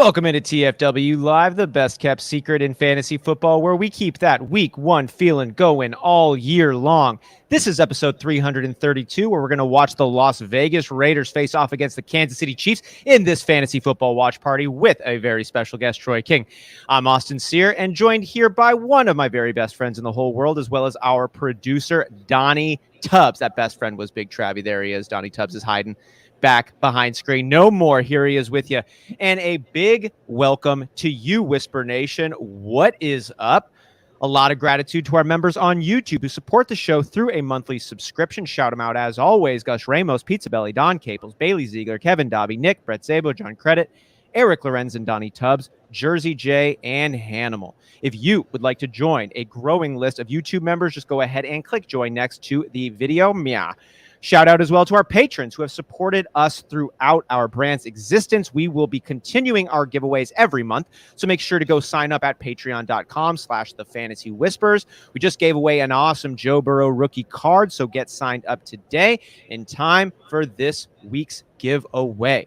Welcome into TFW Live, the best kept secret in fantasy football, where we keep that week one feeling going all year long. This is episode 332, where we're going to watch the Las Vegas Raiders face off against the Kansas City Chiefs in this fantasy football watch party with a very special guest, Troy King. I'm Austin Sear, and joined here by one of my very best friends in the whole world, as well as our producer, Donnie Tubbs. That best friend was Big Travie. There he is. Donnie Tubbs is hiding back behind screen. No more. Here he is with you. And a big welcome to you, Whisper Nation. What is up? A lot of gratitude to our members on YouTube who support the show through a monthly subscription. Shout them out as always. Gus Ramos, Pizza Belly, Don Caples, Bailey Ziegler, Kevin Dobby, Nick, Brett Zabo, John Credit, Eric Lorenz, and Donnie Tubbs, Jersey J, and Hanimal. If you would like to join a growing list of YouTube members, just go ahead and click join next to the video. Meow. Shout out as well to our patrons who have supported us throughout our brand's existence. We will be continuing our giveaways every month, so make sure to go sign up at patreon.com/thefantasywhispers. We just gave away an awesome Joe Burrow rookie card, so get signed up today in time for this week's giveaway.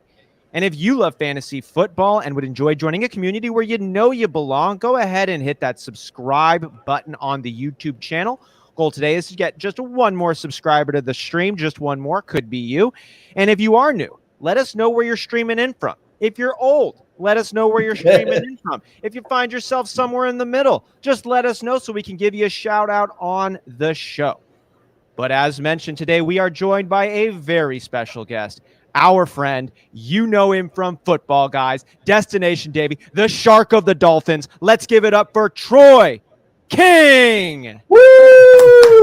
And if you love fantasy football and would enjoy joining a community where you know you belong, go ahead and hit that subscribe button on the YouTube channel. Goal today is to get just one more subscriber to the stream. Just one more, could be you. And if you are new, let us know where you're streaming in from. If you're old, let us know where you're streaming in from. If you find yourself somewhere in the middle, just let us know so we can give you a shout out on the show. But as mentioned today, we are joined by a very special guest. Our friend, you know him from Football Guys, Destination Davy, the Shark of the Dolphins. Let's give it up for Troy King. Woo!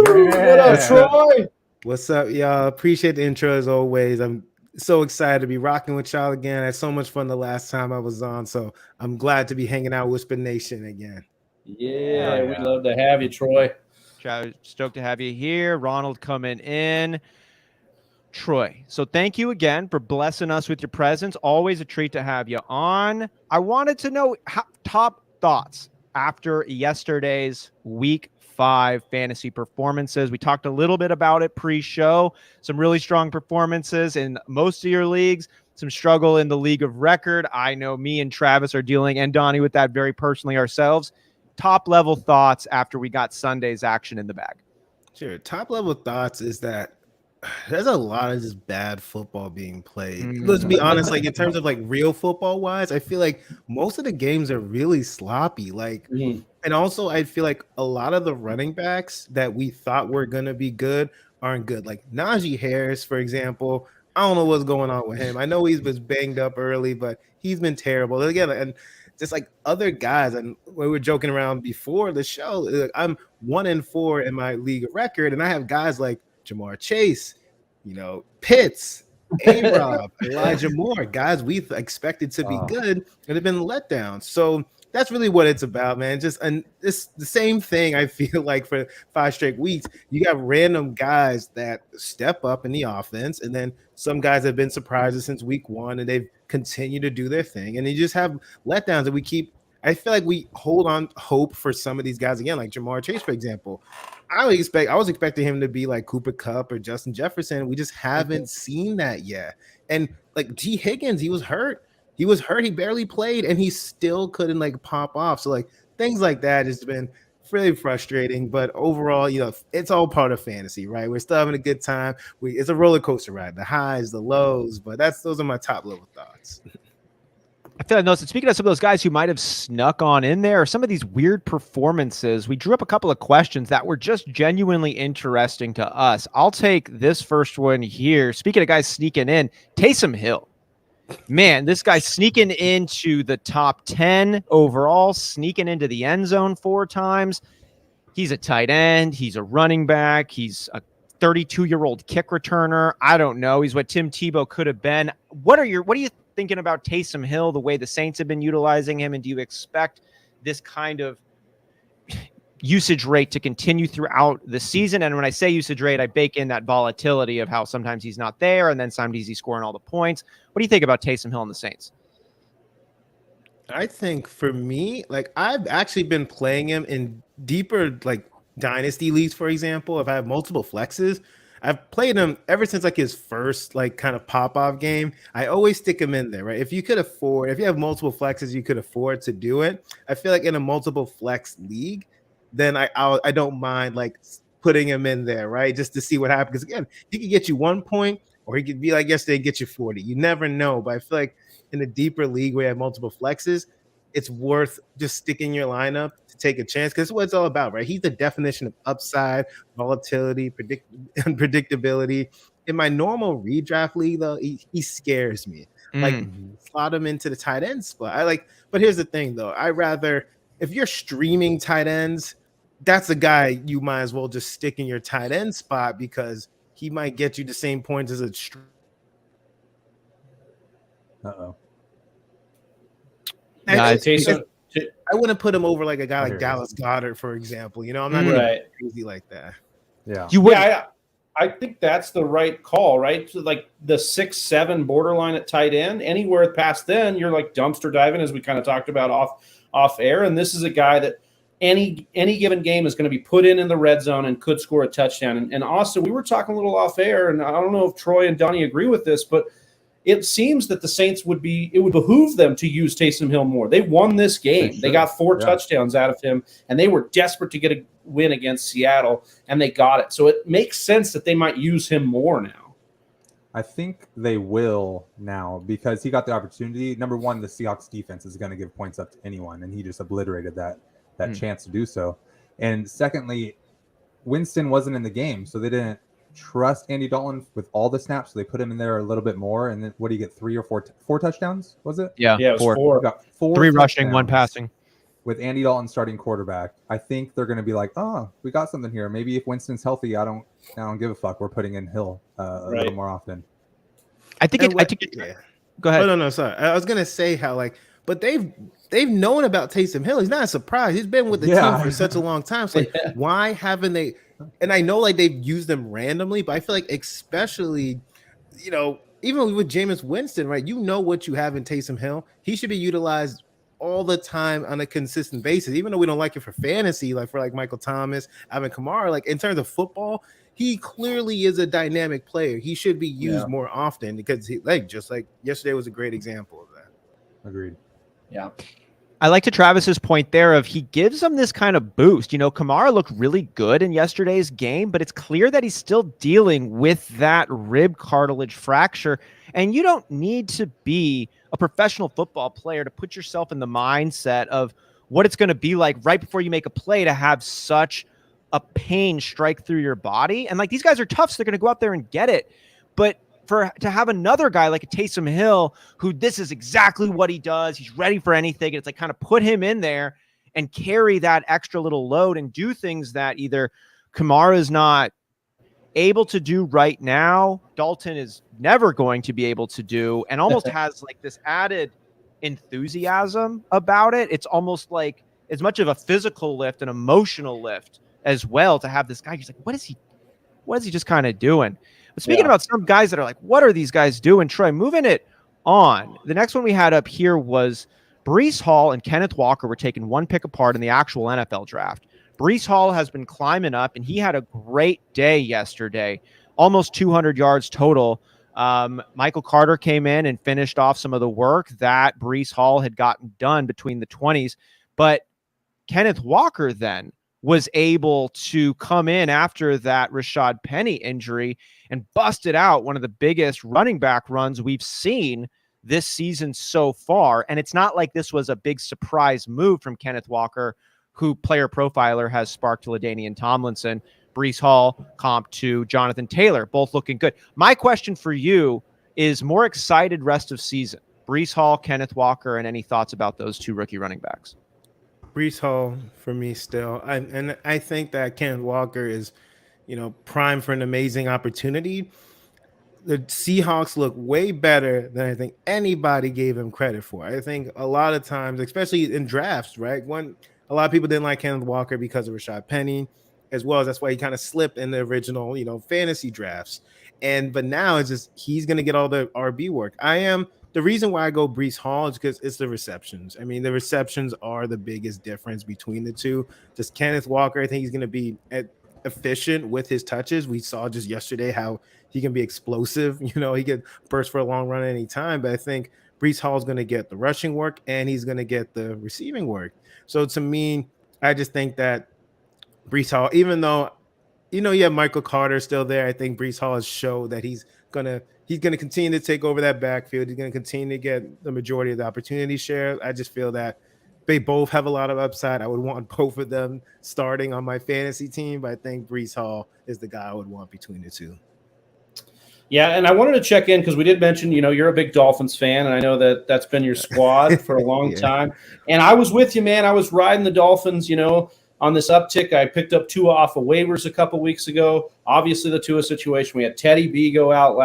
Yeah. What up, Troy? What's up, y'all? Appreciate the intro as always. I'm so excited to be rocking with y'all again. I had so much fun the last time I was on, so I'm glad to be hanging out with Whisper Nation again. Yeah, we'd love to have you, Troy. Stoked to have you here. Ronald coming in. Troy, so thank you again for blessing us with your presence. Always a treat to have you on. I wanted to know top thoughts after yesterday's week 5 fantasy performances. We talked a little bit about it pre-show. Some really strong performances in most of your leagues, some struggle in the league of record. I know me and Travis are dealing, and Donnie, with that very personally ourselves. Top level thoughts after we got Sunday's action in the bag. Sure. Top level thoughts is that there's a lot of just bad football being played. Let's be honest, like in terms of like real football wise, I feel like most of the games are really sloppy. And also I feel like a lot of the running backs that we thought were gonna be good aren't good. Like Najee Harris, for example. I don't know what's going on with him. I know he was banged up early, but he's been terrible. Again, and just like other guys, and we were joking around before the show. Like, I'm 1-4 in my league of record, and I have guys like Jamar Chase, Pitts, A-Rob, Elijah Moore, guys we've expected to be good and have been let down. So that's really what it's about, man. And it's the same thing I feel like for 5 straight weeks. You got random guys that step up in the offense, and then some guys have been surprises since week 1, and they've continued to do their thing. And you just have letdowns that we keep. I feel like we hold on hope for some of these guys again, like Jamar Chase, for example. I was expecting him to be like Cooper Kupp or Justin Jefferson. We just haven't seen that yet. And like T. Higgins, he was hurt. He barely played, and he still couldn't like pop off. So like things like that has been really frustrating. But overall, it's all part of fantasy, right? We're still having a good time. It's a roller coaster ride, the highs, the lows. But those are my top level thoughts. I feel like, no, so speaking of some of those guys who might have snuck on in there, or some of these weird performances, we drew up a couple of questions that were just genuinely interesting to us. I'll take this first one here. Speaking of guys sneaking in, Taysom Hill. Man, this guy's sneaking into the top 10 overall, sneaking into the end zone 4 times. He's a tight end. He's a running back. He's a 32-year-old kick returner. I don't know. He's what Tim Tebow could have been. What are you thinking about Taysom Hill, the way the Saints have been utilizing him, and do you expect this kind of usage rate to continue throughout the season? And when I say usage rate, I bake in that volatility of how sometimes he's not there and then sometimes he's scoring all the points. What do you think about Taysom Hill and the Saints? I think for me, like I've actually been playing him in deeper like dynasty leagues, for example. If I have multiple flexes, I've played him ever since like his first like kind of pop-off game. I always stick him in there, right? If you have multiple flexes, you could afford to do it. I feel like in a multiple flex league, then I don't mind like putting him in there, right? Just to see what happens. Because again, he could get you 1 point, or he could be like yesterday, get you 40. You never know. But I feel like in a deeper league where you have multiple flexes, it's worth just sticking your lineup to take a chance, because it's what it's all about, right? He's the definition of upside, volatility, unpredictability. In my normal redraft league, though, he scares me. Like, slot him into the tight end spot. But here's the thing, though. If you're streaming tight ends, that's the guy you might as well just stick in your tight end spot, because he might get you the same points as a Uh-oh. I wouldn't put him over like a guy like Dallas Goedert, for example. You know, I'm not right. crazy like that. Yeah. I think that's the right call, right? So like the 6-7 borderline at tight end, anywhere past then, you're like dumpster diving, as we kind of talked about off air. And this is a guy that any given game is going to be put in the red zone and could score a touchdown. And Austin, we were talking a little off air, and I don't know if Troy and Donnie agree with this, but it seems that the Saints it would behoove them to use Taysom Hill more. They won this game. Sure. They got 4 touchdowns out of him, and they were desperate to get a win against Seattle, and they got it. So it makes sense that they might use him more now. I think they will now, because he got the opportunity. Number one, the Seahawks defense is going to give points up to anyone, and he just obliterated that chance to do so. And secondly, Winston wasn't in the game, so they didn't trust Andy Dalton with all the snaps, so they put him in there a little bit more. And then what do you get? 3 or 4 touchdowns? Was it? Yeah, it was 4. You got 4 3 rushing, 1 passing. With Andy Dalton starting quarterback, I think they're going to be like, oh, we got something here. Maybe if Winston's healthy, I don't give a fuck. We're putting in Hill a little more often. I think yeah. Go ahead. Oh, no, sorry. I was gonna say how but they've known about Taysom Hill. He's not a surprise. He's been with the team for such a long time. So why haven't they? And I know they've used them randomly, but I feel like especially, even with Jameis Winston, right? You know what you have in Taysom Hill. He should be utilized all the time on a consistent basis, even though we don't like it for fantasy, like for Michael Thomas, Alvin Kamara. Like in terms of football, he clearly is a dynamic player. He should be used more often, because just like yesterday was a great example of that. Agreed. Yeah. I like to Travis's point there of he gives them this kind of boost. Kamara looked really good in yesterday's game, but it's clear that he's still dealing with that rib cartilage fracture. And you don't need to be a professional football player to put yourself in the mindset of what it's going to be like right before you make a play to have such a pain strike through your body. And these guys are tough, so they're going to go out there and get it. But to have another guy like a Taysom Hill, who this is exactly what he does, he's ready for anything. And it's kind of put him in there and carry that extra little load and do things that either Kamara is not able to do right now, Dalton is never going to be able to do, and almost has this added enthusiasm about it. It's almost like as much of a physical lift, an emotional lift as well, to have this guy. He's like, what is he just kind of doing? But speaking about some guys that are like, what are these guys doing? Troy, moving it on. The next one we had up here was Breece Hall and Kenneth Walker were taken 1 pick apart in the actual NFL draft. Breece Hall has been climbing up, and he had a great day yesterday, almost 200 yards total. Michael Carter came in and finished off some of the work that Breece Hall had gotten done between the 20s. But Kenneth Walker then was able to come in after that Rashad Penny injury and busted out one of the biggest running back runs we've seen this season so far. And it's not like this was a big surprise move from Kenneth Walker, who Player Profiler has sparked to LaDainian Tomlinson. Breece Hall comp to Jonathan Taylor, both looking good. My question for you is more excited rest of season, Breece Hall, Kenneth Walker, and any thoughts about those 2 rookie running backs? Breece Hall for me still. And I think that Kenneth Walker is, prime for an amazing opportunity. The Seahawks look way better than I think anybody gave him credit for. I think a lot of times, especially in drafts, right? A lot of people didn't like Kenneth Walker because of Rashad Penny, as well as that's why he kind of slipped in the original, fantasy drafts. But now it's just he's going to get all the RB work. The reason why I go Breece Hall is because it's the receptions. I mean, the receptions are the biggest difference between the two. Just Kenneth Walker, I think he's going to be efficient with his touches. We saw just yesterday how he can be explosive. He could burst for a long run at any time. But I think Breece Hall is going to get the rushing work and he's going to get the receiving work. So to me, I just think that Breece Hall, even though you have Michael Carter still there, I think Breece Hall has showed that he's gonna continue to take over that backfield. He's gonna continue to get the majority of the opportunity share. I just feel that they both have a lot of upside. I would want both of them starting on my fantasy team, but I think Breece Hall is the guy I would want between the two. Yeah, and I wanted to check in because we did mention, you're a big Dolphins fan, and I know that that's been your squad for a long time. And I was with you, man. I was riding the Dolphins, on this uptick. I picked up Tua off of waivers a couple weeks ago. Obviously, the Tua situation. We had Teddy B go out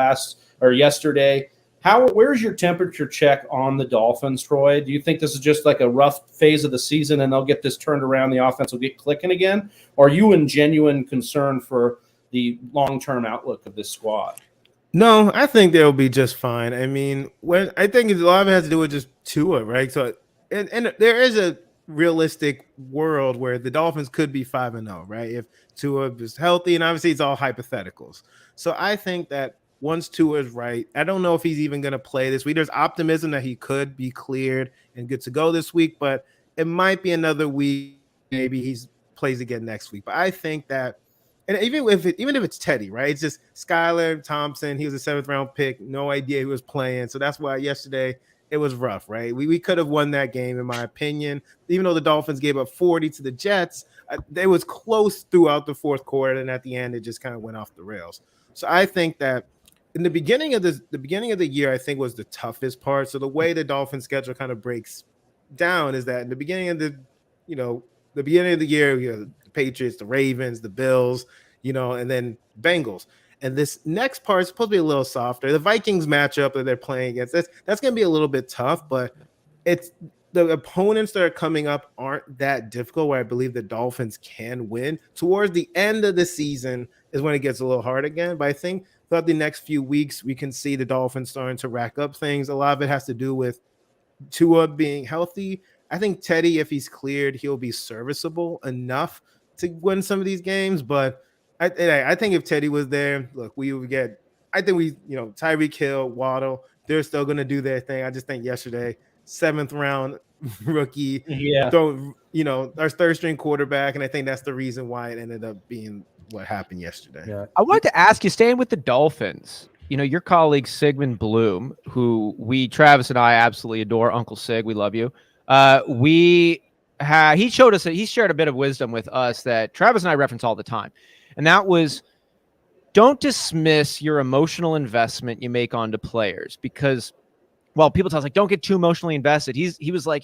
yesterday. Where's your temperature check on the Dolphins, Troy? Do you think this is just like a rough phase of the season and they'll get this turned around, the offense will get clicking again? Or are you in genuine concern for the long-term outlook of this squad? No, I think they'll be just fine. I mean, I think a lot of it has to do with just Tua, right? So, and there is a realistic world where the Dolphins could be 5-0, right? If Tua is healthy, and obviously it's all hypotheticals. So I think that once Tua is right, I don't know if he's even going to play this week. There's optimism that he could be cleared and good to go this week, but it might be another week. Maybe he plays again next week. But I think that, and even if it's Teddy, right? It's just Skylar Thompson. He was a 7th round pick. No idea he was playing. So that's why yesterday it was rough, right? We could have won that game, in my opinion. Even though the Dolphins gave up 40 to the Jets, it was close throughout the fourth quarter, and at the end, it just kind of went off the rails. So I think that in the beginning of the year, I think was the toughest part. So the way the Dolphins schedule kind of breaks down is that in the beginning of the year, the Patriots, the Ravens, the Bills, and then Bengals. And this next part is supposed to be a little softer. The Vikings matchup that they're playing against, that's going to be a little bit tough, but it's the opponents that are coming up aren't that difficult where I believe the Dolphins can win. Towards the end of the season is when it gets a little hard again. But I think throughout the next few weeks, we can see the Dolphins starting to rack up things. A lot of it has to do with Tua being healthy. I think Teddy, if he's cleared, he'll be serviceable enough to win some of these games. But I think if Teddy was there, look, we would get, I think Tyreek Hill, Waddle, they're still going to do their thing. I just think yesterday, 7th round rookie, our third string quarterback. And I think that's the reason why it ended up being what happened yesterday. Yeah. I wanted to ask you, staying with the Dolphins, your colleague Sigmund Bloom, who Travis and I absolutely adore, Uncle Sig, we love you. He shared a bit of wisdom with us that Travis and I reference all the time. And that was, don't dismiss your emotional investment you make onto players because, people tell us, don't get too emotionally invested. He was like,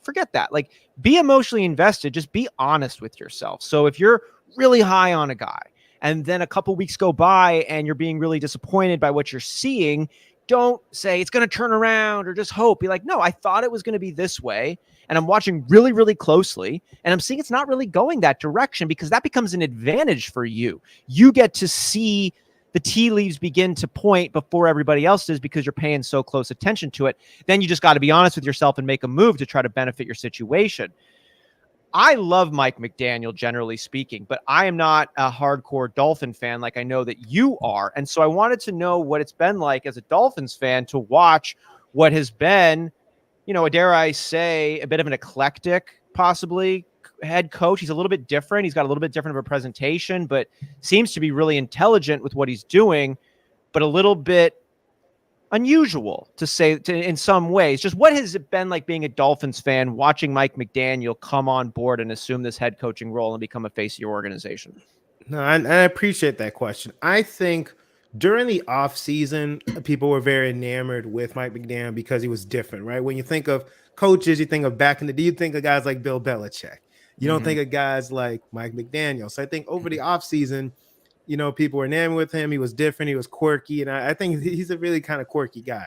forget that. Like, be emotionally invested. Just be honest with yourself. So if you're really high on a guy and then a couple weeks go by and you're being really disappointed by what you're seeing, don't say it's going to turn around or just hope. Be like, no, I thought it was going to be this way. And I'm watching really, really closely, and I'm seeing it's not really going that direction because that becomes an advantage for you. You get to see the tea leaves begin to point before everybody else does because you're paying so close attention to it. Then you just got to be honest with yourself and make a move to try to benefit your situation. I love Mike McDaniel, generally speaking, but I am not a hardcore Dolphin fan like I know that you are. And so I wanted to know what it's been like as a Dolphins fan to watch what has been, dare I say, a bit of an eclectic, possibly, head coach. He's a little bit different. He's got a little bit different of a presentation, but seems to be really intelligent with what he's doing, but a little bit unusual to say in some ways. Just what has it been like being a Dolphins fan, watching Mike McDaniel come on board and assume this head coaching role and become a face of your organization? No, I appreciate that question. I think during the offseason, people were very enamored with Mike McDaniel because he was different, right? When you think of coaches, you think of back in the day, you think of guys like Bill Belichick. You don't think of guys like Mike McDaniel. So I think over the offseason, people were enamored with him. He was different. He was quirky. And I think he's a really kind of quirky guy.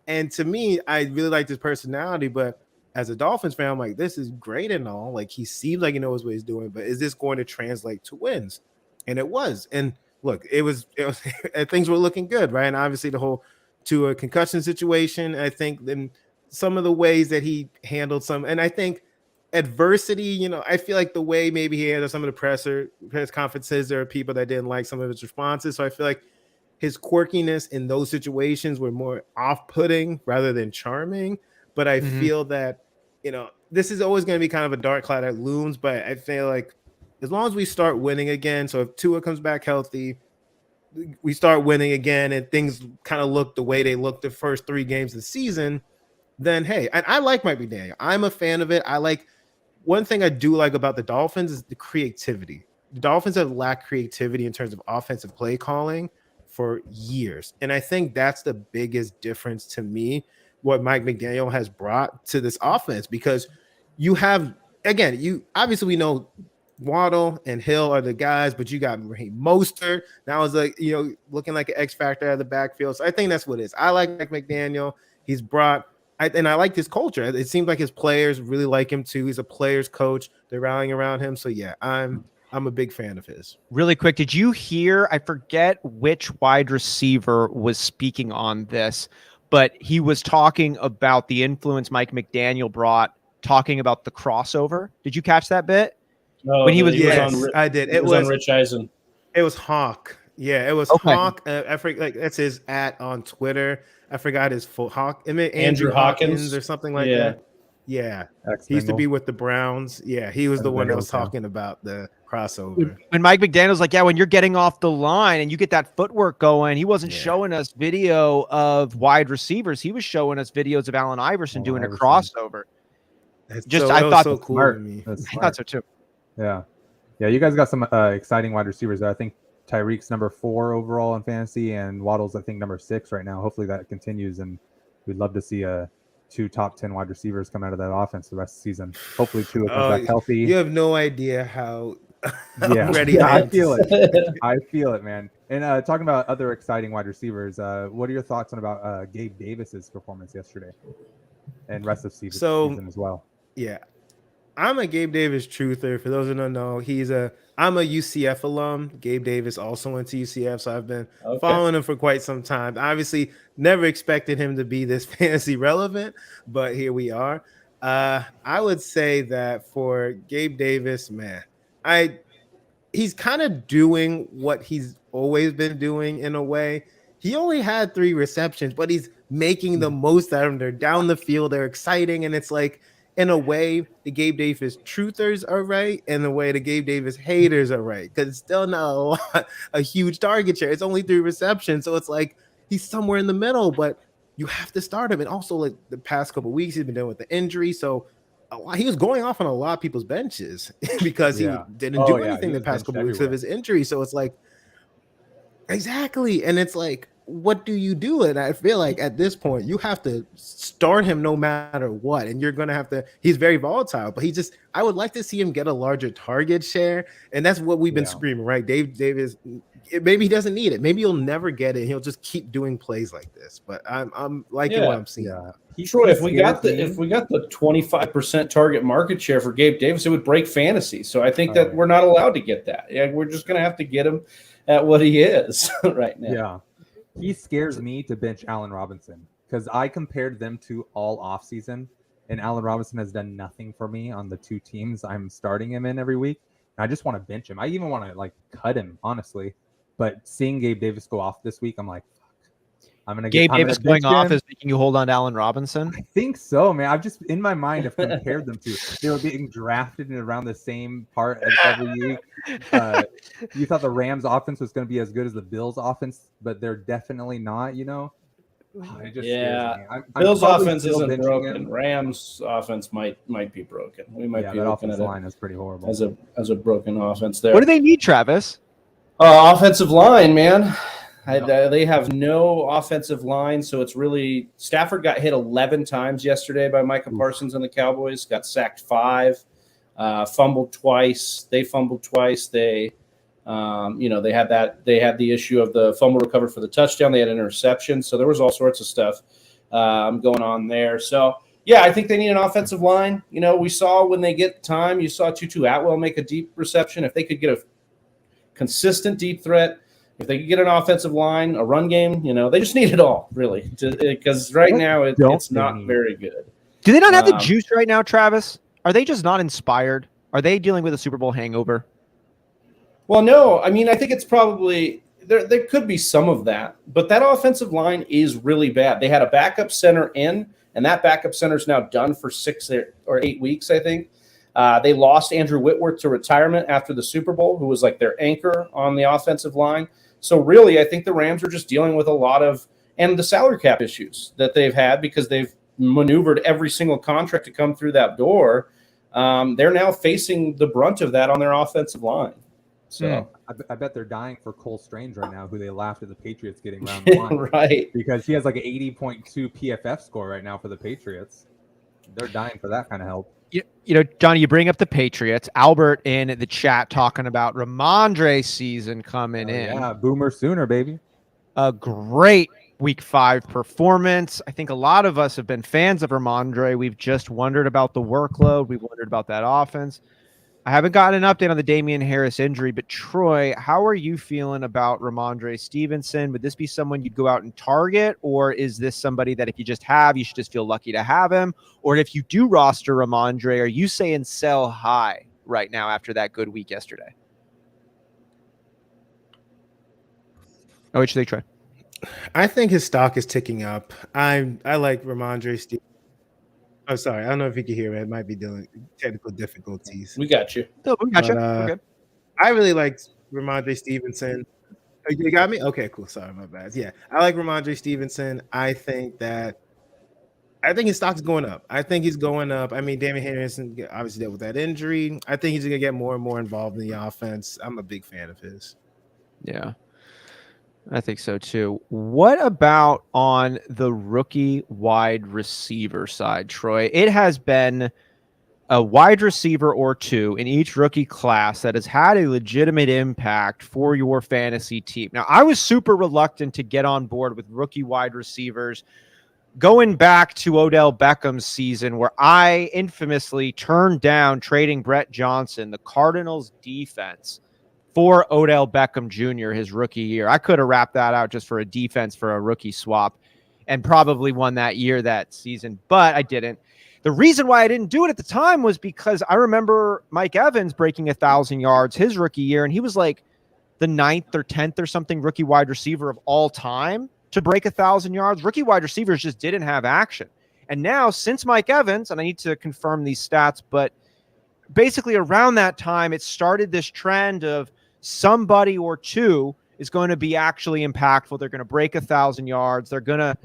And to me, I really like his personality. But as a Dolphins fan, I'm like, this is great and all. Like, he seems like he knows what he's doing. But is this going to translate to wins? And it was. And look, it was things were looking good, right? And obviously the whole Tua concussion situation, I think then some of the ways that he handled some, and I think adversity, you know, I feel like the way maybe he handled some of the press conferences, there are people that didn't like some of his responses. So I feel like his quirkiness in those situations were more off-putting rather than charming. But I feel that, you know, this is always going to be kind of a dark cloud that looms. But I feel like as long as we start winning again, so if Tua comes back healthy, we start winning again, and things kind of look the way they looked the first 3 games of the season, then hey, and I like Mike McDaniel. I'm a fan of it. I like one thing I do like about the Dolphins is the creativity. The Dolphins have lacked creativity in terms of offensive play calling for years. And I think that's the biggest difference to me, what Mike McDaniel has brought to this offense, because you have, again, you obviously we know Waddle and Hill are the guys, but you got Raheem Mostert. Now is like, you know, looking like an X factor out of the backfield. So I think that's what it is. I like Mike McDaniel. He's brought, and I like his culture. It seems like his players really like him too. He's a player's coach. They're rallying around him. So yeah, I'm a big fan of his. Really quick, did you hear? I forget which wide receiver was speaking on this, but he was talking about the influence Mike McDaniel brought, talking about the crossover. Did you catch that bit? No, When he was, I did. It was on Rich Eisen. It was Hawk. Yeah, it was Hawk. I forget, like that's his @ on Twitter. I forgot his full Hawk. I mean, Andrew Hawkins or something like that. Yeah, he used to be with the Browns. Yeah, he was the one that was talking about the crossover. When Mike McDaniel's like, yeah, when you're getting off the line and you get that footwork going, he wasn't showing us video of wide receivers. He was showing us videos of Allen Iverson doing a crossover. I thought so cool to me. I thought so too. Yeah. You guys got some exciting wide receivers. I think Tyreek's number 4 overall in fantasy, and Waddle's I think number 6 right now. Hopefully that continues, and we'd love to see 2 top 10 wide receivers come out of that offense the rest of the season. Hopefully Tua comes back healthy. You have no idea how ready I feel it. I feel it, man. And talking about other exciting wide receivers, what are your thoughts on about Gabe Davis's performance yesterday and rest of season as well? Yeah. I'm a Gabe Davis truther. For those who don't know, I'm a UCF alum. Gabe Davis also went to UCF, so I've been following him for quite some time. Obviously, never expected him to be this fantasy relevant, but here we are. I would say that for Gabe Davis, man, he's kind of doing what he's always been doing in a way. He only had 3 receptions, but he's making the most out of them. They're down the field, they're exciting, and it's like, in a way, the Gabe Davis truthers are right, and the way the Gabe Davis haters are right, because it's still not a huge target share. It's only 3 receptions, so it's like he's somewhere in the middle, but you have to start him. And also, like the past couple of weeks, he's been dealing with the injury, so he was going off on a lot of people's benches because he didn't do anything the past couple of weeks of his injury. So it's like, exactly, and it's like, what do you do? And I feel like at this point you have to start him no matter what, and you're gonna have to. He's very volatile, but I would like to see him get a larger target share, and that's what we've been screaming, right? Dave Davis, maybe he doesn't need it, maybe he'll never get it. He'll just keep doing plays like this. But I'm liking what I'm seeing. Troy, if we got the 25% target market share for Gabe Davis, it would break fantasy. So I think that we're not allowed to get that. Yeah, we're just gonna have to get him at what he is right now. Yeah. He scares me to bench Allen Robinson because I compared them to all offseason, and Allen Robinson has done nothing for me on the 2 teams I'm starting him in every week. And I just want to bench him. I even want to cut him, honestly. But seeing Gabe Davis go off this week, I'm like, fuck. I'm gonna get Gabe Davis going off is making you hold on to Allen Robinson. I think so, man. I've just in my mind I've compared them to. They were being drafted in around the same part every week. You thought the Rams offense was going to be as good as the Bills offense, but they're definitely not. You know, Bills offense isn't broken. Rams offense might be broken. We might be that looking offensive at line is pretty horrible as a broken offense there. What do they need, Travis? Offensive line, man. They have no offensive line, so it's really Stafford got hit 11 times yesterday by Micah Parsons and the Cowboys. Got sacked 5, fumbled twice. They fumbled twice. They had the issue of the fumble recovered for the touchdown. They had an interception, so there was all sorts of stuff going on there. So yeah, I think they need an offensive line. You know, we saw when they get time, you saw Tutu Atwell make a deep reception. If they could get a consistent deep threat. If they could get an offensive line, a run game, they just need it all, really, because right now it's not very good. Do they not have the juice right now, Travis? are they just not inspired? Are they dealing with a Super Bowl hangover? Well, no. I mean, I think it's probably there could be some of that, but that offensive line is really bad. They had a backup center in, and that backup center is now done for 6 or 8 weeks, I think. They lost Andrew Whitworth to retirement after the Super Bowl, who was like their anchor on the offensive line. So really, I think the Rams are just dealing with a lot of and the salary cap issues that they've had because they've maneuvered every single contract to come through that door. They're now facing the brunt of that on their offensive line. So I bet they're dying for Cole Strange right now, who they laughed at the Patriots getting round one. Right. Because he has like an 80.2 PFF score right now for the Patriots. They're dying for that kind of help. You know, Johnny, you bring up the Patriots. Albert in the chat talking about Ramondre season coming in. Yeah, Boomer Sooner, baby. A great Week 5 performance. I think a lot of us have been fans of Ramondre. We've just wondered about the workload. We've wondered about that offense. I haven't gotten an update on the Damian Harris injury, but Troy, how are you feeling about Ramondre Stevenson? Would this be someone you'd go out and target, or is this somebody that if you just have, you should just feel lucky to have him? Or if you do roster Ramondre, are you saying sell high right now after that good week yesterday? Oh, what should they try? I think his stock is ticking up. I like Ramondre Stevenson. Oh, sorry. I don't know if you can hear me. I might be dealing technical difficulties. We got you. Oh, we got you. But, Okay. I really like Ramondre Stevenson. Oh, you got me? Okay, cool. Sorry, my bad. Yeah, I like Ramondre Stevenson. I think his stock's going up. I think he's going up. I mean, Damian Harrison obviously dealt with that injury. I think he's going to get more and more involved in the offense. I'm a big fan of his. Yeah, I think so too. What about on the rookie wide receiver side, Troy? It has been a wide receiver or two in each rookie class that has had a legitimate impact for your fantasy team. Now, I was super reluctant to get on board with rookie wide receivers going back to Odell Beckham's season, where I infamously turned down trading Brett Johnson, the Cardinals defense, for Odell Beckham Jr. his rookie year. I could have wrapped that out just for a defense for a rookie swap and probably won that season, but I didn't. The reason why I didn't do it at the time was because I remember Mike Evans breaking 1,000 yards his rookie year, and he was like the 9th or 10th or something rookie wide receiver of all time to break 1,000 yards. Rookie wide receivers just didn't have action. And now, since Mike Evans, and I need to confirm these stats, but basically around that time, it started this trend of somebody or two is going to be actually impactful. They're going to break 1,000 yards. They're going to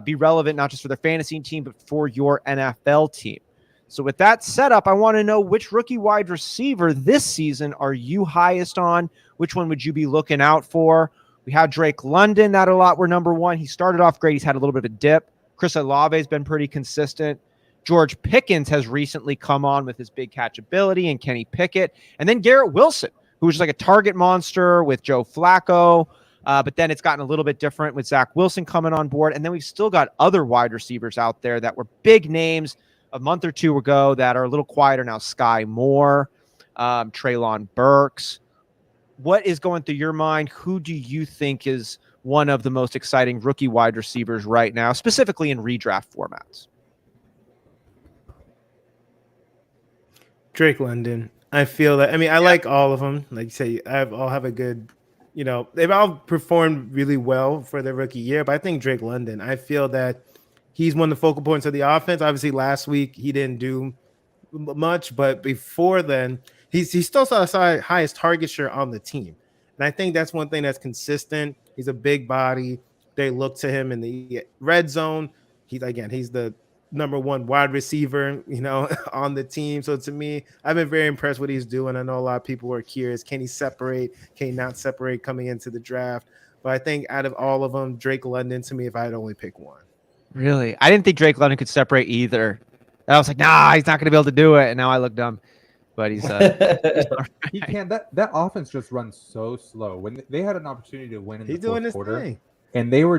be relevant not just for their fantasy team, but for your NFL team. So with that setup, I want to know which rookie wide receiver this season are you highest on? Which one would you be looking out for? We had Drake London, that a lot were number one. He started off great. He's had a little bit of a dip. Chris Olave has been pretty consistent. George Pickens has recently come on with his big catchability and Kenny Pickett. And then Garrett Wilson, who was like a target monster with Joe Flacco. But then it's gotten a little bit different with Zach Wilson coming on board. And then we've still got other wide receivers out there that were big names a month or two ago that are a little quieter now. Sky Moore, Treylon Burks. What is going through your mind? Who do you think is one of the most exciting rookie wide receivers right now, specifically in redraft formats? Drake London. I feel that. I mean, I like all of them. Like you say, all have a good, they've all performed really well for their rookie year. But I think Drake London, I feel that he's one of the focal points of the offense. Obviously, last week he didn't do much, but before then, he still saw the highest target share on the team. And I think that's one thing that's consistent. He's a big body. They look to him in the red zone. He's the number one wide receiver, on the team. So to me, I've been very impressed with what he's doing. I know a lot of people were curious. Can he separate? Can he not separate coming into the draft? But I think out of all of them, Drake London, to me, if I had only pick one. Really? I didn't think Drake London could separate either. And I was like, nah, he's not going to be able to do it. And now I look dumb. But he's he can't. That offense just runs so slow. When they had an opportunity to win in the fourth quarter, thing. And they were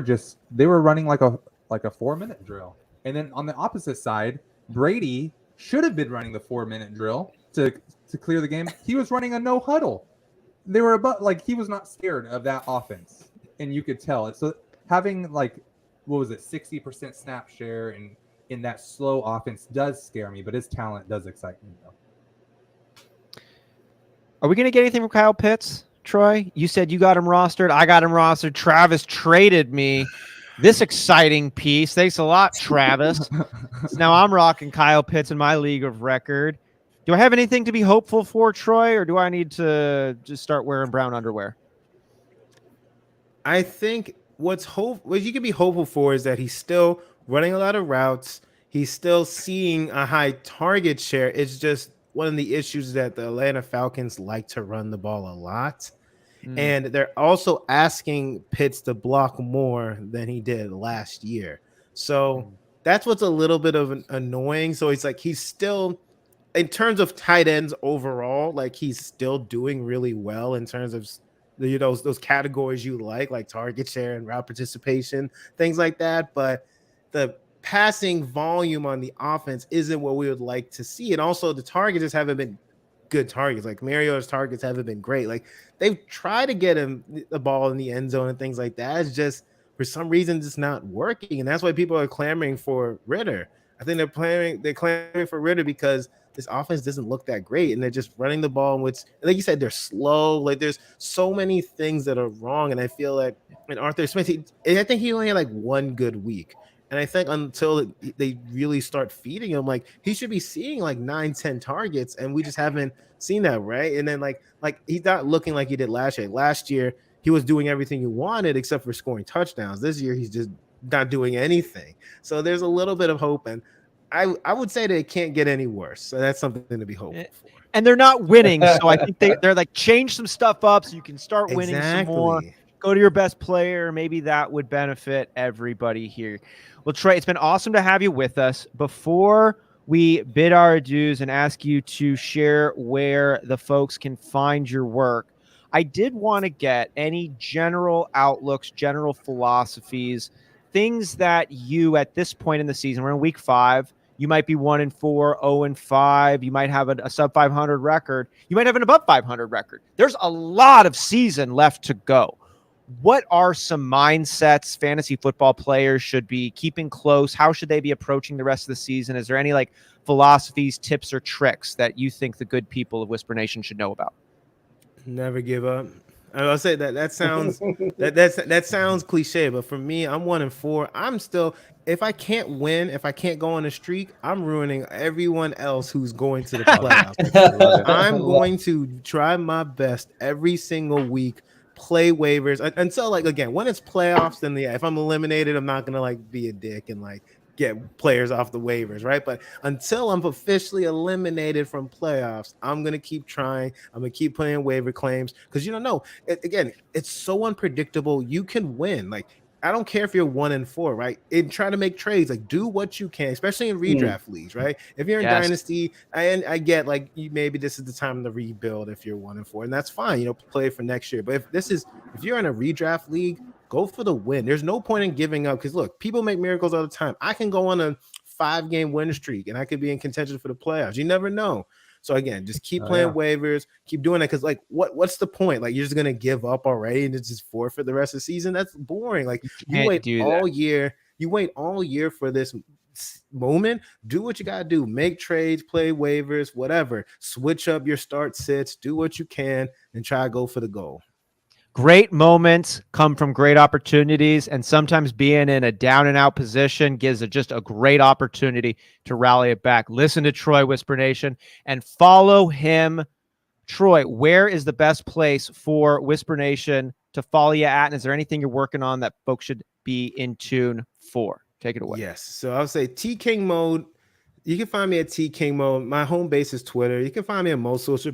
running like a 4-minute drill. And then on the opposite side, Brady should have been running the 4-minute drill to clear the game. He was running a no huddle. They were he was not scared of that offense, and you could tell. So having 60% snap share and in that slow offense does scare me, but his talent does excite me, though. Are we going to get anything from Kyle Pitts, Troy? You said you got him rostered. I got him rostered. Travis traded me this exciting piece. Thanks a lot, Travis. So now I'm rocking Kyle Pitts in my league of record. Do I have anything to be hopeful for, Troy, or do I need to just start wearing brown underwear? I think what you can be hopeful for is that he's still running a lot of routes. He's still seeing a high target share. It's just one of the issues that the Atlanta Falcons like to run the ball a lot. And they're also asking Pitts to block more than he did last year. So that's what's a little bit of annoying. So it's like he's still, in terms of tight ends overall, like he's still doing really well in terms of those categories you like target share and route participation, things like that. But the passing volume on the offense isn't what we would like to see. And also the targets just haven't been good targets. Like Mariota's targets haven't been great. Like they've tried to get him the ball in the end zone and things like that. It's just for some reason it's not working. And that's why people are clamoring for Ritter. I think they're clamoring for Ritter because this offense doesn't look that great, and they're just running the ball, which, like you said, they're slow. Like there's so many things that are wrong, and I feel like in Arthur Smith, I think he only had like one good week, and I think until they really start feeding him, like he should be seeing like 9-10 targets, and we just haven't seen that, right? And then like he's not looking like he did last year. Last year he was doing everything he wanted except for scoring touchdowns. This year he's just not doing anything. So there's a little bit of hope, and I would say that it can't get any worse. So that's something to be hopeful for. And they're not winning, so I think they're like, change some stuff up so you can start winning some more. Go to your best player. Maybe that would benefit everybody here. Well, Trey, it's been awesome to have you with us. Before we bid our adieus and ask you to share where the folks can find your work, I did want to get any general outlooks, general philosophies, things that you, at this point in the season, we're in week 5, you might be 1-4, 0-5. You might have a sub 500 record. You might have an above 500 record. There's a lot of season left to go. What are some mindsets fantasy football players should be keeping close? How should they be approaching the rest of the season? Is there any like philosophies, tips, or tricks that you think the good people of Whisper Nation should know about? Never give up. I'll say that sounds that sounds cliche, but for me, I'm 1-4. I'm still, if I can't win, if I can't go on a streak, I'm ruining everyone else who's going to the playoffs. I'm going to try my best every single week, play waivers until, like, again, when it's playoffs, then if I'm eliminated, I'm not gonna like be a dick and like get players off the waivers, right? But until I'm officially eliminated from playoffs, I'm going to keep trying. I'm going to keep putting in waiver claims because you don't know. Again, it's so unpredictable. You can win. Like, I don't care if you're 1-4, right? And try to make trades. Like, do what you can, especially in redraft leagues, right? If you're in Dynasty, I get like maybe this is the time to rebuild if you're 1-4, and that's fine. You know, play for next year. But if you're in a redraft league, go for the win. There's no point in giving up because look, people make miracles all the time. I can go on a 5-game win streak and I could be in contention for the playoffs. You never know. So again, just keep playing waivers, keep doing that. Because like, what's the point? Like, you're just gonna give up already and just forfeit the rest of the season? That's boring. Like, you wait all year. You wait all year for this moment. Do what you gotta do. Make trades, play waivers, whatever. Switch up your start sits. Do what you can and try to go for the goal. Great moments come from great opportunities, and sometimes being in a down and out position gives just a great opportunity to rally it back. Listen to Troy, Whisper Nation, and follow him. Troy, where is the best place for Whisper Nation to follow you at? And is there anything you're working on that folks should be in tune for? Take it away. Yes. So I'll say T King Mode. You can find me at T King Mode. My home base is Twitter. You can find me on most social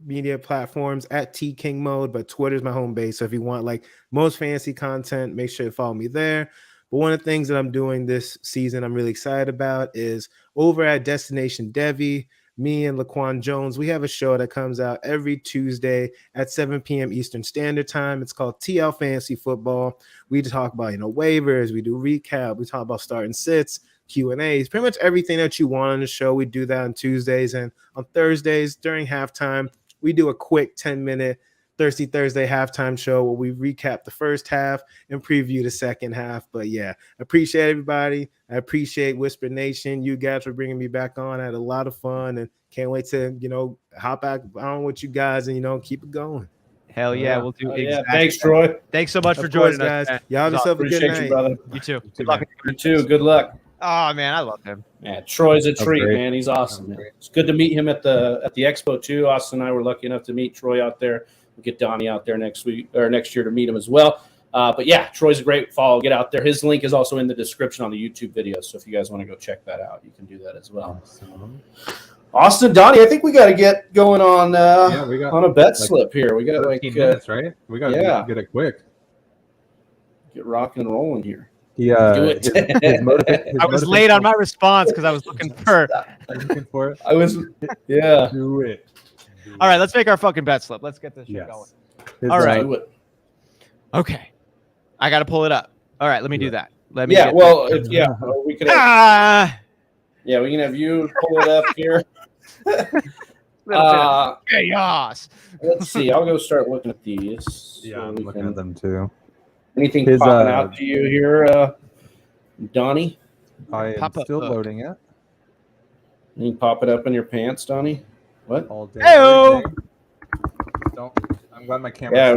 media platforms at T King Mode, but Twitter is my home base. So if you want like most fantasy content, make sure you follow me there. But one of the things that I'm doing this season I'm really excited about is over at Destination Devi, me and Laquan Jones, we have a show that comes out every Tuesday at 7 p.m. Eastern Standard Time. It's called TL Fantasy Football. We talk about, waivers. We do recap. We talk about starting sits, Q&As, pretty much everything that you want on the show. We do that on Tuesdays, and on Thursdays during halftime, we do a quick 10-minute Thirsty Thursday halftime show where we recap the first half and preview the second half. But yeah, appreciate everybody. I appreciate Whisper Nation. You guys for bringing me back on. I had a lot of fun and can't wait to, hop back on with you guys and, keep it going. Hell yeah, we'll do exactly. Yeah, thanks, Troy. Thanks so much for Of course, joining us, guys. man. Y'all have yourself a good Appreciate night. you, brother. You too. You Good luck. You too. Good luck. Oh man, I love him. Yeah, Troy's a treat, great. man. He's awesome. Man. It's good to meet him at the expo too. Austin and I were lucky enough to meet Troy out there. We'll get Donnie out there next week or next year to meet him as well. But yeah, Troy's a great follow. Get out there. His link is also in the description on the YouTube video. So if you guys want to go check that out, you can do that as well. Awesome. Austin, Donnie, I think we got to get going on We got on a bet slip here. We got 13 minutes, right? We got to get it quick. get rocking and rolling here. Do it. I was late on my response because I was looking for it. I was, yeah. Do it. All right, let's make our fucking bet slip. Let's get this shit going. All right. Do it. Okay. I got to pull it up. All right, let me do that. Let me. Yeah, well, we could. Yeah, we can have you pull it up here. Chaos. Let's see. I'll go start looking at these. Yeah, I'm looking at them too. Anything popping out to you here, Donnie? I am still loading it. Anything popping up in your pants, Donnie? What? All day. Hey-o! I'm glad my camera. Yeah,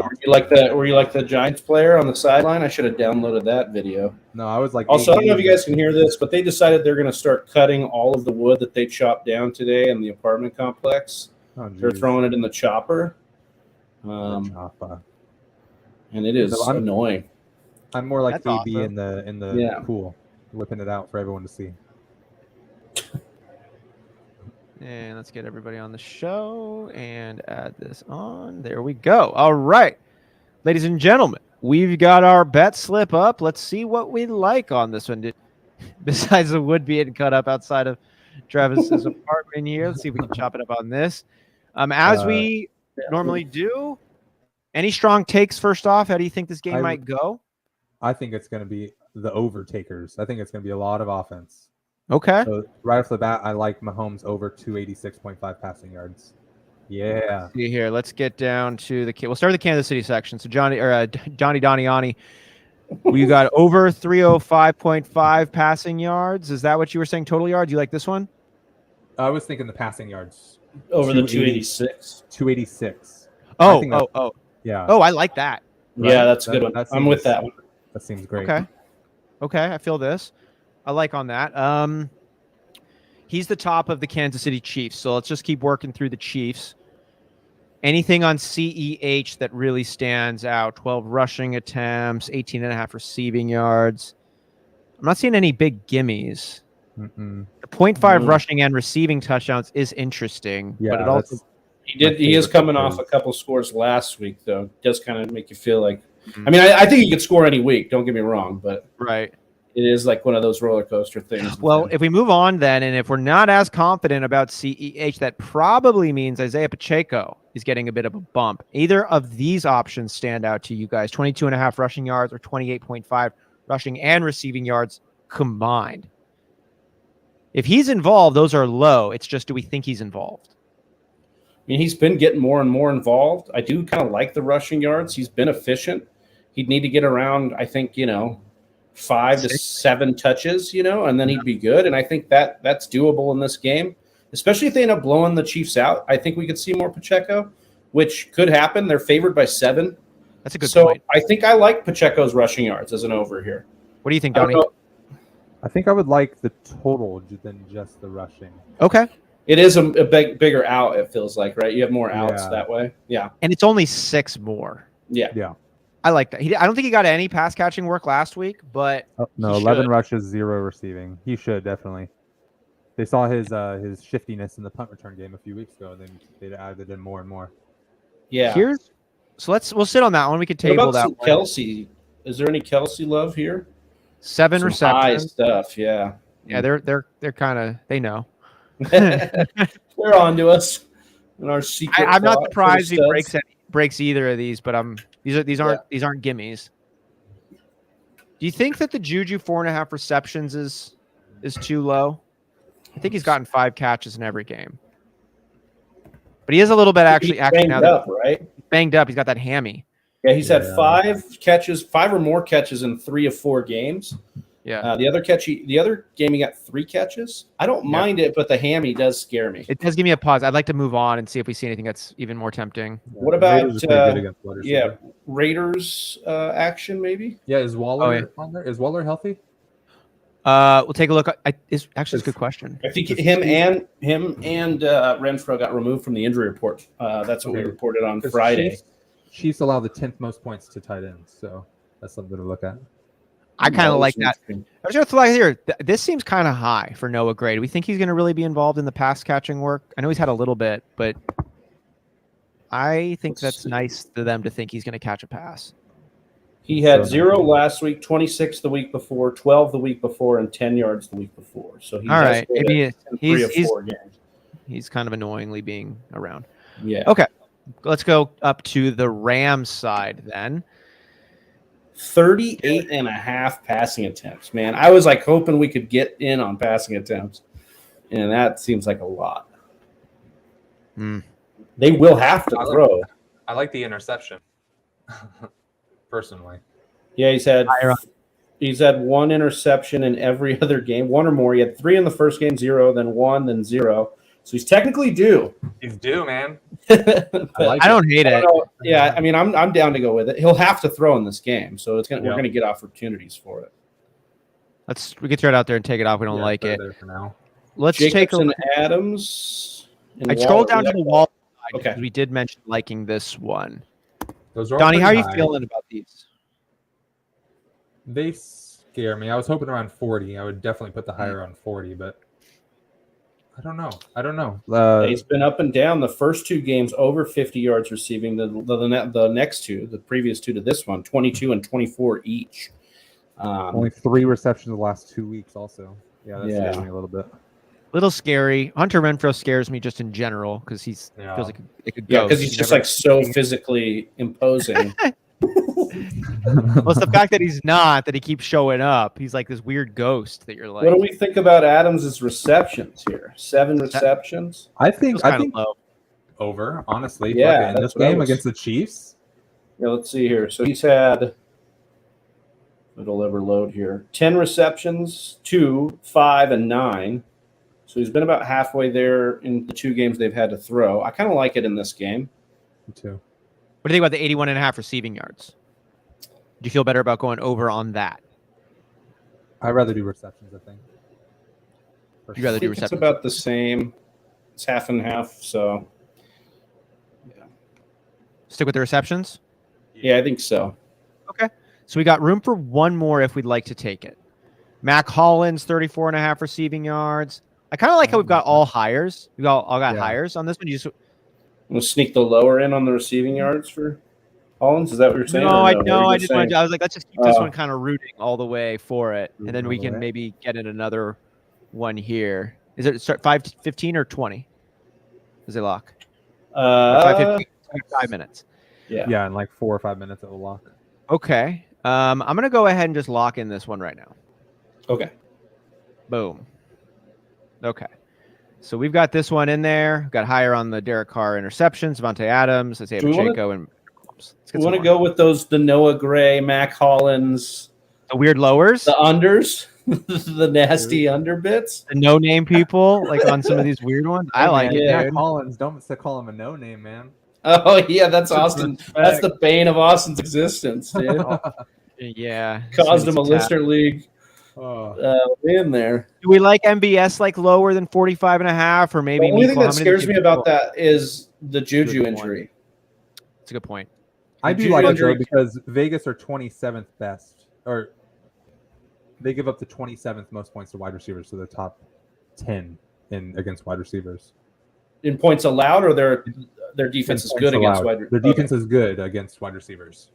were you like the Giants player on the sideline? I should have downloaded that video. No, I was like. Also, I don't know if you guys can hear this, but they decided they're going to start cutting all of the wood that they chopped down today in the apartment complex. They're throwing it in the chopper. And it is annoying. I'm more like That's AB awesome. in the pool, whipping it out for everyone to see. And let's get everybody on the show and add this on. There we go. All right. Ladies and gentlemen, we've got our bet slip up. Let's see what we like on this one. Besides the wood being cut up outside of Travis's apartment here, let's see if we can chop it up on this. As we normally do, any strong takes first off? How do you think this game might go? I think it's going to be the overtakers. I think it's going to be a lot of offense. Okay. So right off the bat, I like Mahomes over 286.5 passing yards. Yeah. See here. Let's get down to we'll start with the Kansas City section. So Johnny Doniani, we got over 305.5 passing yards. Is that what you were saying? Total yards? You like this one? I was thinking the passing yards. Over the 286. 286. Oh. Yeah. Oh, I like that. Right? Yeah, that's a good one. I'm with that one. That seems great. Okay. I feel this. I like on that. He's the top of the Kansas City Chiefs, so let's just keep working through the Chiefs. Anything on CEH that really stands out? 12 rushing attempts, 18.5 receiving yards. I'm not seeing any big gimmies. Mm-mm. The 0.5 rushing and receiving touchdowns is interesting, but it also he is coming off a couple scores last week, though. It does kind of make you feel like. I mean, I think he could score any week. Don't get me wrong, but right. It is like one of those roller coaster things. Well, if we move on then, and if we're not as confident about CEH, that probably means Isaiah Pacheco is getting a bit of a bump. Either of these options stand out to you guys, 22.5 rushing yards or 28.5 rushing and receiving yards combined. If he's involved, those are low. It's just, do we think he's involved? I mean, he's been getting more and more involved. I do kind of like the rushing yards. He's been efficient. He'd need to get around, I think, 5 to 7 touches, and then he'd be good. And I think that's doable in this game, especially if they end up blowing the Chiefs out. I think we could see more Pacheco, which could happen. They're favored by 7. That's a good point. I think I like Pacheco's rushing yards as an over here. What do you think, Donnie? I think I would like the total than just the rushing. Okay. It is a bigger out, it feels like, right? You have more outs that way. Yeah. And it's only 6 more. Yeah. I like that. I don't think he got any pass catching work last week, but no, 11 rushes, 0 receiving. He should definitely. They saw his shiftiness in the punt return game a few weeks ago, and then they added in more and more. Yeah. We'll sit on that one. We could table that one. Kelsey? Is there any Kelsey love here? 7 Some receptions. high stuff, yeah. Yeah, they're kind of, they know. They're on to us in our secret. I'm not surprised he breaks either of these, but these aren't gimmies. Do you think that the Juju 4.5 receptions is too low? I think he's gotten 5 catches in every game, but he is a little bit actually acting out. Right? banged up. He's got that hammy. Yeah, he's had 5 or more catches in 3 of 4 games. Yeah. The other game he got 3 catches. I don't mind it, but the hammy does scare me. It does give me a pause. I'd like to move on and see if we see anything that's even more tempting. What about Raiders action maybe? Yeah, is Waller on there? Is Waller healthy? We'll take a look. It's actually a good question. I think him and Renfro got removed from the injury report. That's what we reported on Friday. Chiefs allow the 10th most points to tight ends, so that's something to look at. I kind of like that. I was going to throw out here. This seems kind of high for Noah Gray. Do we think he's going to really be involved in the pass catching work? I know he's had a little bit, but I think that's nice to them to think he's going to catch a pass. He had 0 last week, 26 the week before, 12 the week before, and 10 yards the week before. So he's all right. Maybe he's kind of annoyingly being around. Yeah. Okay. Let's go up to the Rams side then. 38.5 passing attempts, man. I was like hoping we could get in on passing attempts, and that seems like a lot. They will have to throw. I like the interception, personally. Yeah, he's had 1 interception in every other game, 1 or more. He had 3 in the first game, 0, then 1, then 0. So he's technically due. He's due, man. I don't hate it. Yeah, I mean, I'm down to go with it. He'll have to throw in this game, so we're gonna get opportunities for it. We can throw it out there and take it off. We don't like it. For now. Let's Jacobs take a and look. Adams. I scrolled down to the wall. Okay. Because we did mention liking this one. Those are Donnie, how are you high. feeling about these? They scare me. I was hoping around 40. I would definitely put the higher on 40, but I don't know. He's been up and down. The first 2 games over 50 yards receiving. The next 2, the previous 2 to this one, 22 and 24 each. Only 3 receptions the last 2 weeks. Also, that scares me a little bit. Little scary. Hunter Renfrow scares me just in general because he feels like a ghost. Yeah, because he's just like so physically imposing. Well, it's the fact that he's not, that he keeps showing up. He's like this weird ghost that you're like. What do we think about Adams' receptions here? 7 receptions. I think low. over, honestly. Yeah, in this game against the Chiefs. Yeah, let's see here. So he's had, it'll ever load here, 10 receptions, 2, 5, and 9. So he's been about halfway there in the 2 games they've had to throw. I kind of like it in this game. Me too. What do you think about the 81.5 receiving yards? Do you feel better about going over on that? I'd rather do receptions, I think. You'd rather do receptions? It's about the same. It's half and half, so yeah. Stick with the receptions? Yeah, I think so. Okay. So we got room for 1 more if we'd like to take it. Mac Hollins, 34.5 receiving yards. I kind of like how we've got all hires. We've all got hires on this one. We'll sneak the lower in on the receiving yards for Hollins. Is that what you're saying? No, I just wanted. I was like, let's just keep this one kind of rooting all the way for it, and then we can maybe get in another one here. Is it start 5:15 or 20? Is it lock? 5:15. 5 minutes. Yeah, in like 4 or 5 minutes it will lock. Okay. I'm gonna go ahead and just lock in this one right now. Okay. Boom. Okay. So we've got this one in there. We've got higher on the Derek Carr interceptions, Devontae Adams, Isaiah Pacheco, and we want to go with the Noah Gray, Mac Hollins, the weird lowers, the unders, the nasty under bits, the no-name people, like on some of these weird ones. I like it. Mac Hollins, don't call him a no-name, man. Oh yeah, that's Austin. That's the bane of Austin's existence, dude. Yeah, caused him a listener league. In there. Do we like MBS like lower than 45.5 or maybe? The only thing that scares me about that is the Juju injury. That's a good point. I do like it though because Vegas are 27th best, or they give up the 27th most points to wide receivers, so they're top 10 against wide receivers. In points allowed, or their defense is good against wide receivers? Their defense is good against wide receivers.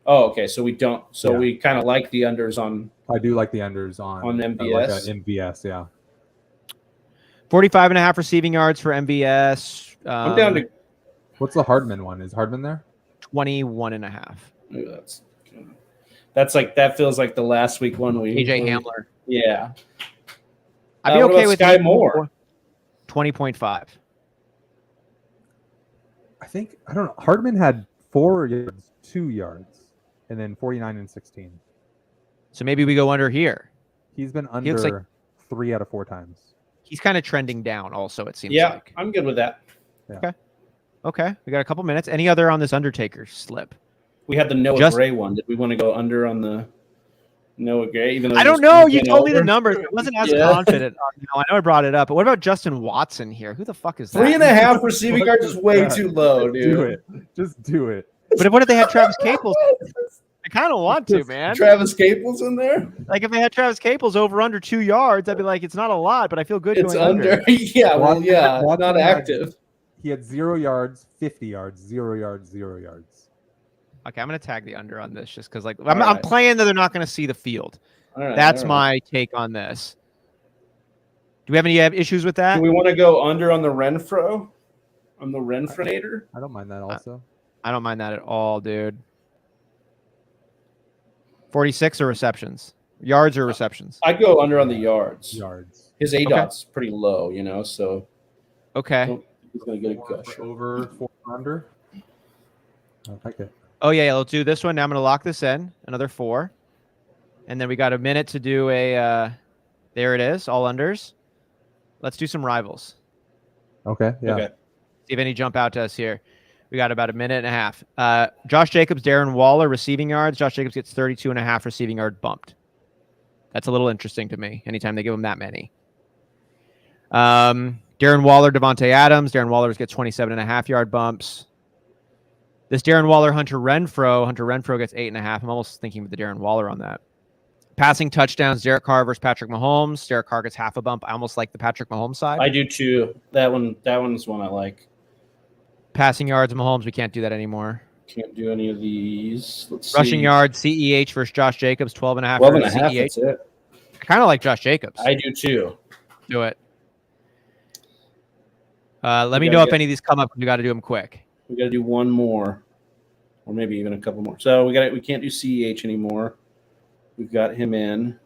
Oh, okay. So we don't. So we kind of like the unders on. I do like the unders on MVS. MVS, yeah. 45.5 receiving yards for MVS. I'm down to. What's the Hardman one? Is Hardman there? 21.5. That's like that feels like the last week one we. AJ Hamler. Yeah. I'd be okay with Sky Moore. 20.5. I don't know. Hardman had 4 yards, 2 yards, and then 49 and 16. So maybe we go under here. He's been He looks like under 3 out of 4 times. he's kind of trending down also, it seems Yeah, like. I'm good with that. Okay. We got a couple minutes. Any other on this Undertaker slip? We had the Noah Just- Gray one. Did we want to go under on the Noah Gray? Even though I it don't was know. You 10 told me the over? numbers. I wasn't as Yeah. confident. I know I brought it up, but what about Justin Watson here? Who the fuck is that? 3.5 receiving yards is way Yeah. too low, dude. Do it. Just do it. But what if they had Travis Capels? I kind of want to, man. Travis Capel's in there. Like if they had Travis Capels over under 2 yards, I'd be like, it's not a lot, but I feel good It's going under. yeah, well, Watson- yeah, Watson not had- active. He had 0 yards, 50 yards, 0 yards, 0 yards. Okay, I'm gonna tag the under on this just because, like, All I'm right. playing that they're not gonna see the field. All right, That's all right. my take on this. Do we have any issues with that? Do we want to go under on the Renfro? On the Renfrenator? I don't mind that also. I don't mind that at all, dude. 46 or receptions, yards or receptions. I'd go under on the yards. Yards. His ADOT's pretty low, so Okay. he's going to get a gush. Over 4 under. I like it. Oh yeah, let's do this one. Now I'm gonna lock this in. Another 4, and then we got a minute to do a. There it is, all unders. Let's do some rivals. Okay. Yeah. Okay. See if any jump out to us here. We got about a minute and a half. Josh Jacobs, Darren Waller, receiving yards. Josh Jacobs gets 32.5 receiving yard bumped. That's a little interesting to me. Anytime they give him that many. Darren Waller, Devontae Adams. Darren Waller gets 27.5 yard bumps. This Darren Waller, Hunter Renfro gets 8.5. I'm almost thinking with the Darren Waller on that. Passing touchdowns, Derek Carr versus Patrick Mahomes. Derek Carr gets half a bump. I almost like the Patrick Mahomes side. I do too. That one's one I like. Passing yards, Mahomes, we can't do that anymore. Can't do any of these. Let's Rushing see. yards, CEH versus Josh Jacobs, 12.5 12 for and a half. CEH. That's it. I kind of like Josh Jacobs. I do too. Do it. Let We me gotta know if get- any of these come up. We got to do them quick. We got to do one more, or maybe even a couple more. So we can't do CEH anymore. We've got him in.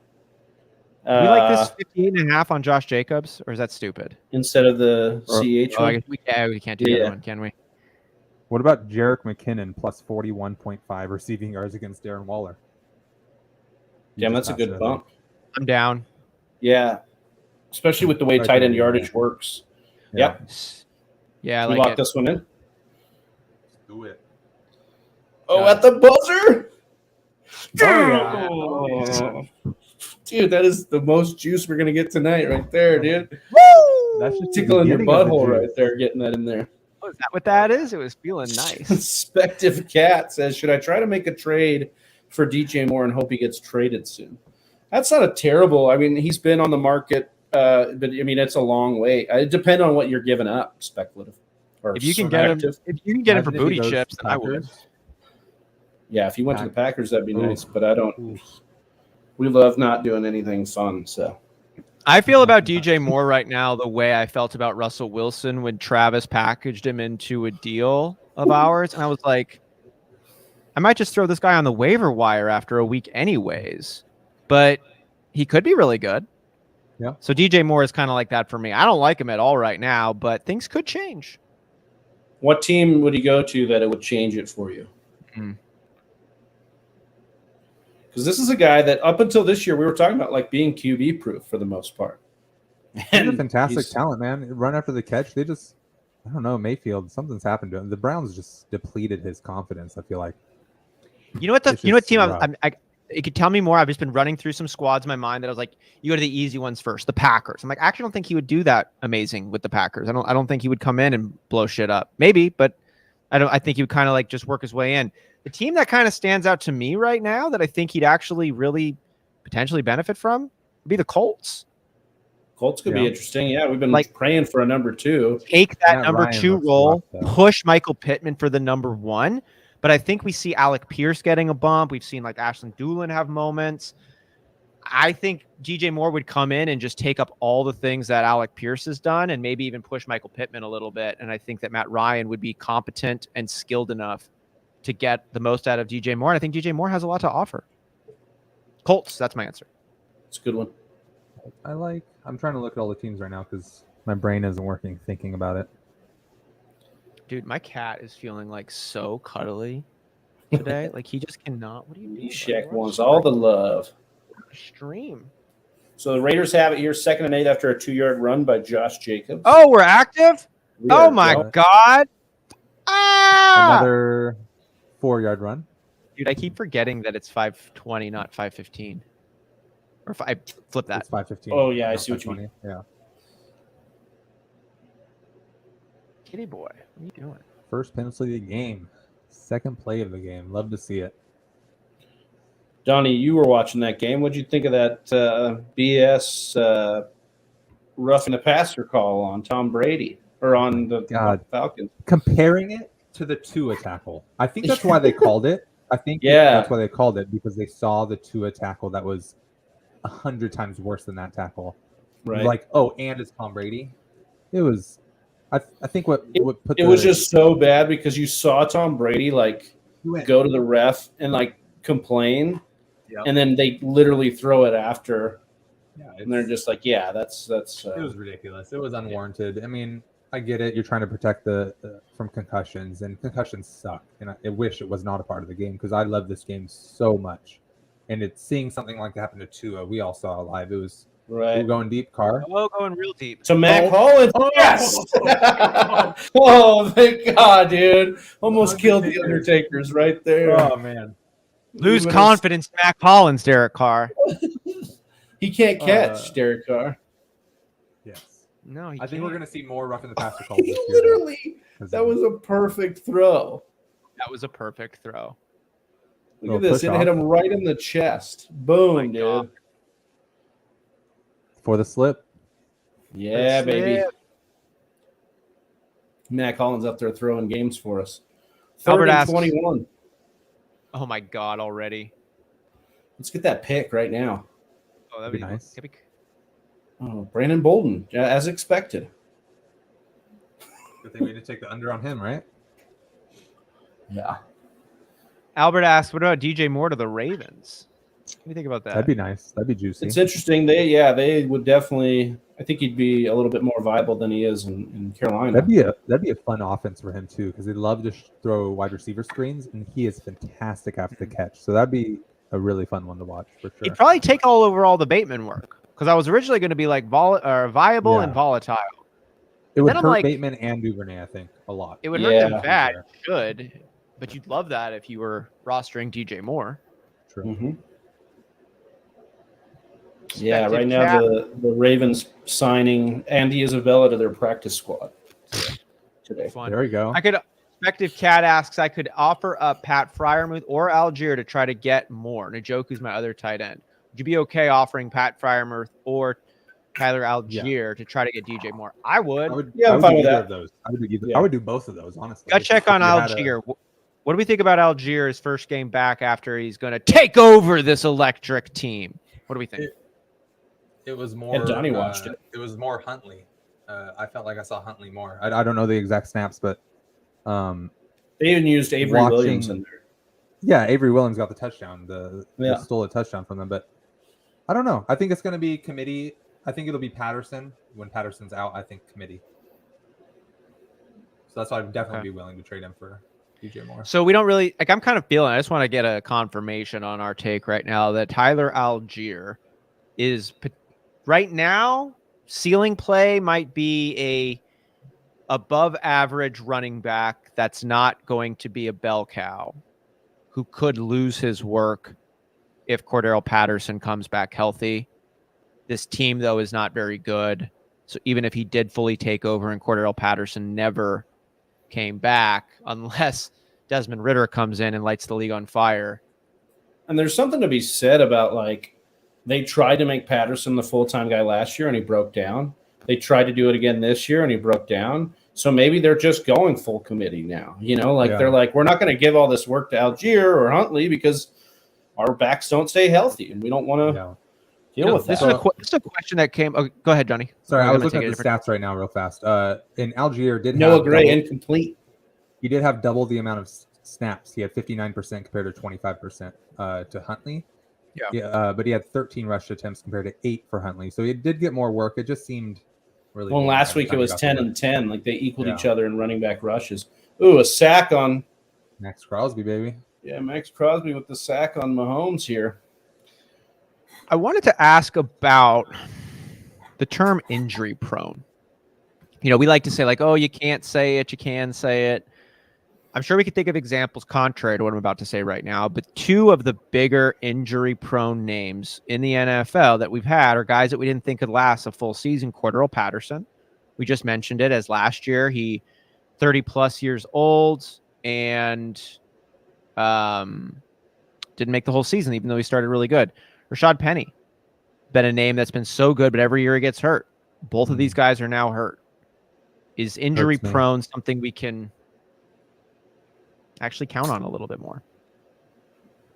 Do we like this 58.5 on Josh Jacobs, or is that stupid? Instead of the Or- CH Oh, I one. guess we can't do the Yeah. other one, can we? What about Jerick McKinnon plus 41.5 receiving yards against Darren Waller? You Damn, just that's a passed it, good I bump. think. I'm down. Yeah, especially with the way I tight end agree, yardage yeah. works. Yeah. Yep. Yeah, I We like lock it. this one in. Do it. Oh, Got at the buzzer! Oh, Oh. Dude, that is the most juice we're gonna get tonight, right there, dude. That's just the Tickling your beginning of the butthole juice. right there, getting that in there. Oh, is that what that is? It was feeling nice. Spective Cat says, "Should I try to make a trade for DJ Moore and hope he gets traded soon?" That's not a terrible. I mean, he's been on the market, but I mean, it's a long way. It depends on what you're giving up. Speculative. Or If you can get him, active. if you can get him for Imagine if he booty goes chips, to then I would. Packers. Yeah, if he went to the Packers, that'd be Ooh. nice. But I don't. Ooh. We love not doing anything fun. So I feel about DJ Moore right now the way I felt about Russell Wilson when Travis packaged him into a deal of ours, and I was like, I might just throw this guy on the waiver wire after a week, anyways. But he could be really good. Yeah. So DJ Moore is kind of like that for me. I don't like him at all right now, but things could change. what team would he go to that it would change it for you? Hmm. Because this is a guy that up until this year we were talking about like being QB proof for the most part. He's a And fantastic he's- talent, man. Run after the catch. They just, I don't know, Mayfield, something's happened to him. The Browns just depleted his confidence, I feel like. You know what? It's You know what just team? rough. It could tell me more. I've just been running through some squads in my mind that I was like, you go to the easy ones first, the Packers. I'm like, I actually don't think he would do that amazing with the Packers. I don't think he would come in and blow shit up. Maybe, but I think he would kind of like just work his way in. The team that kind of stands out to me right now that I think he'd actually really potentially benefit from would be the Colts. Colts could be Yeah. interesting. Yeah, we've been Like- praying for a number 2. Take that Matt number Ryan 2 looks role, rough, though. push Michael Pittman for the number 1. But I think we see Alec Pierce getting a bump. We've seen like Ashland Doolin have moments. I think DJ Moore would come in and just take up all the things that Alec Pierce has done and maybe even push Michael Pittman a little bit. And I think that Matt Ryan would be competent and skilled enough to get the most out of DJ Moore. And I think DJ Moore has a lot to offer. Colts, that's my answer. It's a good one. I'm trying to look at all the teams right now because my brain isn't working thinking about it. Dude, my cat is feeling like so cuddly today. Like he just cannot. What are you doing? Shaq wants all the love. Stream. So the Raiders have it here, 2nd and 8 after a 2-yard run by Josh Jacobs. Oh, we're active. We Oh are my going. God. Ah! Another 4-yard run. Dude, I keep forgetting that it's 520, not 515. Or if I flip that. It's 5:15. Oh, yeah, I not see what you mean. 5:20. Yeah. Kitty boy, what are you doing? First penalty of the game. Second play of the game. Love to see it. Donnie, you were watching that game. What'd you think of that BS roughing the passer call on Tom Brady or on the Falcons? Comparing it to the Tua tackle. I think that's why they called it. I think that's why they called it, because they saw the Tua tackle that was 100 times worse than that tackle. Right. Like, oh, and it's Tom Brady. It was. I think what put it was just so bad because you saw Tom Brady like go to the ref and like complain, and then they literally throw it after. Yeah, and they're just like, yeah, that's. It was ridiculous. It was unwarranted. I mean, I get it. You're trying to protect the from concussions, and concussions suck. And I wish it was not a part of the game because I love this game so much. And it's seeing something like that happen to Tua. We all saw it live. It was right. We're going deep, Carr. Oh, going real deep. So Mac Hollins, yes. Oh, thank God, dude! Almost killed the Undertakers right there. Oh man, lose confidence, Mac Hollins, Derek Carr. He can't catch Derek Carr. Yes. No, I think we're going to see more rough in the passer calls this year. Literally, that was a perfect throw. That was a perfect throw. Look at this. It hit him right in the chest. Boom, dude. God. For the slip. Yeah, baby. Mac Hollins up there throwing games for us. Albert 21. Oh, my God, already. Let's get that pick right now. Oh, that'd be nice. Oh, Brandon Bolden, as expected. Good thing we did take the under on him, right? Yeah. Albert asks, what about DJ Moore to the Ravens? What do you think about that? That'd be nice. That'd be juicy. It's interesting. They would definitely. I think he'd be a little bit more viable than he is in Carolina. That'd be a fun offense for him too, because they love to throw wide receiver screens, and he is fantastic after the catch. So that'd be a really fun one to watch for sure. He'd probably take all the Bateman work, because I was originally going to be like viable and volatile. It would hurt Bateman and Duvernay, I think, a lot. It would hurt them bad. It should, but you'd love that if you were rostering DJ Moore. True. Mm-hmm. Yeah, right now the Ravens signing Andy Isabella to their practice squad today. Fun. There we go. Perspective Cat asks, I could offer up Pat Fryermuth or Algier to try to get more. Njoku's my other tight end. Would you be okay offering Pat Fryermuth or Tyler Algier to try to get DJ Moore? I would. I'm fine with that. Of those. I would do both of those, honestly. Got to check on Algier. What do we think about Algier's first game back after he's going to take over this electric team? What do we think? It was more. Johnny watched it. It was more Huntley. I felt like I saw Huntley more. I don't know the exact snaps, but they even used Avery Williams in there. Yeah, Avery Williams got the touchdown. They stole a touchdown from them, but I don't know. I think it's going to be committee. I think it'll be Patterson. When Patterson's out, I think committee. So that's why I'd definitely be willing to trade him for DJ Moore. So we don't really like. I'm kind of feeling. I just want to get a confirmation on our take right now that Tyler Algier is right now ceiling play might be a above average running back that's not going to be a bell cow who could lose his work if Cordero Patterson comes back healthy. This team, though, is not very good. So even if he did fully take over and Cordero Patterson never came back, unless Desmond Ridder comes in and lights the league on fire. And there's something to be said about, like, they tried to make Patterson the full-time guy last year and he broke down. They tried to do it again this year and he broke down. So maybe they're just going full committee now. They're like, we're not going to give all this work to Algier or Huntley because our backs don't stay healthy and we don't want to deal with that. This is a question that came. Oh, go ahead, Johnny. Sorry, I was looking at the stats right now real fast. And Algier did Noah have Gray incomplete. He did have double the amount of snaps. He had 59% compared to 25% to Huntley. Yeah. But he had 13 rush attempts compared to 8 for Huntley. So he did get more work. It just seemed Really. Well, good last by the week it time he was got to 10 work. and 10. Like they equaled Yeah. each other in running back rushes. Ooh, a sack on Max Crosby, baby. Max Crosby with the sack on Mahomes here. I wanted to ask about the term injury prone. We like to say like, oh, you can't say it, you can say it. I'm sure we could think of examples contrary to what I'm about to say right now, but two of the bigger injury prone names in the NFL that we've had are guys that we didn't think could last a full season. Cordero Patterson, we just mentioned it, as last year he 30 plus years old and didn't make the whole season, even though he started really good. Rashad Penny, been a name that's been so good, but every year he gets hurt. Both of these guys are now hurt. Is injury prone something we can actually count on a little bit more?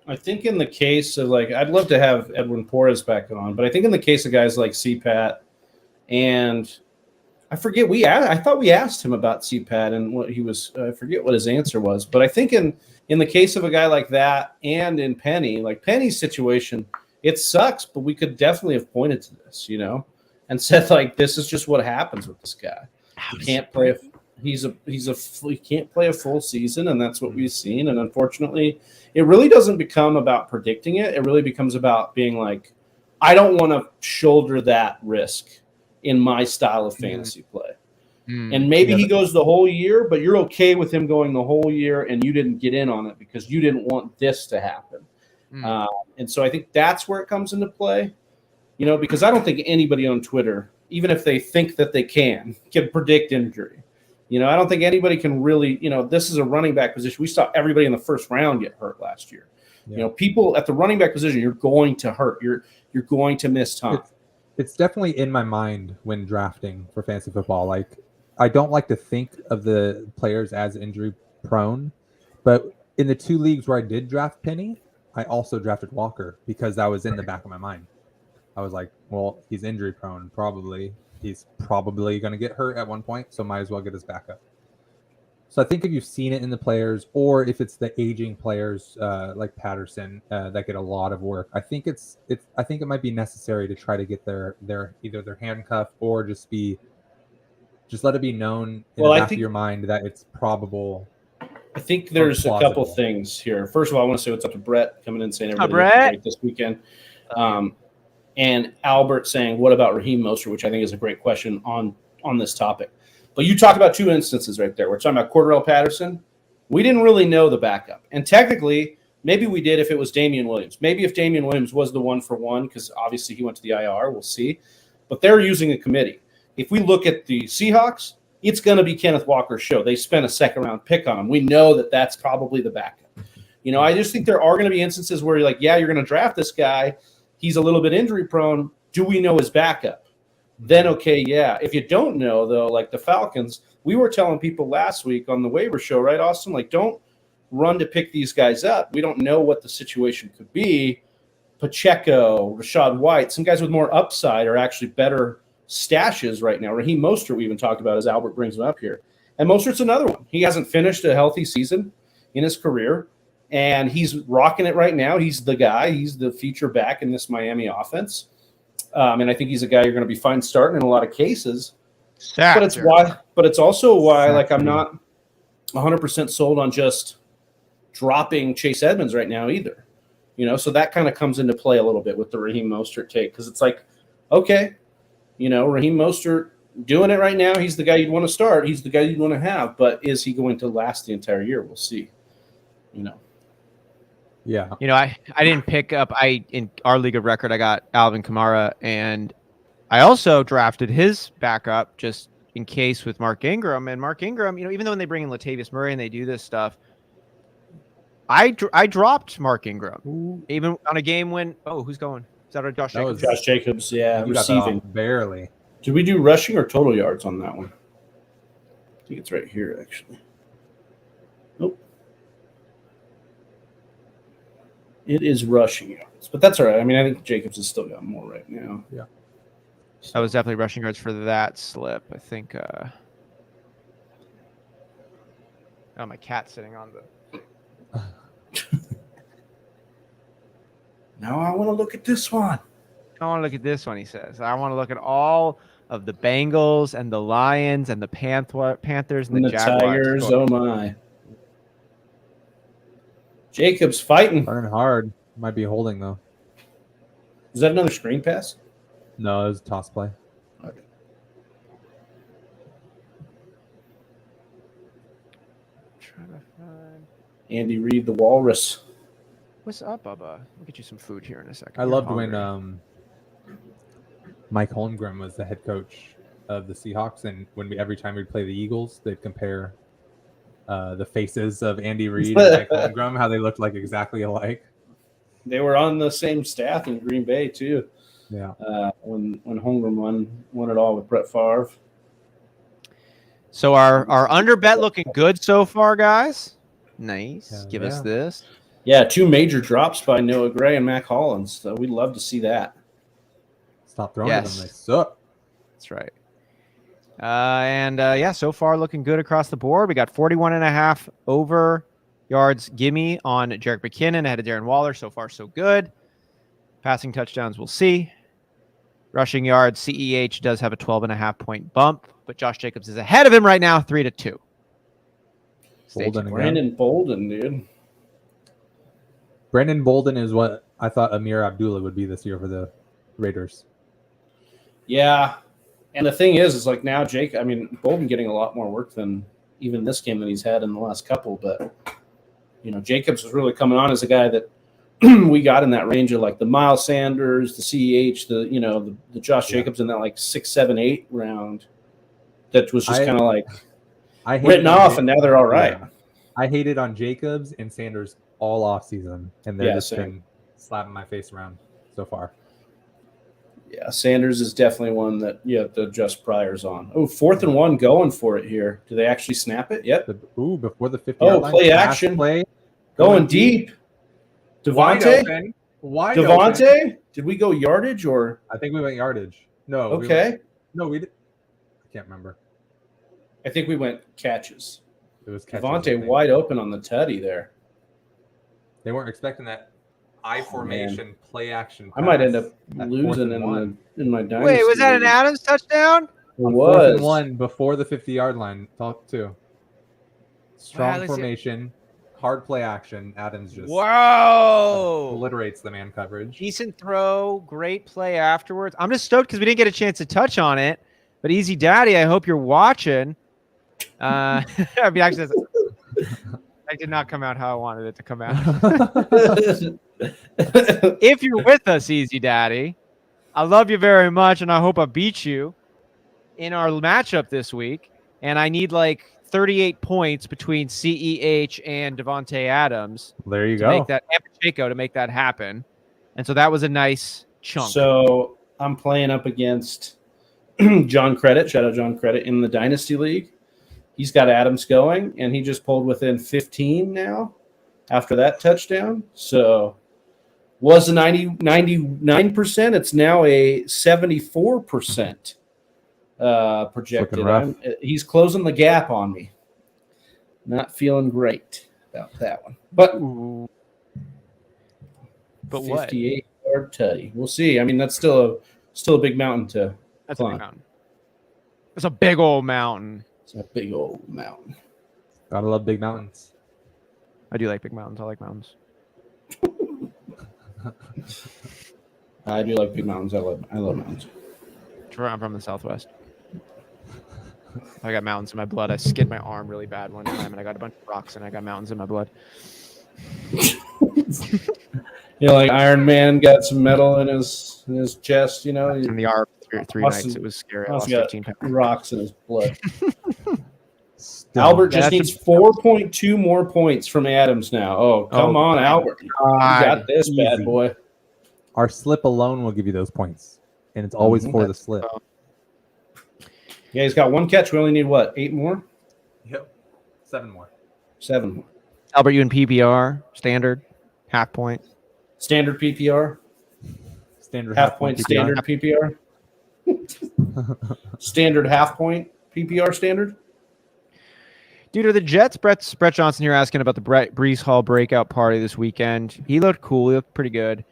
I think in the case of like, I'd love to have Edwin Porras back on, but I think in the case of guys like CPAT and I forget I thought we asked him about CPAT and what he was. I forget what his answer was, but I think in the case of a guy like that and in Penny, like Penny's situation, it sucks, but we could definitely have pointed to this, and said like this is just what happens with this guy. He can't play. He can't play a full season, and that's what we've seen. And unfortunately, it really doesn't become about predicting it. It really becomes about being like, I don't want to shoulder that risk in my style of fantasy play. And maybe he goes the whole year, but you're okay with him going the whole year and you didn't get in on it because you didn't want this to happen. And so I think that's where it comes into play, because I don't think anybody on Twitter, even if they think that they can predict injury. I don't think anybody can really, this is a running back position. We saw everybody in the first round get hurt last year. Yeah. People at the running back position, you're going to hurt. You're going to miss time. It's definitely in my mind when drafting for fantasy football. Like, I don't like to think of the players as injury prone, but in the two leagues where I did draft Penny, I also drafted Walker because that was in the back of my mind. I was like, well, he's injury prone. He's probably going to get hurt at one point, so might as well get his backup. So I think if you've seen it in the players, or if it's the aging players like Patterson that get a lot of work, I think I think it might be necessary to try to get their either their handcuff or just let it be known in the back of your mind that it's probable. I think there's a couple things here. First of all, I want to say what's up to Brett coming in saying everybody looked great this weekend. And Albert saying, what about Raheem Mostert, which I think is a great question on this topic. But you talked about two instances right there. We're talking about Cordero Patterson. We didn't really know the backup. And technically, maybe we did if it was Damian Williams. Maybe if Damian Williams was the 1-for-1, because obviously he went to the IR, we'll see. But they're using a committee. If we look at the Seahawks, it's going to be Kenneth Walker's show. They spent a second-round pick on him. We know that that's probably the backup. I just think there are going to be instances where you're like, yeah, you're going to draft this guy. He's a little bit injury-prone. Do we know his backup? Then, okay, yeah. If you don't know, though, like the Falcons, we were telling people last week on the waiver show, right, Austin? Like, don't run to pick these guys up. We don't know what the situation could be. Pacheco, Rachaad White, some guys with more upside are actually better stashes right now. Raheem Mostert, we even talked about as Albert brings him up here. And Mostert's another one. He hasn't finished a healthy season in his career, and he's rocking it right now. He's the guy. He's the feature back in this Miami offense. And I think he's a guy you're going to be fine starting in a lot of cases. But it's also why like I'm not 100% sold on just dropping Chase Edmonds right now either. So that kind of comes into play a little bit with the Raheem Mostert take, because it's like, okay, Raheem Mostert doing it right now. He's the guy you'd want to start. He's the guy you'd want to have. But is he going to last the entire year? We'll see. Yeah. I didn't pick up. In our league of record, I got Alvin Kamara, and I also drafted his backup just in case with Mark Ingram. And Mark Ingram, even though when they bring in Latavius Murray and they do this stuff, I dropped Mark Ingram even on a game when who's going? Is that Josh Jacobs? Josh Jacobs, yeah, receiving barely. Did we do rushing or total yards on that one? I think it's right here actually. Nope. It is rushing yards, but that's all right. I mean, I think Jacobs has still got more right now. Yeah. I was definitely rushing yards for that slip. I think. My cat's sitting on the. Now I want to look at this one. I want to look at this one, he says. I want to look at all of the Bengals and the Lions and the Panthers and And the the Jaguars. Tigers, oh my. Jacobs fighting. Running hard. Might be holding though. Is that another screen pass? No, it was a toss play. Okay. Trying to find... Andy Reid, the Walrus. What's up, Bubba? We'll get you some food here in a second. I You're loved hungry. when Mike Holmgren was the head coach of the Seahawks, and every time we'd play the Eagles, they'd compare the faces of Andy Reid and Mike Holmgren, how they looked like exactly alike. They were on the same staff in Green Bay too. Yeah. When Holmgren won it all with Brett Favre. So our under bet looking good so far, guys. Nice. Give us this. Yeah, 2 major drops by Noah Gray and Mac Hollins. So we'd love to see that. Stop throwing at them. They suck. That's right. So far looking good across the board. We got 41.5 over yards gimme on Jerick McKinnon ahead of Darren Waller. So far, so good. Passing touchdowns, we'll see. Rushing yards, CEH does have a 12.5 point bump, but Josh Jacobs is ahead of him right now, 3-2. Brandon Bolden, dude. Brandon Bolden is what I thought Amir Abdullah would be this year for the Raiders. Yeah. And the thing is like now Bolden getting a lot more work than even this game that he's had in the last couple. But, Jacobs was really coming on as a guy that we got in that range of like the Miles Sanders, the CEH, the Josh Jacobs in that like 6, 7, 8 round. That was just kind of like written off, and now they're all right. Yeah. I hated on Jacobs and Sanders all off season, and they're just been slapping my face around so far. Yeah, Sanders is definitely one that you have to adjust priors on. Oh, 4th and 1 going for it here. Do they actually snap it? Yep. Before the 50-yard line. Play action. Play. Going deep. Devontae? Wide Devontae? open. Did we go yardage or? I think we went yardage. No. Okay. We did. I can't remember. I think we went catches. It was catches. Devontae wide open on the tutty there. They weren't expecting that I formation play action. I might end up losing in my dynasty. Wait, was that an Adams touchdown? It was 4th and 1 before the 50-yard line. Talk to. Strong formation, hard play action. Adams just obliterates the man coverage. Decent throw, great play afterwards. I'm just stoked because we didn't get a chance to touch on it. But Easy Daddy, I hope you're watching. Actually, that did not come out how I wanted it to come out. If you're with us, Easy Daddy, I love you very much, and I hope I beat you in our matchup this week. And I need like 38 points between CEH and Devontae Adams. There you to go. Make that Pacheco to make that happen. And so that was a nice chunk. So I'm playing up against John Credit. Shout out John Credit in the Dynasty League. He's got Adams going, and he just pulled within 15 now after that touchdown. So was a 99%. It's now a 74% projected. He's closing the gap on me. Not feeling great about that one. But 58-yard tutty. We'll see. I mean, that's still a big mountain to climb. A big mountain. It's a big old mountain. It's a big old mountain. Gotta love big mountains. I do like big mountains. I like mountains. I do like big mountains. I love mountains. I'm from the Southwest. I got mountains in my blood. I skinned my arm really bad one time, and I got a bunch of rocks, and I got mountains in my blood. Like Iron Man got some metal in his chest. In the arm three nights. It was scary. I lost 15 pounds. Rocks in his blood. Albert just needs 4.2 more points from Adams now. Oh, come on, Albert. You got this, Easy. bad boy. Our slip alone will give you those points, and it's always for the slip. Yeah, he's got 1 catch. We only need, 8 more? Yep. 7 more. 7 more. Albert, you in PPR? Standard? Half point? Standard PPR? Standard half point standard PPR? Standard half point PPR standard? Dude, are the Jets? Brett Johnson here asking about the Brees Hall breakout party this weekend. He looked cool. He looked pretty good.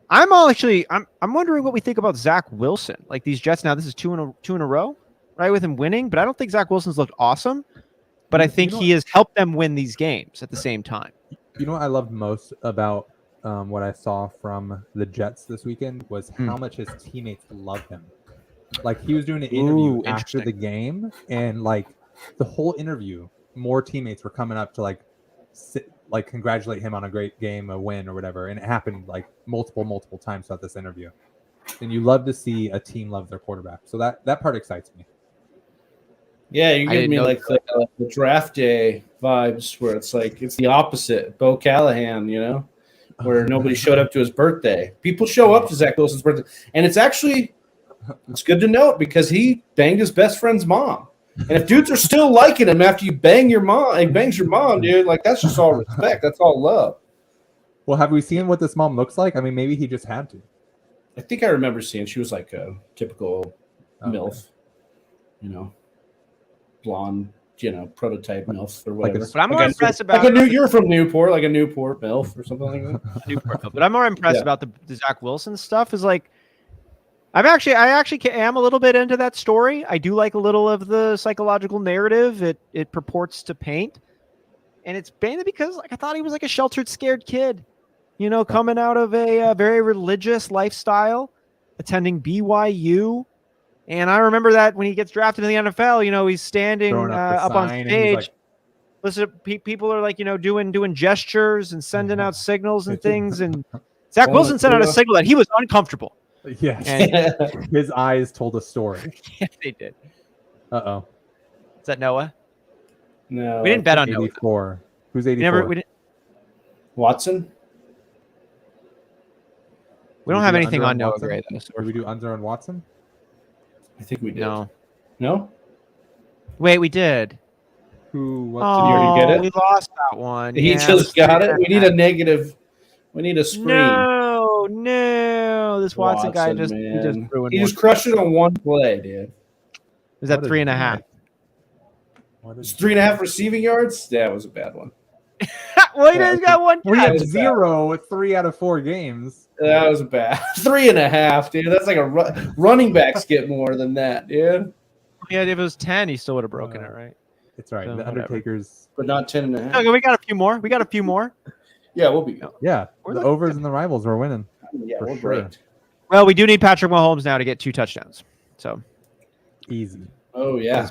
I'm wondering what we think about Zach Wilson. Like these Jets now, this is two in a row, right? With him winning, but I don't think Zach Wilson's looked awesome. But I think he has helped them win these games at the same time. You know what I loved most about what I saw from the Jets this weekend was how much his teammates loved him. Like he was doing an interview after the game, and like the whole interview, more teammates were coming up to like congratulate him on a great game, a win, or whatever. And it happened like multiple times throughout this interview. And you love to see a team love their quarterback. So that part excites me. Yeah, you give me like the draft day vibes where it's like it's the opposite. Bo Callahan, where nobody showed up to his birthday. People show up to Zach Wilson's birthday, and it's good to note because he banged his best friend's mom. And if dudes are still liking him after you bang your mom, he bangs your mom, dude, like that's just all respect. That's all love. Well, have we seen what this mom looks like? I mean, maybe he just had to. I think I remember seeing she was like a typical MILF, blonde, prototype MILF or whatever. But I'm more impressed about you're from Newport, like a Newport MILF or something like that. Newport MILF. But I'm more impressed about the Zach Wilson stuff. Is like I actually am a little bit into that story. I do like a little of the psychological narrative it purports to paint, and it's mainly because I thought he was like a sheltered, scared kid, coming out of a very religious lifestyle, attending BYU. And I remember that when he gets drafted in the NFL, he's standing up on stage. Listen, people are like, doing gestures and sending out signals and things. And Zach Wilson sent out a signal that he was uncomfortable. Yes. And his eyes told a story. Yeah, they did. Uh-oh. Is that Noah? No. We didn't bet on 84. Noah. Who's 84? Watson? We don't have anything on Noah Gray, though. Did we do Unzer and Watson? I think we did. No? Wait, we did. Who? Did you already get it? We lost that one. He just got it. We need a negative. We need a screen. No. This Watson guy just ruined He just crushed it on one play, dude. Was that 3.5? It's 3.5 receiving yards? That was a bad one. Well, he just got one. We had 0 with 3 out of 4 games. That was bad. 3.5, dude. That's like a running backs get more than that, dude. Yeah, if it was 10, he still would have broken it, right? It's right. So, the Undertaker's. But not 10.5. Okay, we got a few more. Yeah, we'll be. Yeah, the overs and the rivals were winning. Yeah, we're sure. great. Well, we do need Patrick Mahomes now to get 2 touchdowns. So easy. Oh yeah,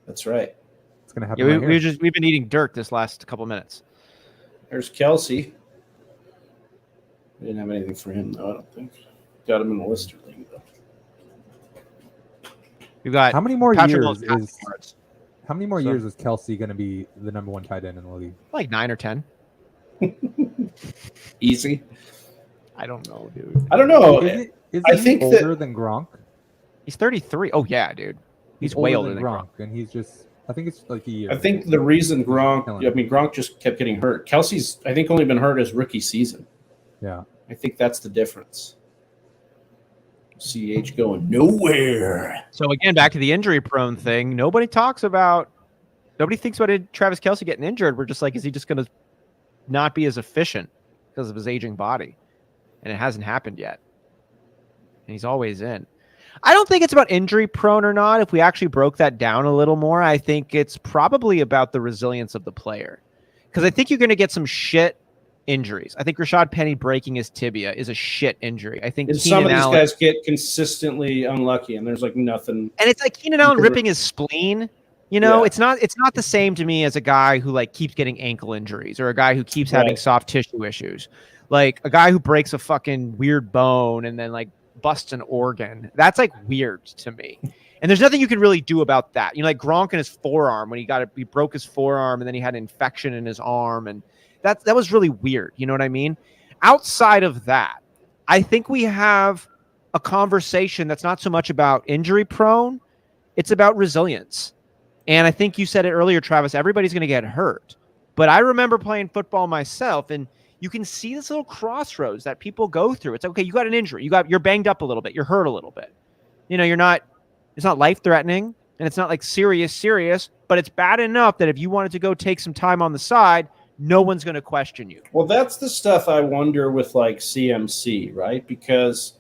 that's right. It's gonna happen. Yeah, we've been eating dirt this last couple minutes. There's Kelsey. We didn't have anything for him though. I don't think. Got him in the Lister league though. We've got how many more Patrick years is? How many more years is Kelsey going to be the number 1 tight end in the league? Like 9 or 10. Easy. I don't know, dude. I don't know. I think older than Gronk. He's 33. Oh yeah, dude. He's way older than Gronk. And he's just. I think it's like a year. I think the reason Gronk just kept getting hurt. Kelsey's, I think, only been hurt his rookie season. Yeah. I think that's the difference. CH going nowhere. So again, back to the injury-prone thing. Nobody thinks about Travis Kelce getting injured. We're just like, is he just going to not be as efficient because of his aging body? And it hasn't happened yet. And he's always in. I don't think it's about injury-prone or not. If we actually broke that down a little more, I think it's probably about the resilience of the player. Because I think you're going to get some shit injuries. I think Rashad Penny breaking his tibia is a shit injury. I think some of these guys get consistently unlucky, and there's like nothing. And it's like Keenan Allen ripping his spleen. It's not the same to me as a guy who like keeps getting ankle injuries or a guy who keeps having soft tissue issues. Like a guy who breaks a fucking weird bone and then like busts an organ. That's like weird to me. And there's nothing you can really do about that. Like Gronk in his forearm when he broke his forearm and then he had an infection in his arm, and that was really weird. You know what I mean? Outside of that, I think we have a conversation that's not so much about injury prone. It's about resilience. And I think you said it earlier, Travis, everybody's going to get hurt. But I remember playing football myself, and you can see this little crossroads that people go through. It's okay, you got an injury. You're banged up a little bit. You're hurt a little bit. It's not life-threatening, and it's not like serious, but it's bad enough that if you wanted to go take some time on the side, no one's going to question you. Well, that's the stuff I wonder with like CMC, right? Because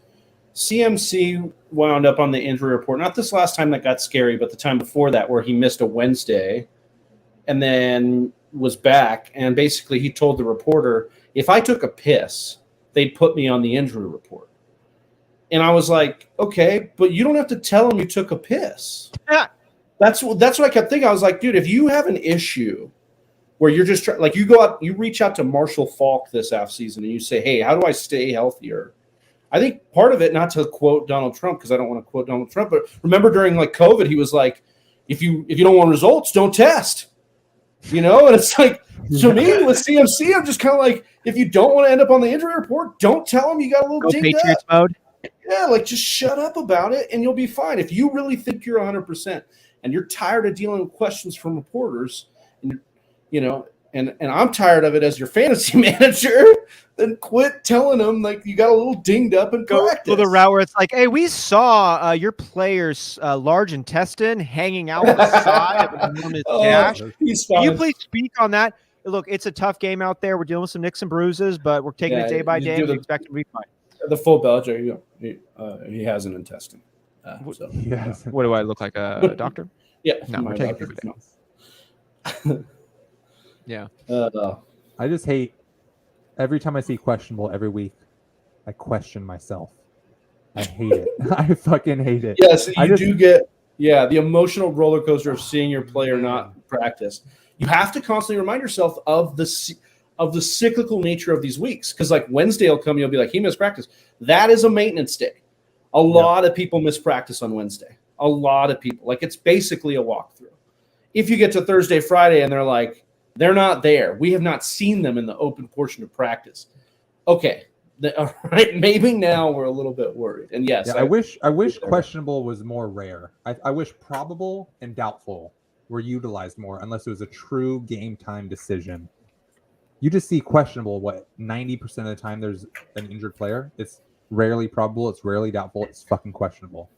CMC wound up on the injury report. Not this last time that got scary, but the time before that where he missed a Wednesday and then was back. And basically he told the reporter, if I took a piss, they'd put me on the injury report. And I was like, okay, but you don't have to tell them you took a piss. That's what I kept thinking. I was like, dude, if you have an issue where you're just like you go out, you reach out to Marshall Faulk this offseason and you say, hey, how do I stay healthier? I think part of it, not to quote Donald Trump, because I don't want to quote Donald Trump, but remember during like COVID, he was like, if you don't want results, don't test. And it's like, to me with CMC, I'm just kind of like, if you don't want to end up on the injury report, don't tell them you got a little dinged Patriots up. mode. Yeah, like just shut up about it and you'll be fine. If you really think you're 100% and you're tired of dealing with questions from reporters, and and I'm tired of it as your fantasy manager, then quit telling them like you got a little dinged up in practice. Go the route where it's like, hey, we saw your player's large intestine hanging out the side of his gash. Can you please speak on that? Look, it's a tough game out there. We're dealing with some nicks and bruises, but we're taking it day by day. We expect him to be fine. The full Belgian, he has an intestine. So, Yes. What do I look like, a doctor? Yeah. No, we're taking it every day. Yeah. I just hate every time I see questionable every week. I question myself. I hate it. I fucking hate it. Yes, you do get the emotional roller coaster of seeing your player not practice. You have to constantly remind yourself of the cyclical nature of these weeks, because like Wednesday will come, you'll be like, he missed practice. That is a maintenance day. A lot of people miss practice on Wednesday. A lot of people. Like it's basically a walkthrough. If you get to Thursday, Friday, and they're like, they're not there. We have not seen them in the open portion of practice. Okay. All right. Maybe now we're a little bit worried. And yes, I wish questionable was more rare. I wish probable and doubtful were utilized more, unless it was a true game time decision. You just see questionable, 90% of the time there's an injured player. It's rarely probable. It's rarely doubtful. It's fucking questionable.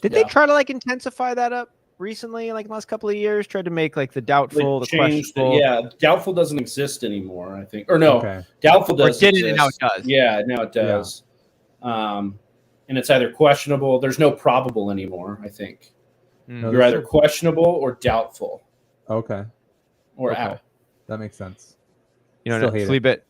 Did they try to intensify that up recently, like in the last couple of years? Tried to make like the doubtful, the questionable. Doubtful doesn't exist anymore, I think. Or no, okay. Doubtful does. Or did it and now it does. Yeah, now it does. Yeah. And it's either questionable. There's no probable anymore, I think. No, you're either questionable or doubtful. Okay. Or out. That makes sense. Fleabit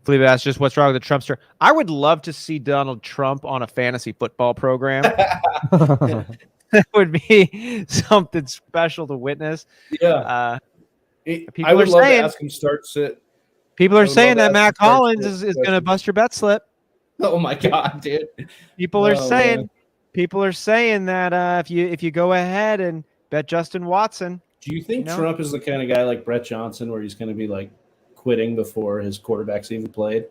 asked just what's wrong with the Trumpster. I would love to see Donald Trump on a fantasy football program. That would be something special to witness. Yeah. I would love to ask him start sit. People are saying that Matt Collins is going to bust your bet slip. Oh my God, dude. People are saying that if you go ahead and bet Justin Watson. Do you think Trump is the kind of guy like Brett Johnson where he's going to be like quitting before his quarterbacks even played?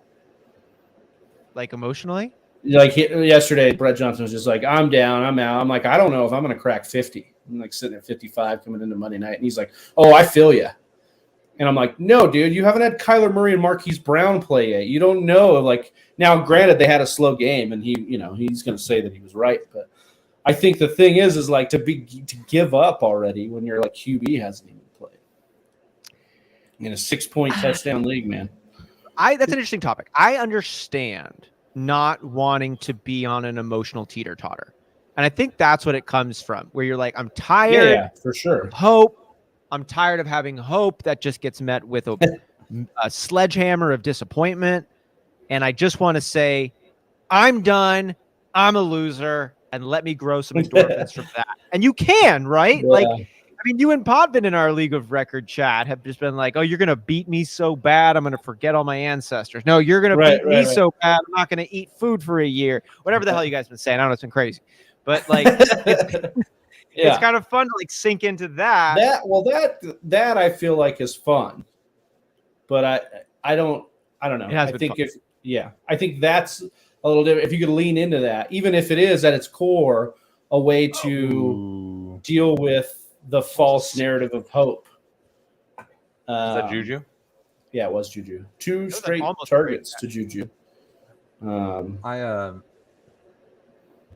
Like emotionally? Like yesterday, Brett Johnson was just like, I'm down, I'm out. I'm like, I don't know if I'm going to crack 50. I'm like sitting at 55 coming into Monday night. And he's like, oh, I feel you. And I'm like, no, dude, you haven't had Kyler Murray and Marquise Brown play yet. You don't know. Like, now, granted, they had a slow game, and he's going to say that he was right. But I think the thing is like to give up already when your like QB hasn't even played in a 6-point touchdown league, man. That's an interesting topic. I understand not wanting to be on an emotional teeter-totter. And I think that's what it comes from, where you're like, I'm tired. Yeah, for sure. Hope. I'm tired of having hope that just gets met with a sledgehammer of disappointment. And I just want to say, I'm done. I'm a loser. And let me grow some endorphins from that. And you can, right? Yeah. Like, I mean, you and Podvin in our League of Record chat have just been like, oh, you're going to beat me so bad, I'm going to forget all my ancestors. No, you're going to beat me so bad, I'm not going to eat food for a year. Whatever the hell you guys have been saying. I don't know, it's been crazy. But, like, it's kind of fun to, like, sink into that. That I feel like is fun. But I don't know. I think I think that's a little different. If you could lean into that, even if it is at its core a way to deal with the false narrative of hope. Is that Juju? Yeah, it was Juju. 2 straight targets to Juju. I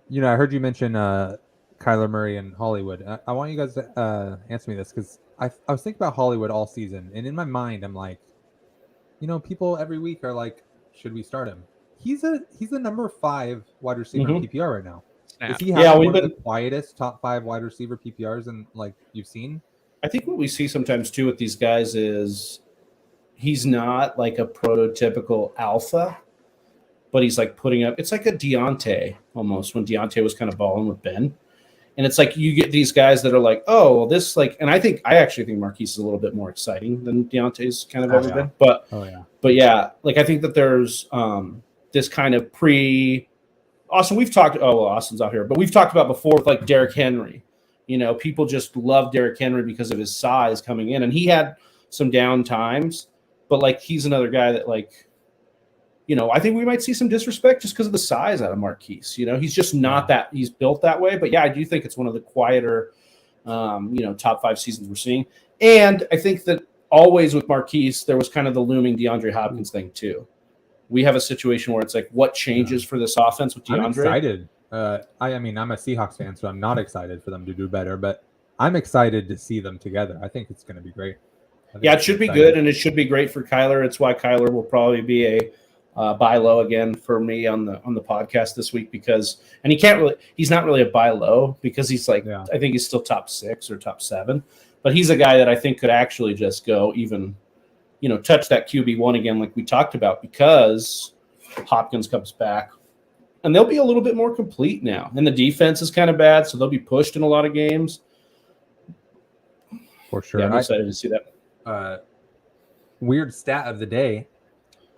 heard you mention Kyler Murray and Hollywood. I want you guys to answer me this, because I was thinking about Hollywood all season, and in my mind, I'm like, people every week are like, should we start him? He's the number 5 wide receiver in PPR right now. Snap. Is he having one of the quietest top 5 wide receiver PPRs in like you've seen? I think what we see sometimes too with these guys is he's not like a prototypical alpha, but he's like putting up. It's like a Deontay almost when Deontay was kind of balling with Ben. And it's like you get these guys that are like, oh, well, this like, and I actually think Marquise is a little bit more exciting than Deontay's kind of ever been. But yeah, like I think that there's this kind of Austin. We've talked. Oh, well, Austin's out here, but we've talked about before with like Derrick Henry. People just love Derrick Henry because of his size coming in, and he had some down times, but like he's another guy that like. I think we might see some disrespect just because of the size out of Marquise. He's just not that – he's built that way. But, yeah, I do think it's one of the quieter, top 5 seasons we're seeing. And I think that always with Marquise, there was kind of the looming DeAndre Hopkins thing too. We have a situation where it's like what changes for this offense with DeAndre? I'm excited. I mean, I'm a Seahawks fan, so I'm not excited for them to do better. But I'm excited to see them together. I think it's going to be great. Yeah, it should be good, and it should be great for Kyler. It's why Kyler will probably be a buy low again for me on the podcast this week because he's not really a buy low because he's like I think he's still top 6 or top 7, but he's a guy that I think could actually just go even touch that QB1 again like we talked about because Hopkins comes back and they'll be a little bit more complete now and the defense is kind of bad so they'll be pushed in a lot of games. For sure. Yeah, I'm excited to see that. Weird stat of the day.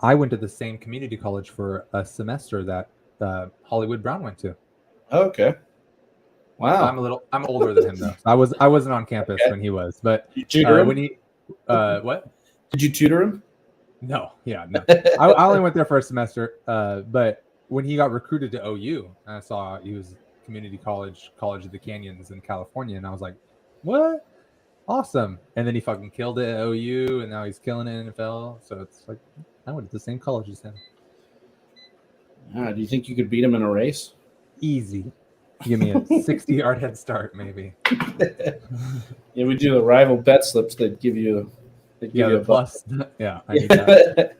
I went to the same community college for a semester that Hollywood Brown went to. Okay. Wow. I'm older than him though. I wasn't on campus when he was, but you tutor him? When he what? Did you tutor him? No. Yeah, no. I only went there for a semester. But when he got recruited to OU, I saw he was community college of the Canyons in California, and I was like, what? Awesome. And then he fucking killed it at OU, and now he's killing it in NFL. So it's like I went to the same college as him. Do you think you could beat him in a race? Easy. Give me a 60-yard head start, maybe. Yeah, we do the rival bet slips that give you a plus. Yeah, I need that.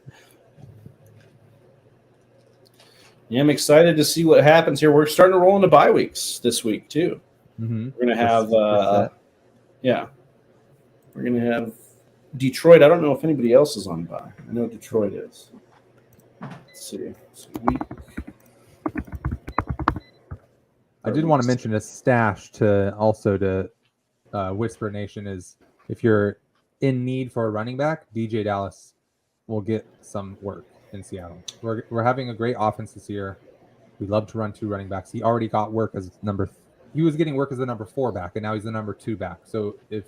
Yeah, I'm excited to see what happens here. We're starting to roll into bye weeks this week too. Mm-hmm. We're gonna have we're gonna have Detroit. I don't know if anybody else is on bye. I know Detroit is. Let's see. I did want to mention a stash to Whisper Nation is if you're in need for a running back, DJ Dallas will get some work in Seattle. We're having a great offense this year. We love to run 2 running backs. He already got work as he was getting work as the number 4 back, and now he's the number 2 back. So if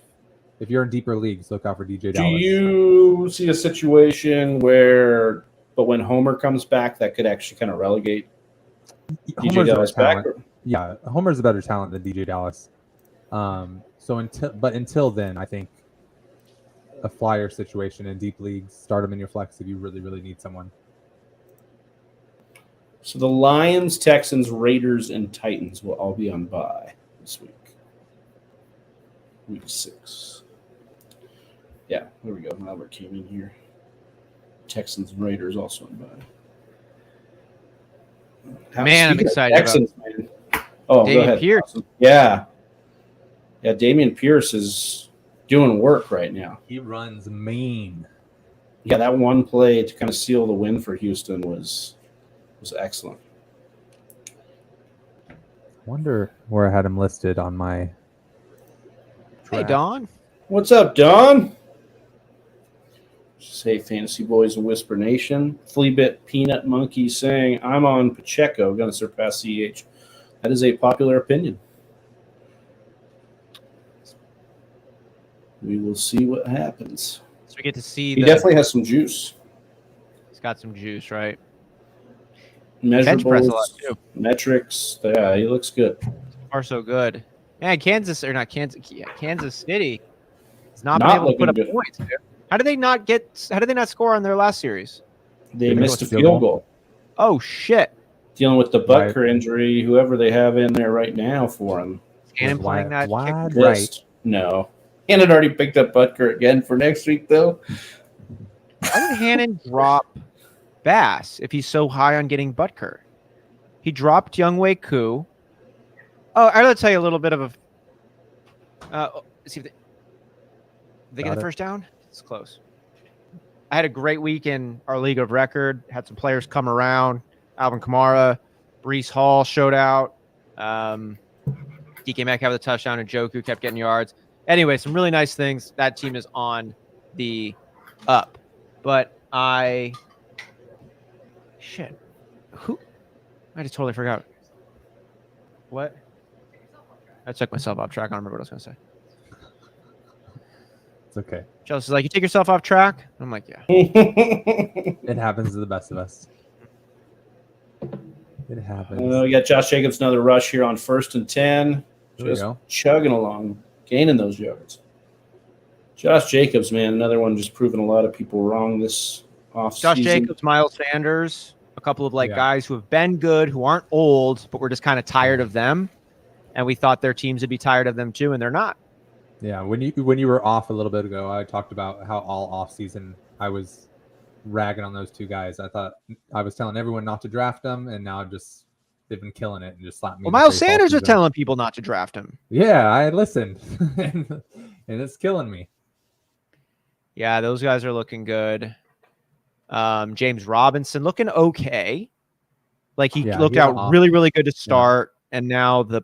you're in deeper leagues, look out for DJ Dallas. Do you see a situation where, but when Homer comes back, that could actually kind of relegate DJ Dallas back? Yeah, Homer's a better talent than DJ Dallas. So until then, I think a flyer situation in deep leagues, start him in your flex if you really, really need someone. So the Lions, Texans, Raiders, and Titans will all be on bye this week. Week 6. Yeah, there we go. Albert came in here. Texans and Raiders also on bye. Man, I'm excited Texans, man. Oh, Dameon go ahead. Pierce. Yeah, Dameon Pierce is doing work right now. He runs mean. Yeah, that one play to kind of seal the win for Houston was excellent. Wonder where I had him listed on my Hey, Don. What's up, Don? Say Fantasy Boys and Whisper Nation. Fleabit Peanut Monkey saying, I'm on Pacheco, going to surpass CH. That is a popular opinion. We will see what happens. So we get to see He definitely has some juice. He's got some juice, right? Measurables, metrics. Yeah, he looks good. Are so good. Yeah, Kansas City is not Not been able to looking put up good. points, dude. How did they not score on their last series? They missed a field goal. Oh shit. Dealing with the Butker injury, whoever they have in there right now for him. Cannon playing that wide kick. right. No. And had already picked up Butker again for next week, though. Why did Hannon drop Bass if he's so high on getting Butker? He dropped Younghoe Koo. Oh, I gotta tell you a little bit of a. See if they get the first down. It's close. I had a great week in our league of record. Had some players come around. Alvin Kamara, Breece Hall showed out. DK Metcalf with a touchdown, and Njoku kept getting yards. Anyway, some really nice things. That team is on the up. But I just totally forgot. What? I took myself off track. I don't remember what I was going to say. It's okay. Chelsea's like, you take yourself off track? I'm like, yeah. It happens to the best of us. It happens. We got Josh Jacobs, another rush here on 1st and 10. Just chugging along, gaining those yards. Josh Jacobs, man, another one just proving a lot of people wrong this offseason. Josh Jacobs, Miles Sanders, a couple of guys who have been good, who aren't old, but we're just kind of tired of them. And we thought their teams would be tired of them too, and they're not. Yeah, when you were off a little bit ago, I talked about how all offseason I was ragging on those two guys. I thought I was telling everyone not to draft them, and now they've been killing it and just slapped me. Well, Miles Sanders was telling people not to draft him. Yeah, I listened, and it's killing me. Yeah, those guys are looking good. James Robinson looking okay. Like he looked out really, really good to start, and now the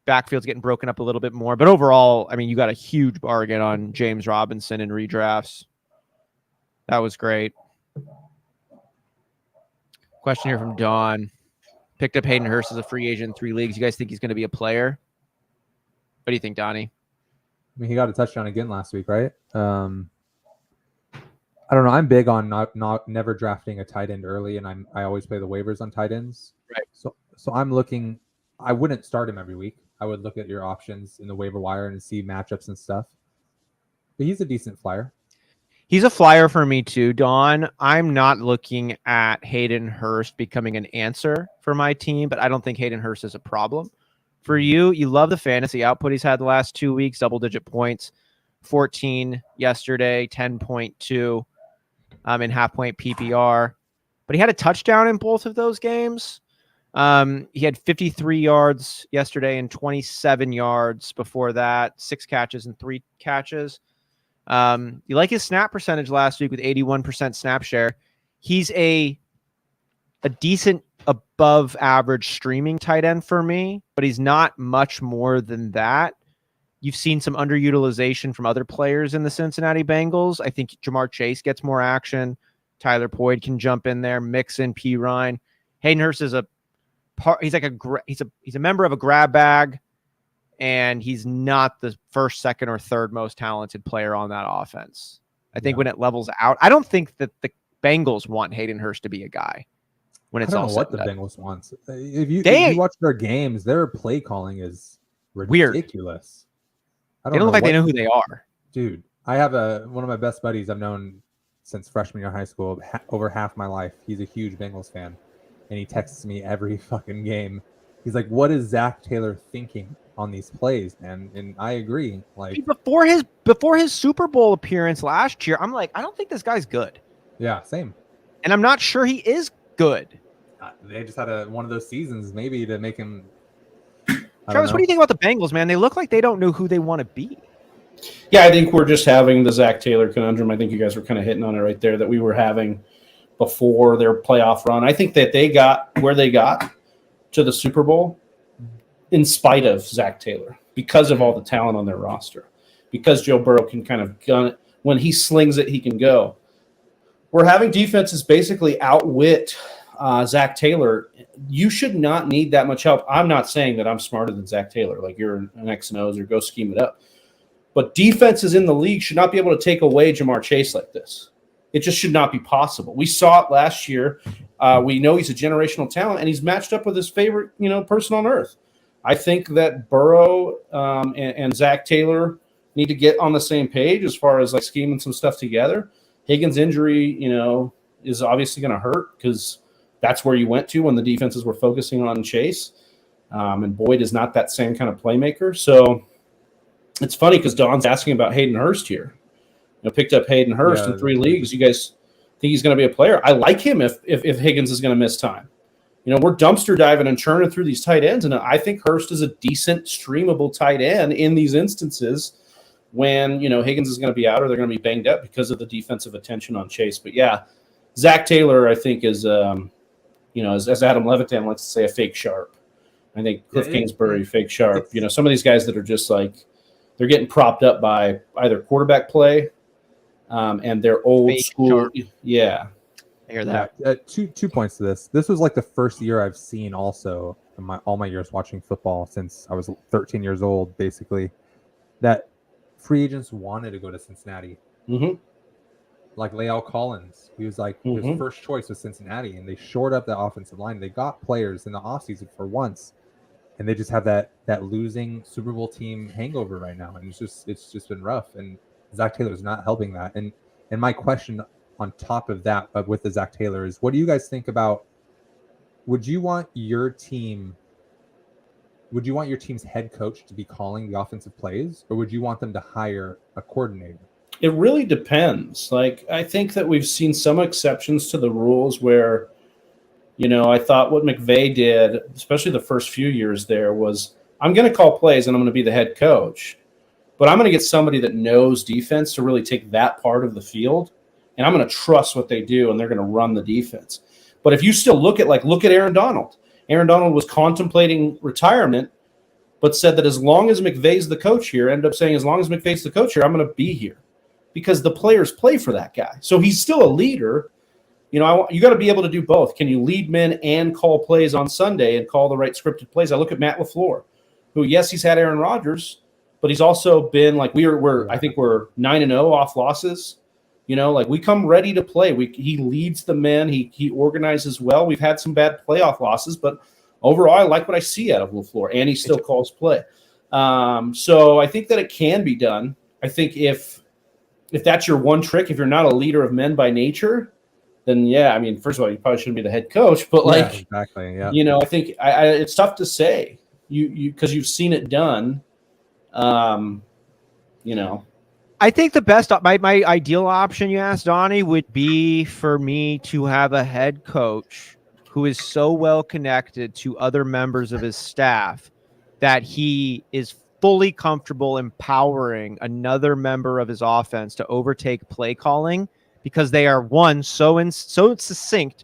backfield's getting broken up a little bit more. But overall, I mean, you got a huge bargain on James Robinson in redrafts. That was great. Question here from Don. Picked up Hayden Hurst as a free agent in 3 leagues. You guys think he's going to be a player? What do you think, Donnie? I mean, he got a touchdown again last week, right? I don't know. I'm big on never drafting a tight end early, and I always play the waivers on tight ends. Right. So I'm looking. I wouldn't start him every week. I would look at your options in the waiver wire and see matchups and stuff. But he's a decent flyer. He's a flyer for me too, Don. I'm not looking at Hayden Hurst becoming an answer for my team, but I don't think Hayden Hurst is a problem. For you, you love the fantasy output he's had the last 2 weeks, double-digit points, 14 yesterday, 10.2 in half-point PPR. But he had a touchdown in both of those games. He had 53 yards yesterday and 27 yards before that, 6 catches and 3 catches. You like his snap percentage last week with 81% snap share. He's a decent above average streaming tight end for me, but he's not much more than that. You've seen some underutilization from other players in the Cincinnati Bengals. I think Jamar Chase gets more action. Tyler Boyd can jump in there, mix in P. Ryan. Hayden Hurst is he's a member of a grab bag, and he's not the first, second, or third most talented player on that offense. I think when it levels out, I don't think that the Bengals want Hayden Hurst to be a guy. When it's I don't all know what the Bengals wants. If you watch their games, their play calling is ridiculous. They don't look like they know who they are. Dude, I have one of my best buddies I've known since freshman year of high school, over half my life. He's a huge Bengals fan, and he texts me every fucking game. He's like, "What is Zach Taylor thinking on these plays, man?" And I agree. Like before his Super Bowl appearance last year, I'm like, I don't think this guy's good. Yeah, same. And I'm not sure he is good. They just had one of those seasons maybe to make him. Travis, what do you think about the Bengals, man? They look like they don't know who they want to be. Yeah, I think we're just having the Zach Taylor conundrum. I think you guys were kind of hitting on it right there that we were having before their playoff run. I think that they got where they got to the Super Bowl in spite of Zach Taylor because of all the talent on their roster, because Joe Burrow can kind of gun it. When he slings it, he can go. We're having defenses basically outwit Zach Taylor. You should not need that much help. I'm not saying that I'm smarter than Zach Taylor, like you're an X and O's or go scheme it up. But defenses in the league should not be able to take away Jamar Chase like this. It just should not be possible. We saw it last year. We know he's a generational talent, and he's matched up with his favorite, person on earth. I think that Burrow and Zach Taylor need to get on the same page as far as like scheming some stuff together. Higgins' injury, is obviously going to hurt because that's where you went to when the defenses were focusing on Chase. And Boyd is not that same kind of playmaker. So it's funny because Don's asking about Hayden Hurst here. Picked up Hayden Hurst in 3 leagues. You guys think he's going to be a player? I like him if Higgins is going to miss time. We're dumpster diving and churning through these tight ends, and I think Hurst is a decent streamable tight end in these instances when, Higgins is going to be out or they're going to be banged up because of the defensive attention on Chase. But, yeah, Zach Taylor, I think, is, as Adam Levitan likes to say, a fake sharp. I think Cliff Kingsbury, fake sharp. Some of these guys that are just like they're getting propped up by either quarterback play and their old fake school. Sharp. Yeah. I hear that. Yeah, two points to this. This was like the first year I've seen also in all my years watching football since I was 13 years old, basically, that free agents wanted to go to Cincinnati. Mm-hmm. Like Lael Collins, he was like his first choice was Cincinnati, and they shored up the offensive line. They got players in the offseason for once, and they just have that losing Super Bowl team hangover right now, and it's just been rough. And Zach Taylor's not helping that. And my question on top of that, with the Zach Taylor, is what do you guys think about? Would you want your team's head coach to be calling the offensive plays, or would you want them to hire a coordinator? It really depends. Like, I think that we've seen some exceptions to the rules where, I thought what McVay did, especially the first few years there, was I'm going to call plays and I'm going to be the head coach, but I'm going to get somebody that knows defense to really take that part of the field, and I'm going to trust what they do, and they're going to run the defense. But if you still look at Aaron Donald. Aaron Donald was contemplating retirement, but said that as long as McVay's the coach here, ended up saying, as long as McVay's the coach here, I'm going to be here because the players play for that guy. So he's still a leader. You got to be able to do both. Can you lead men and call plays on Sunday and call the right scripted plays? I look at Matt LaFleur, who, yes, he's had Aaron Rodgers, but he's also been I think we're 9-0 off losses. We come ready to play. He leads the men. He organizes well. We've had some bad playoff losses, but overall, I like what I see out of LaFleur, and he still calls play. So I think that it can be done. I think if that's your one trick, if you're not a leader of men by nature, then yeah, first of all, you probably shouldn't be the head coach. But exactly, yeah. I think it's tough to say because you've seen it done. I think the best, my ideal option, you asked Donnie, would be for me to have a head coach who is so well connected to other members of his staff that he is fully comfortable empowering another member of his offense to overtake play calling, because they are so succinct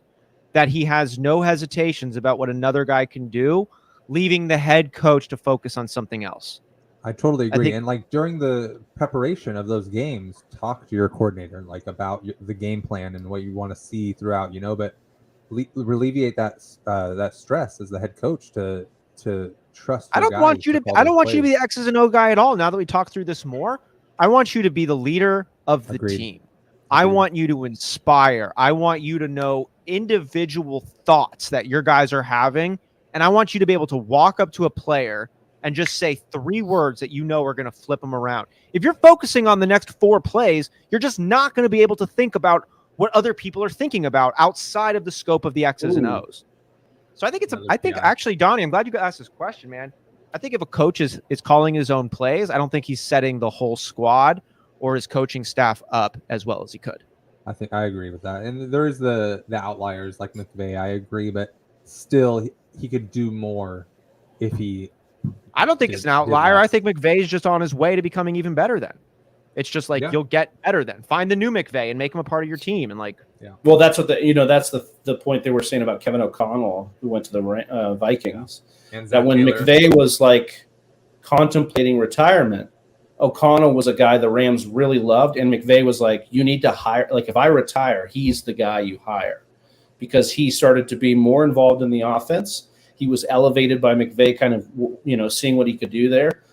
that he has no hesitations about what another guy can do, leaving the head coach to focus on something else. I totally agree. And during the preparation of those games, talk to your coordinator about the game plan and what you want to see throughout, but alleviate that stress as the head coach to trust. I don't want you to be the X's and O guy at all. Now that we talk through this more, I want you to be the leader of the team. I want you to inspire. I want you to know individual thoughts that your guys are having, and I want you to be able to walk up to a player and just say 3 words that are going to flip them around. If you're focusing on the next 4 plays, you're just not going to be able to think about what other people are thinking about outside of the scope of the X's and O's. So I think actually, Donnie, I'm glad you asked this question, man. I think if a coach is calling his own plays, I don't think he's setting the whole squad or his coaching staff up as well as he could. I think I agree with that. And there's the outliers like McVay. I agree, but still he could do more if he. I don't think it's an outlier. I think McVay is just on his way to becoming even better then. It's just you'll get better then. Find the new McVay and make him a part of your team. And well, that's what that's the point they were saying about Kevin O'Connell, who went to the Vikings. And that when Taylor. McVay was contemplating retirement, O'Connell was a guy the Rams really loved, and McVay was like, you need to hire. If I retire, he's the guy you hire, because he started to be more involved in the offense. He was elevated by McVay, kind of, seeing what he could do there,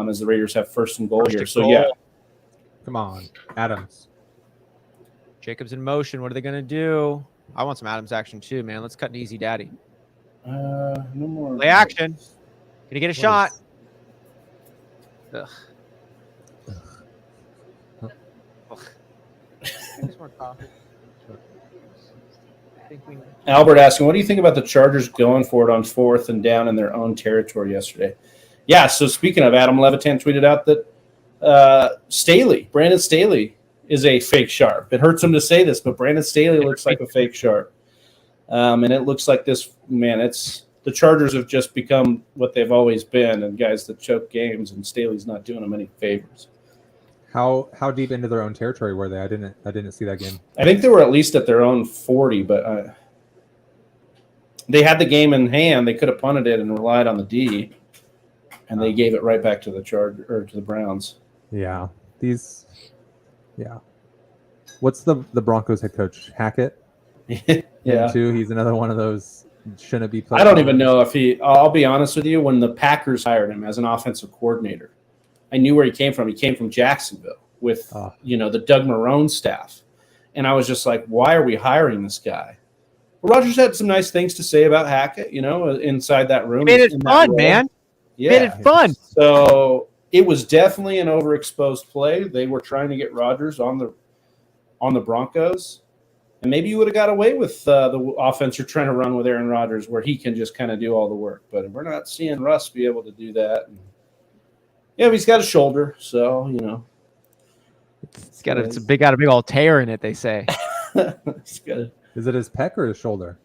as the Raiders have first and goal here. So, yeah. Come on, Adams. Jacobs in motion. What are they going to do? I want some Adams action too, man. Let's cut an easy daddy. No more. Play action. Can you get a shot? Ugh. More coffee. Albert asking, what do you think about the Chargers going for it on 4th and down in their own territory yesterday? Yeah, so speaking of, Adam Levitan tweeted out that Brandon Staley is a fake sharp. It hurts him to say this, but Brandon Staley looks like a fake sharp. And it looks like this, man, the Chargers have just become what they've always been, and guys that choke games, and Staley's not doing them any favors. How deep into their own territory were they? I didn't see that game. I think they were at least at their own 40, but they had the game in hand. They could have punted it and relied on the D, and they gave it right back to the Browns. Yeah. What's the Broncos head coach? Hackett? Yeah. Too. He's another one of those shouldn't be played. I don't even know if I'll be honest with you, when the Packers hired him as an offensive coordinator, I knew where he came from. He came from Jacksonville with, the Doug Marrone staff. And I was just like, why are we hiring this guy? Well, Rodgers had some nice things to say about Hackett, inside that room. Made it fun, man. Yeah. Made it fun. So it was definitely an overexposed play. They were trying to get Rodgers on the Broncos. And maybe you would have got away with the offense you're trying to run with Aaron Rodgers, where he can just kind of do all the work. But we're not seeing Russ be able to do that. And, but he's got a shoulder, so It's got a big old tear in it, they say. Is it his pec or his shoulder?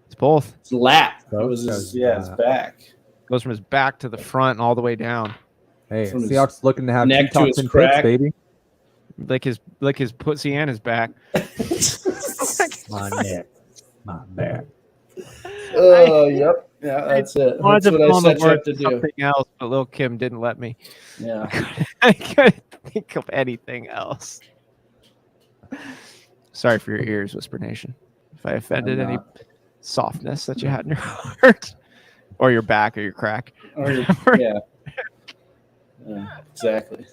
It's both. It's lat. So, It was his back. Goes from his back to the front and all the way down. Hey, From his Seahawks looking to have neck to his and crack. baby. Like his pussy and his back. My neck, my back. Oh, yep. Yeah, that's it. Wanted That's to what I pull set the you word up to do. something else, but Lil Kim didn't let me. Yeah. I couldn't think of anything else. Sorry for your ears, Whisper Nation. If I offended any softness that you had in your heart, or your back, or your crack. Yeah, exactly.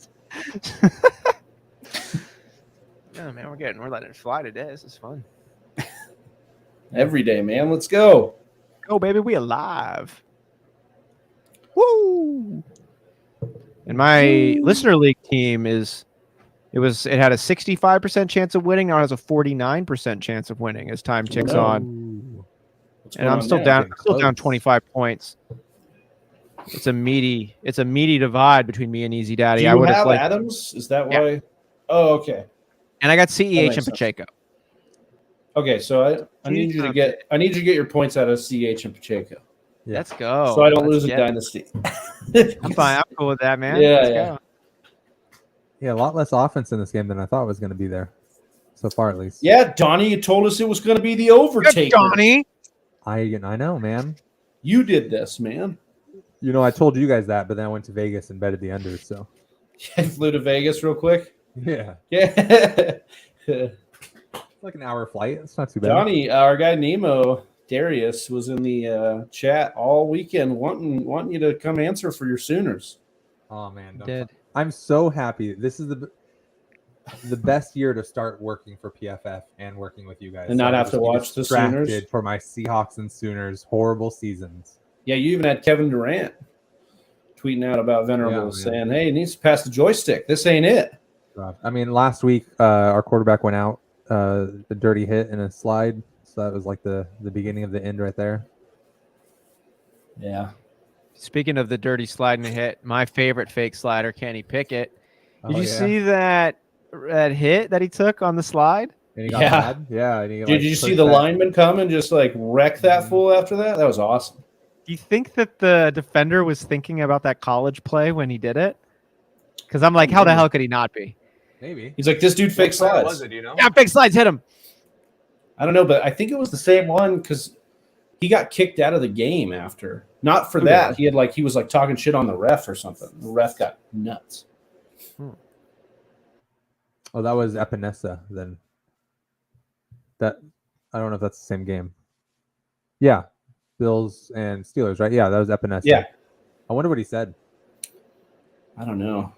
Oh man, we're letting it fly today. This is fun. Every day, man. Let's go. Go, baby, we alive. Woo! And my listener league team it had a 65% chance of winning. Now it has a 49% chance of winning as time ticks on. And I'm still down 25 points. It's a meaty divide between me and Easy Daddy. Do you I would have like Adams? Is that why? Yeah. Oh, okay. And I got CEH and Pacheco. Okay, so I need you to get your points out of CH and Pacheco. Yeah. Let's go. So I don't lose a dynasty. I'm fine. I'm cool with that, man. Yeah, Let's go. Yeah, a lot less offense in this game than I thought was going to be there, so far at least. Yeah, Donnie, you told us it was going to be the overtaker. Good, Donnie. I know, man. You did this, man. I told you guys that, but then I went to Vegas and betted the under. So I flew to Vegas real quick. Yeah. Like an hour flight. It's not too bad. Donnie, our guy Nemo Darius was in the chat all weekend wanting you to come answer for your Sooners. Oh man, I'm so happy. This is the best year to start working for PFF and working with you guys, and not have to watch the Sooners for my Seahawks and Sooners horrible seasons. Yeah, you even had Kevin Durant tweeting out about Venables saying, "Hey, he needs to pass the joystick. This ain't it." I mean, last week our quarterback went out, the dirty hit and a slide. So that was like the beginning of the end right there. Yeah. Speaking of the dirty slide and hit, my favorite fake slider, Kenny Pickett. Did you see that hit that he took on the slide? And he got mad? Yeah. And he, did you see the lineman come and just wreck that fool after that? That was awesome. Do you think that the defender was thinking about that college play when he did it? Because I'm like, how the hell could he not be? Maybe. He's like, this dude fake slides. Was it, Yeah, fake slides hit him. I don't know, but I think it was the same one because he got kicked out of the game after. Not for that. He was talking shit on the ref or something. The ref got nuts. Oh, that was Epinesa then. That I don't know if that's the same game. Yeah. Bills and Steelers, right? Yeah, that was Epinesa. Yeah. I wonder what he said. I don't know.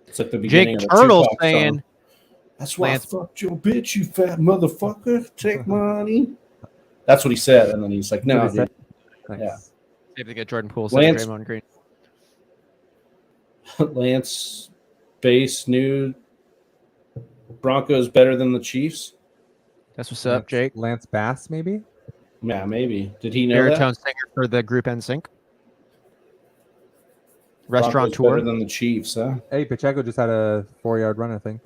It's like the beginning Jake of the Turtle Tupac saying, song. That's why I fucked your bitch, you fat motherfucker. Take money. That's what he said. And then he's like, no, dude. Nice. Yeah. See if they get Jordan Poole, Lance- Draymond Green. Lance Base knew Broncos better than the Chiefs. That's what's up, Jake. Lance Bass, maybe? Yeah, maybe. Did he know Baritone that? singer for the Group NSYNC. Broncos Restaurateur. better than the Chiefs, huh? Hey, Pacheco just had a 4-yard run, I think.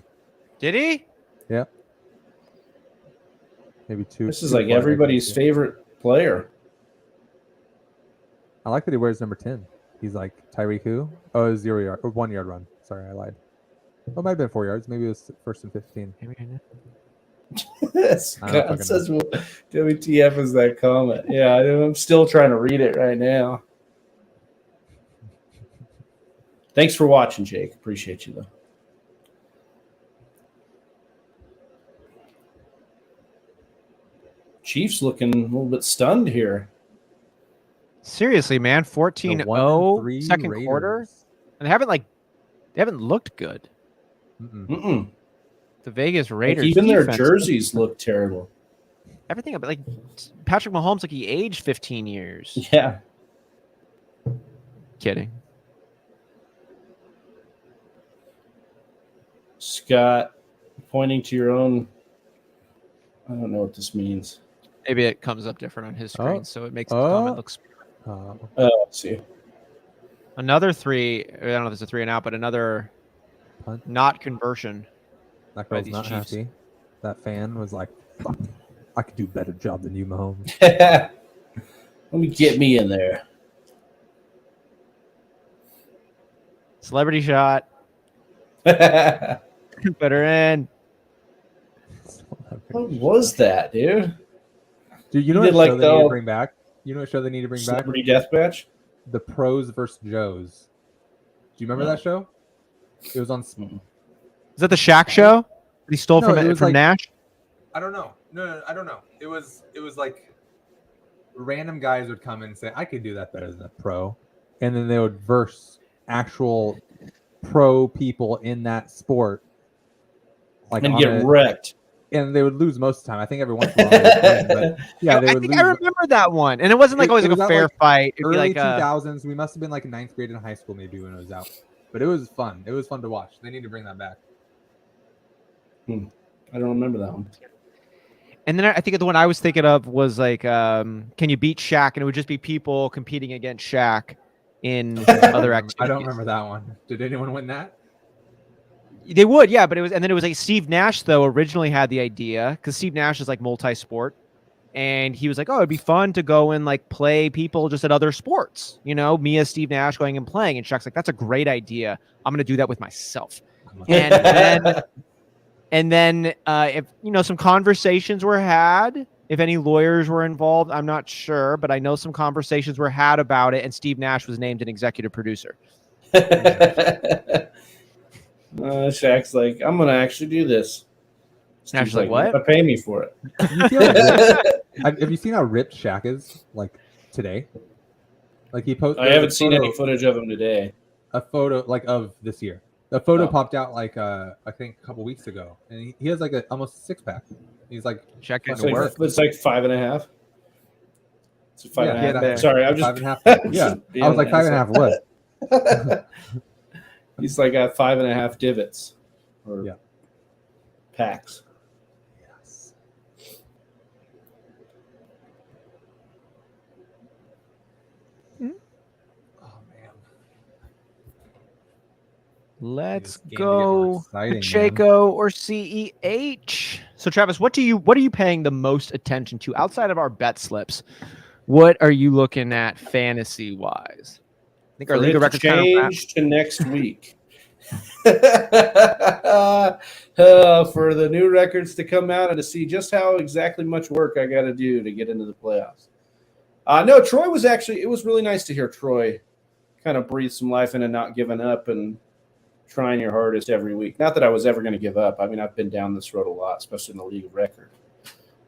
Did he? Yeah. Maybe 2. This is like everybody's favorite player. I like that he wears number 10. He's like Tyreek who? Oh, it was 0 yard or 1 yard run. Sorry, I lied. Oh, it might have been 4 yards. Maybe it was 1st and 15. Scott says, WTF is that comment? Yeah, I'm still trying to read it right now. Thanks for watching, Jake. Appreciate you, though. Chiefs looking a little bit stunned here. Seriously, man, 14-0 second Raiders. quarter, and they haven't looked good. Mm-mm. The Vegas Raiders, Like even their defense, jerseys look terrible. everything about like Patrick Mahomes, like he aged 15 years. Yeah. Kidding. Scott, pointing to your own. I don't know what this means. Maybe it comes up different on his screen, so it makes the comment look. Let's see. Another 3. I don't know if it's a 3 and out, but another Punt. not conversion. That by girl's these not Chiefs. happy. That fan was like, "Fuck, I could do a better job than you, Mahomes." Let me get me in there. Celebrity shot. Put her in. What was that, dude? Dude, you know did what like show they need the- to bring back? You know what show they need to bring back? Celebrity Deathmatch? The Pros versus Joes. Do you remember that show? It was on. Is that the Shaq show that he stole No, from it was from like- Nash? I don't know. No, I don't know. It was like random guys would come in and say, "I could do that better than a pro," and then they would verse actual pro people in that sport, like And on get wrecked. and they would lose most of the time. I think every once in a while they would win, but yeah, they I would think lose. I remember that one, and it wasn't like It- always it like was a at, fair like, fight. It'd be Early like 2000s. We must have been like in 9th grade in high school, maybe when it was out. But it was fun. It was fun to watch. They need to bring that back. I don't remember that one. And then I think the one I was thinking of was like, can you beat Shaq? And it would just be people competing against Shaq in other activities. I don't remember that one. Did anyone win that? They would, yeah, but it was, and then it was like Steve Nash though originally had the idea because Steve Nash is like multi-sport, and he was like, oh, it'd be fun to go and like play people just at other sports, you know, me as Steve Nash going and playing, and Shaq's like, that's a great idea. I'm gonna do that with myself, and then if you know some conversations were had. If any lawyers were involved, I'm not sure, but I know some conversations were had about it, and Steve Nash was named an executive producer. Shaq's like, I'm gonna actually do this. Nash is like, what? But pay me for it. You feel like have you seen how ripped Shaq is like today? Like he posted. I haven't seen any footage of him today. A photo like of this year. The photo Oh. popped out like I think a couple weeks ago, and he has like almost a 6-pack. He's like Shaq It's getting to work. It's like 5.5. It's a 5.5. yeah, Sorry, I'm just 5.5. Yeah, I was like 5.5. What? He's like got 5.5 divots or Yeah. packs. Yes. Oh man. Let's This game to get more go exciting, man. Pacheco or CEH. So Travis, what are you paying the most attention to outside of our bet slips? What are you looking at fantasy wise? I think our For legal it to records kind of change to next week. For the new records to come out and to see just how exactly much work I got to do to get into the playoffs. No, Troy was actually, it was really nice to hear Troy kind of breathe some life in and not giving up and trying your hardest every week. Not that I was ever going to give up. I mean, I've been down this road a lot, especially in the league of record.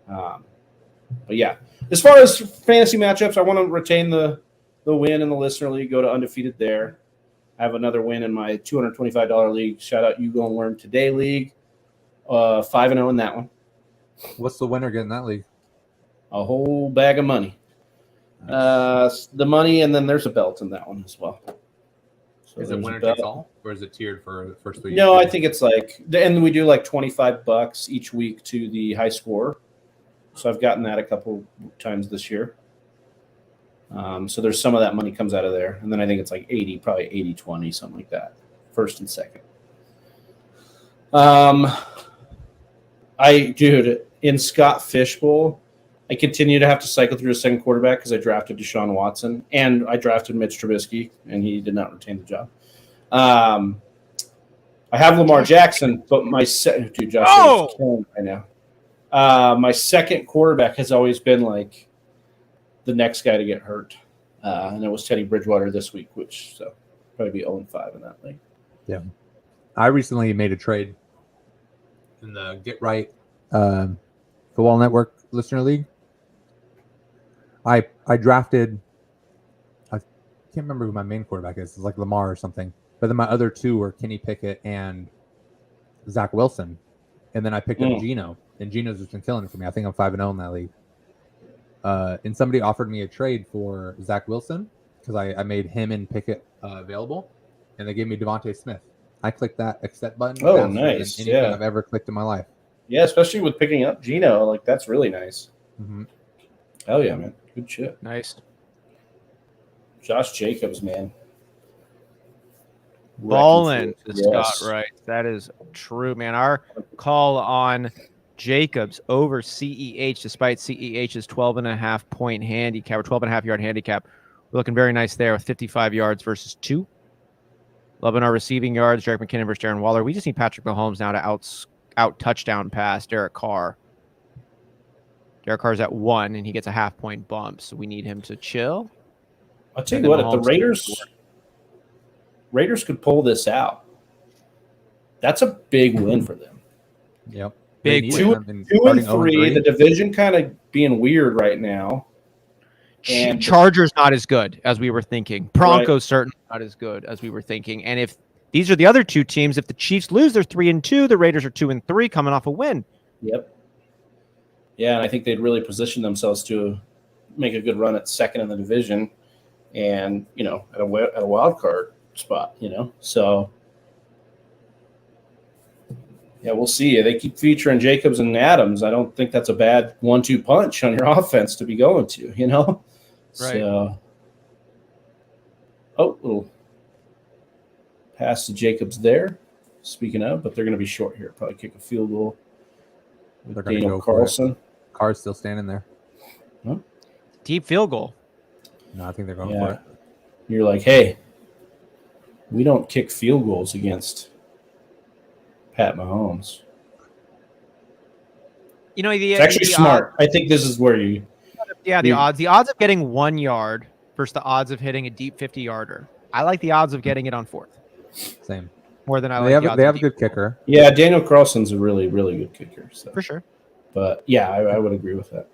But yeah, as far as fantasy matchups, I want to retain the win in the listener league, go to undefeated there. I have another win in my $225 league. Shout out You Go and Learn Today league. 5-0 in that one. What's the winner getting that league? A whole bag of money. The money, and then there's a belt in that one as well. So Is it there's a winner belt. takes all, or is it tiered for the first 3 years? No, I think it's like, and we do like $25 each week to the high score. So I've gotten that a couple times this year. So there's some of that money comes out of there. And then I think it's like 80, probably 80-20, something like that. First and second. Dude, in Scott Fishbowl, I continue to have to cycle through a second quarterback because I drafted Deshaun Watson and I drafted Mitch Trubisky, and he did not retain the job. I have Lamar Jackson, but my dude, Josh is killing right now. My second quarterback has always been like the next guy to get hurt, and it was Teddy Bridgewater this week, which so probably be 0-5 in that league. Yeah, I recently made a trade in the Get Right Football Network Listener League. I drafted. I can't remember who my main quarterback is. It's like Lamar or something. But then my other two were Kenny Pickett and Zach Wilson. And then I picked up Geno. And Geno's just been killing it for me. I think I'm 5-0 in that league. And somebody offered me a trade for Zach Wilson because I made him and Pickett available. And they gave me Devontae Smith. I clicked that accept button. Oh, nice. Than anything I've ever clicked in my life. Yeah, especially with picking up Geno. Like, that's really nice. Mm-hmm. Hell yeah, man. Good shit. Nice. Josh Jacobs, man. Ballin' to Yes. Scott Wright. That is true, man. Our call on Jacobs over CEH, despite CEH's 12.5 point handicap or 12.5 yard handicap. We're looking very nice there with 55 yards versus 2. Loving our receiving yards. Derek McKinnon versus Darren Waller. We just need Patrick Mahomes now to out touchdown pass Derek Carr. Derek Carr's at 1, and he gets a half-point bump, so we need him to chill. I'll tell you what, if the Raiders could pull this out, that's a big win for them. Yep. Big 2-3. The division kind of being weird right now. And Chargers not as good as we were thinking. Broncos certainly not as good as we were thinking. And if these are the other two teams, if the Chiefs lose, they're 3-2. The Raiders are 2-3, coming off a win. Yep. Yeah, and I think they'd really position themselves to make a good run at second in the division, and at a wild card spot. So yeah, we'll see. They keep featuring Jacobs and Adams. I don't think that's a bad 1-2 punch on your offense to be going to. Right. So, little pass to Jacobs there. Speaking of, but they're going to be short here. Probably kick a field goal. They're going to Daniel go Carlson. Carr's still standing there. Huh? Deep field goal. No, I think they're going for it. You're like, hey, we don't kick field goals against Pat Mahomes. It's actually smart. I think this is where you. Yeah, the odds of getting 1 yard versus the odds of hitting a deep 50-yarder. I like the odds of getting it on 4th. Same. More than They have a good kicker. Yeah, Daniel Carlson's a really, really good kicker. So. For sure. But yeah, I would agree with that.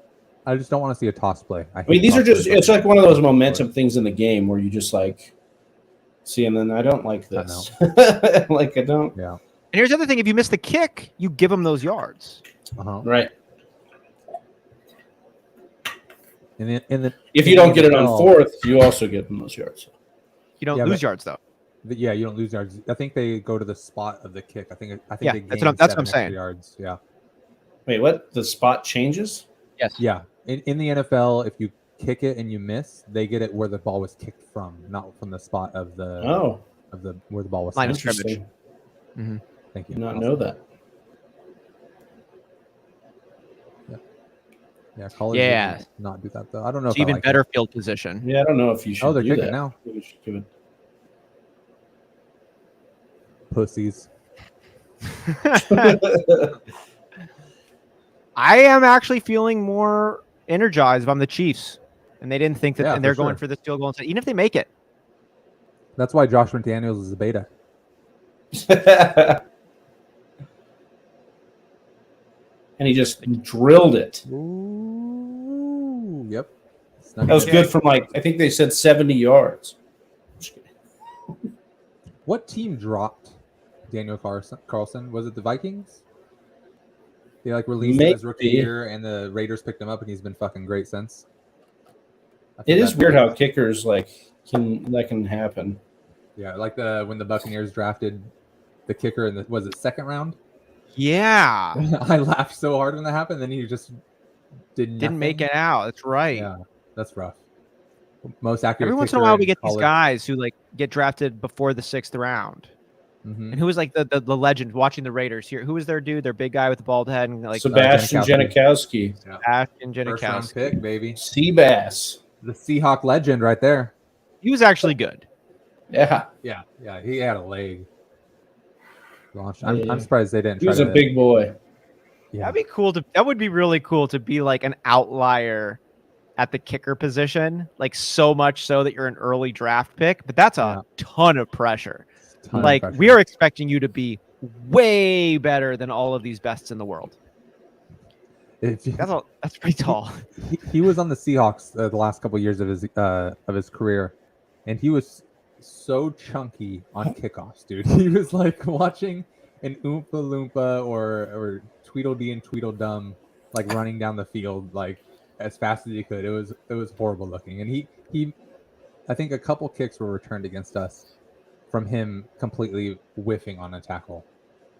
I just don't want to see a toss play. I mean, these are it's like one of those momentum things in the game where you just like see, and then I don't like this. I don't. Yeah. And here's the other thing. If you miss the kick, you give them those yards. Right. If you don't get it on 4th, you also get them those yards. You don't lose yards, though. Yeah, you don't lose yards. I think they go to the spot of the kick. I think they gain that's what I'm saying. Yards. Yeah. Wait, what? The spot changes? Yes. Yeah. In the NFL, if you kick it and you miss, they get it where the ball was kicked from, not from the spot of the where the ball was. Line of scrimmage. Mm-hmm. Thank you. Did not know that. Yeah, college not do that though. I don't know. It's even better field position. Yeah, I don't know if you should. Oh, they're do kicking that. now. You should give it. Pussies. I am actually feeling more energized if I'm the Chiefs, and they didn't think that, and they're going for this field goal instead, even if they make it. That's why Josh McDaniels is a beta. And he just drilled it. Ooh, yep. That was good from I think they said 70 yards. What team dropped Daniel Carlson? Was it the Vikings? They released him his rookie year, and the Raiders picked him up, and he's been fucking great since. It is weird how kickers can happen. Yeah, when the Buccaneers drafted the kicker in was it second round? Yeah. I laughed so hard when that happened. Then he just didn't make it out. That's right. Yeah, that's rough. Most accurate. Every once in a kicker while, we get these college. guys who like get drafted before the 6th round. Mhm. And who was like the legend watching the Raiders here? Who was their dude? Their big guy with the bald head and like Sebastian Janikowski. Sebastian First round Janikowski. pick, baby. Seabass. The Seahawk legend right there. He was actually good. Yeah. Yeah. He had a leg. I'm surprised they didn't. He was a big boy. Yeah. That'd be cool that would be really cool to be like an outlier at the kicker position, like so much so that you're an early draft pick. But that's a ton of pressure. We are expecting you to be way better than all of these bests in the world. That's pretty tall. He was on the Seahawks the last couple of years of his career, and he was so chunky on kickoffs, dude. He was like watching an Oompa Loompa or Tweedledee and Tweedledum like running down the field like as fast as he could. It was horrible looking, and he I think a couple kicks were returned against us from him completely whiffing on a tackle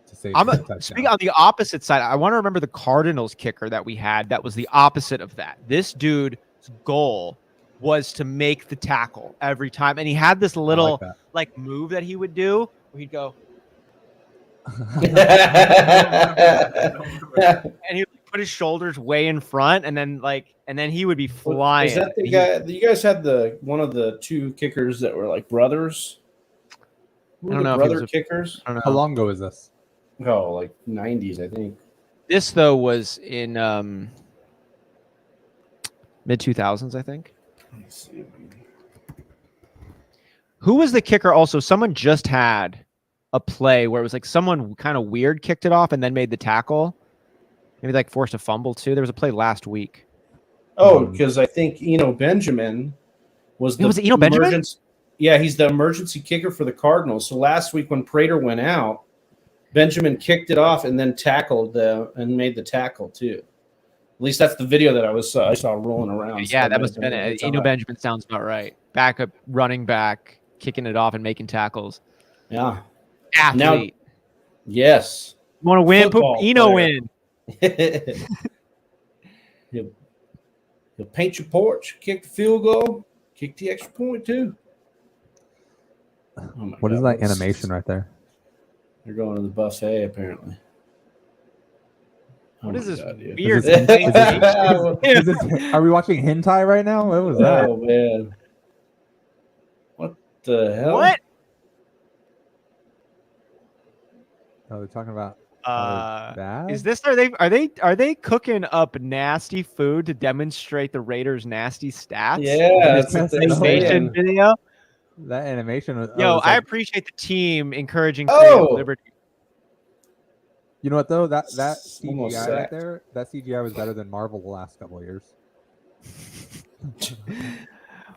to save the touchdown. Speaking on the opposite side, I want to remember the Cardinals kicker that we had that was the opposite of that. This dude's goal was to make the tackle every time. And he had this little like move that he would do where he'd go and he would put his shoulders way in front and then he would be flying. Is that the guy? You guys had one of the two kickers that were like brothers? I don't know. Brother kickers? I don't know. How long ago is this? Oh, like 90s, I think. This though was in mid 2000s, I think. Let me see. Who was the kicker? Also, someone just had a play where it was like someone kind of weird kicked it off and then made the tackle. Maybe like forced a fumble too. There was a play last week. Oh, because I think Eno Benjamin was the Eno Benjamin? Yeah, he's the emergency kicker for the Cardinals. So last week when Prater went out, Benjamin kicked it off and then tackled and made the tackle too. At least that's the video that I saw rolling around. Yeah, that must have been it. Eno Benjamin sounds about right. Backup running back, kicking it off and making tackles. Yeah. Athlete. Now, yes. You want to win? Put Eno in. He'll paint your porch, kick the field goal, kick the extra point too. Oh what is that animation right there? They're going to the buffet apparently. What is this weird? Are we watching hentai right now? What was that? Oh man! What the hell? What? Oh, they're talking about that? Is this are they cooking up nasty food to demonstrate the Raiders' nasty stats? Yeah, that's what they're saying. Video. That animation was. I appreciate the team encouraging creative liberty. You know what though? That CGI right there, that CGI was better than Marvel the last couple of years.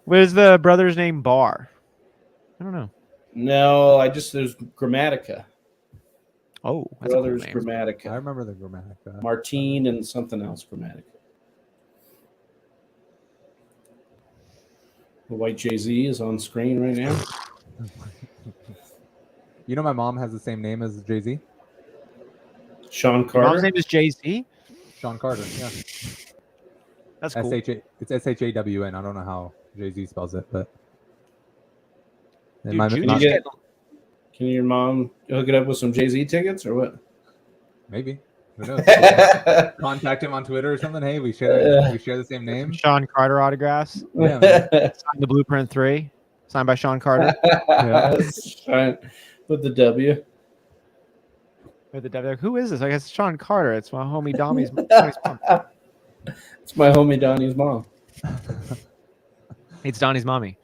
Where's the brother's name? Barr. I don't know. No, there's Grammatica. Oh, that's brothers a cool name. Grammatica. I remember the Grammatica. Martine and something else Grammatica. The white Jay-Z is on screen right now. You know, my mom has the same name as Jay-Z. Sean Carter. Your mom's name is Jay-Z. Sean Carter. Yeah. That's cool. It's SHAWN. I don't know how Jay-Z spells it, but. Dude, can your mom hook it up with some Jay-Z tickets or what? Maybe. Who knows? Contact him on Twitter or something. Hey, we share the same name. Sean Carter autographs. Yeah, Signed the Blueprint 3. Signed by Sean Carter. Yeah. With the W. With the W. Who is this? I guess it's Sean Carter. It's my homie Dommy's mom. It's my homie Donnie's mom. It's Donnie's mommy.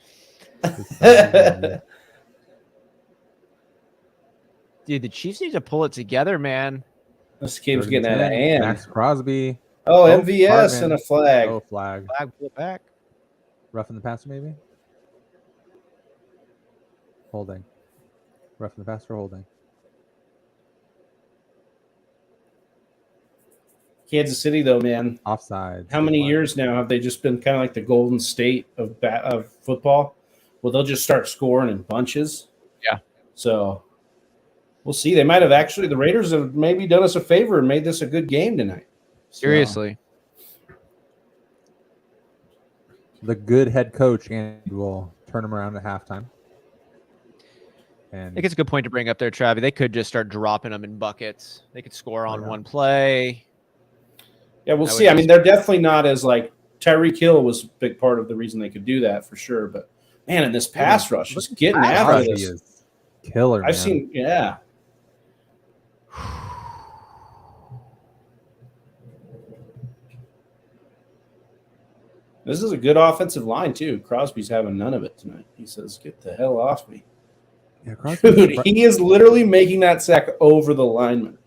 Dude, the Chiefs need to pull it together, man. This game's getting out of hand. Max Crosby. Oh, MVS and a flag. Oh, flag. Flag, pull it back. Roughing the passer, maybe? Holding. Roughing the passer, holding. Kansas City, though, man. Offside. How many years now have they just been kind of like the Golden State of football? Well, they'll just start scoring in bunches. Yeah. So we'll see. They might have the Raiders have maybe done us a favor and made this a good game tonight. So, Seriously. the good head coach and will turn them around at halftime. And I think it's a good point to bring up there, Travi. They could just start dropping them in buckets. They could score on yeah. one play. Yeah, we'll I see. would I mean, they're definitely not as like Tyreek Hill was a big part of the reason they could do that for sure. But man, in this pass rush, just getting after Crosby this. is killer. I've man. seen, yeah. This is a good offensive line too. Crosby's having none of it tonight. He says, "Get the hell off me." Yeah, Crosby, Dude, he is literally making that sack over the lineman.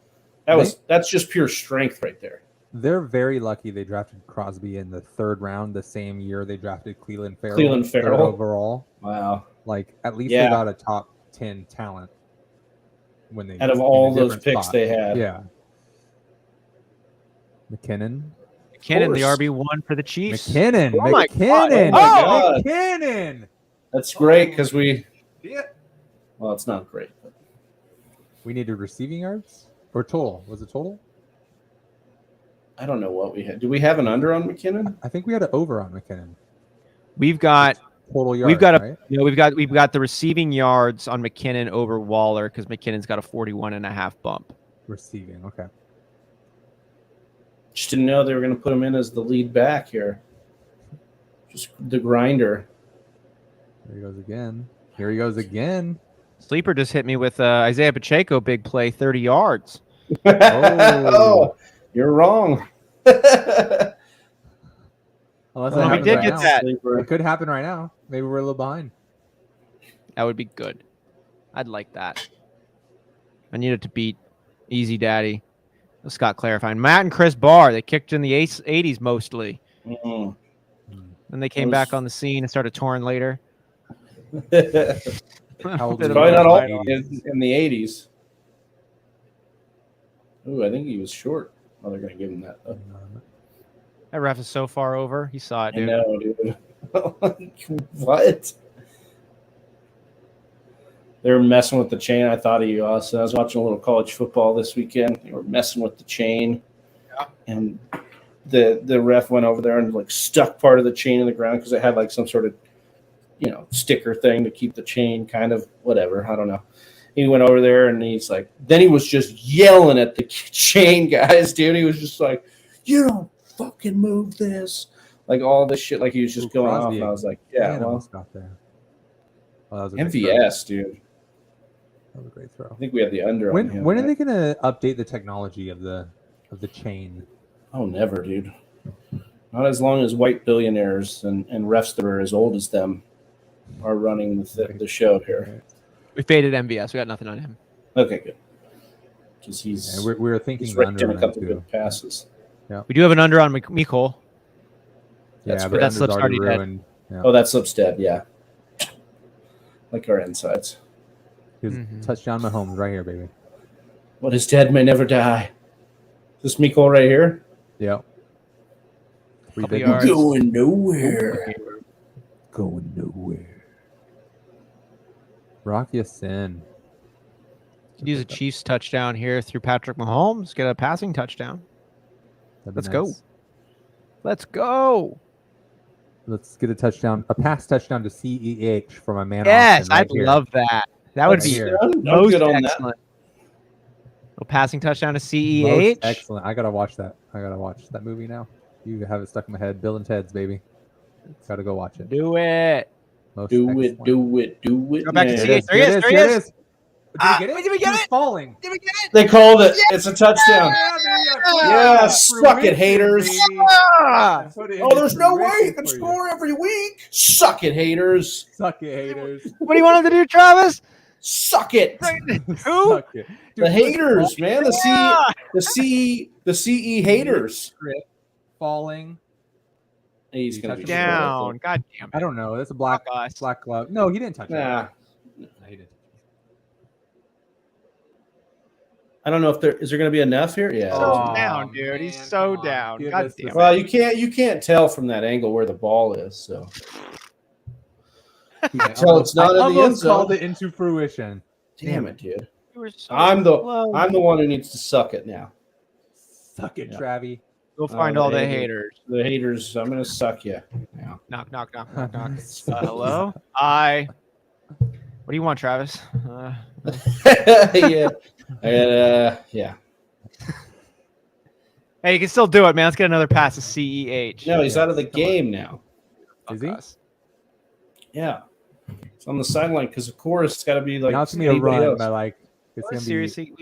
That's just pure strength right there. They're very lucky they drafted Crosby in the 3rd round the same year they drafted Cleveland Farrell. 3rd overall. Wow. Like at least Yeah. they got a top 10 talent when they Out of all those picks they had. Yeah. McKinnon. McKinnon, the RB1 for the Chiefs. McKinnon. Oh my McKinnon. God. McKinnon. That's great because we Yeah. well, it's not great. But We needed receiving yards or total. Was it total? I don't know what we had. Do we have an under on McKinnon? I think we had an over on McKinnon. We've got Total yards. we've right? we've got the receiving yards on McKinnon over Waller because McKinnon's got a 41.5 bump. Receiving. Okay. Just didn't know they were going to put him in as the lead back here. Just the grinder. Here he goes again. Here he goes again. Sleeper just hit me with Isaiah Pacheco big play, 30 yards. Oh, you're wrong. Unless Well, it we happens did right get now. that. It could happen right now. Maybe we're a little behind. That would be good. I'd like that. I needed to beat Easy Daddy. Scott clarifying. Matt and Chris Barr, they kicked in the 80s mostly. Mm. And they came back on the scene and started touring later. How old Bit is of he? Probably not all Right. in the 80s. Ooh, I think he was short. Oh, they're going to give him that. That ref is so far over. He saw it, I dude. know, dude. What? They were messing with the chain. I thought of you, Austin. I was watching a little college football this weekend. They were messing with the chain. Yeah. And the ref went over there and like stuck part of the chain in the ground because it had like some sort of, sticker thing to keep the chain kind of whatever. I don't know. He went over there and he's like, then he was just yelling at the chain guys, dude. He was just like, you don't fucking move this. Like all this shit. Like he was just going off. And I was like, yeah, well, got there. Well, that was a good MVS, dude. That was a great throw. I think we have the under on him. When are they going to update the technology of the chain? Oh, never, dude. Not as long as white billionaires and refs that are as old as them are running the show here. We faded MVS. We got nothing on him. Okay, good. Because he's we were thinking he's the raked under in a on couple him, good too. passes. We do have an under on Mecole. That's Yeah, great. but That slip's already dead. ruined. Yeah. Oh, that slip's dead, yeah. Like our insides. Here's touchdown Mahomes right here, baby. What is dead may never die. Is this Mecole right here? Yep. Three Couple big yards. ones. Going nowhere. Going nowhere. Rock Ya-Sin. Could use a Chiefs touchdown here through Patrick Mahomes. Get a passing touchdown. That'd be Let's go. nice. Let's go. Let's get a touchdown, a pass touchdown to CEH from a man. Yes, Austin right I'd here. love that. That would Right be here. No most good on that. excellent. A passing touchdown to Most CEH. excellent. I gotta watch that. I gotta watch that movie now. You have it stuck in my head. Bill and Ted's, baby. Gotta go watch it. Do it. Most Do excellent. it. Go back to man. CEH. There he is. There he is. Did we get it? Did we get He was it? falling. Did we get it? They called it. It's a touchdown. Yeah, Yeah, suck it, haters. Ah! Oh, there's no way you can score every week. Suck it, haters. Suck it, haters. What do you want him to do, Travis? Suck it. Who? Suck it. The haters, man. Yeah. The CE haters. Falling. He's He gonna be touched Down. God damn it. I don't know. That's a black Fuck us. glove. No, he didn't touch it. Nah. No, he didn't. I don't know if there is there going to be enough here. Yeah. So Oh, down, dude. He's man, so come on. down. Give God us damn it. Well, you can't tell from that angle where the ball is. So you can tell it's not I in the end almost called zone. it into fruition. Damn it, dude. You were so I'm the close. one who needs to suck it now. Suck it, Yeah. Travi. Go find all the haters. The haters. I'm gonna suck you. Yeah. Knock, knock, knock, knock, knock. Hello? Hi. What do you want, Travis? Yeah. Yeah. Hey, you can still do it, man. Let's get another pass to CEH. No, he's out of the game now. Is he? Us. Yeah. It's on the sideline because, of course, it's got to be like. Now it's gonna be a anybody run, else. but like it's gonna Seriously,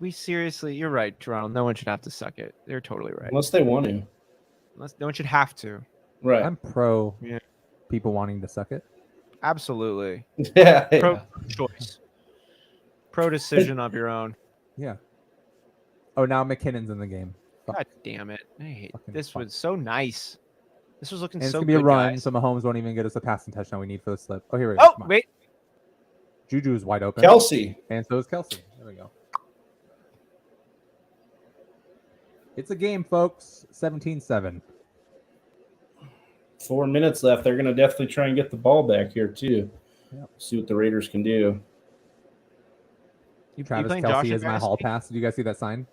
we seriously, you're right, Toronto. No one should have to suck it. They're totally right. Unless they want to. No one should have to. Right. be. I'm pro Yeah. people wanting to suck it. Absolutely. Yeah. Pro choice. Pro decision of your own. Yeah. Oh, now McKinnon's in the game. Fuck. God damn it. I hate Fucking this fuck. was so nice. This was looking And it's so gonna be good, a run, guys. so Mahomes won't even get us the passing touchdown we need for the slip. Oh, here we go. Oh, Come on. wait. Juju is wide open. Kelsey. And so is Kelsey. There we go. It's a game, folks. 17-7. 4 minutes left. They're going to definitely try and get the ball back here, too. Yep. See what the Raiders can do. You Travis playing Kelsey Josh is my hall pass. Did you guys see that sign?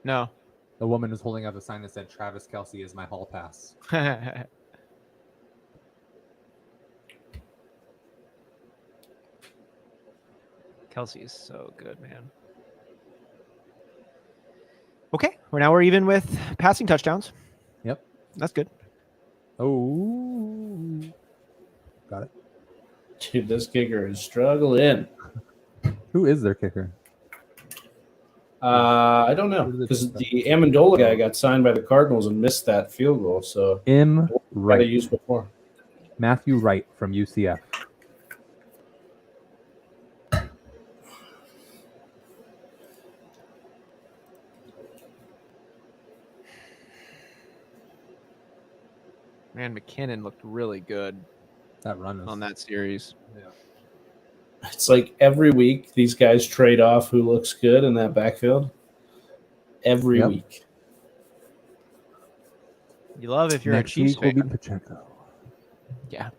No. The woman was holding up a sign that said, Travis Kelsey is my hall pass. Kelsey is so good, man. Okay, we're even with passing touchdowns. Yep. That's good. Oh. Got it. Dude, this kicker is struggling. Who is their kicker? I don't know. Because the Amendola guy got signed by the Cardinals and missed that field goal. So, M. they Wright. used before. Matthew Wright from UCF. Man, McKinnon looked really good That run is on that series. It's like every week these guys trade off who looks good in that backfield. Every week. You love if you're Next a Chiefs week will fan. be Pacheco. Yeah.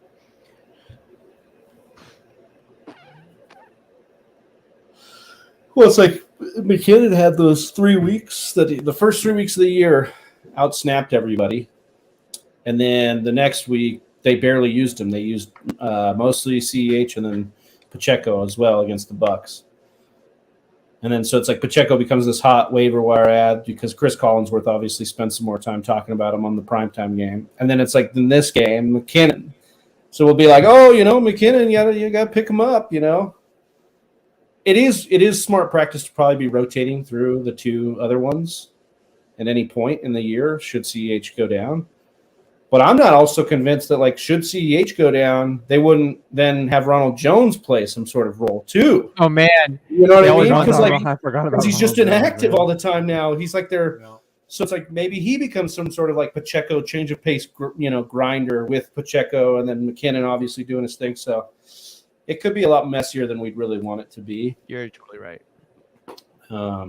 Well, it's like McKinnon had those 3 weeks the first 3 weeks of the year outsnapped everybody. And then the next week, they barely used him. They used mostly CEH and then Pacheco as well against the Bucks. And then so it's like Pacheco becomes this hot waiver wire ad because Chris Collinsworth obviously spent some more time talking about him on the primetime game. And then it's like in this game, McKinnon. So we'll be like, oh, McKinnon, you got to pick him up, It is smart practice to probably be rotating through the two other ones at any point in the year should CEH go down. But I'm not also convinced that, should CEH go down, they wouldn't then have Ronald Jones play some sort of role too. Oh, man. You know what I mean? I forgot Because about he's just Ronald Jones, inactive man. all the time now. He's like their so it's like maybe he becomes some sort of Pacheco change of pace, grinder with Pacheco, and then McKinnon obviously doing his thing. So it could be a lot messier than we'd really want it to be. You're totally right. But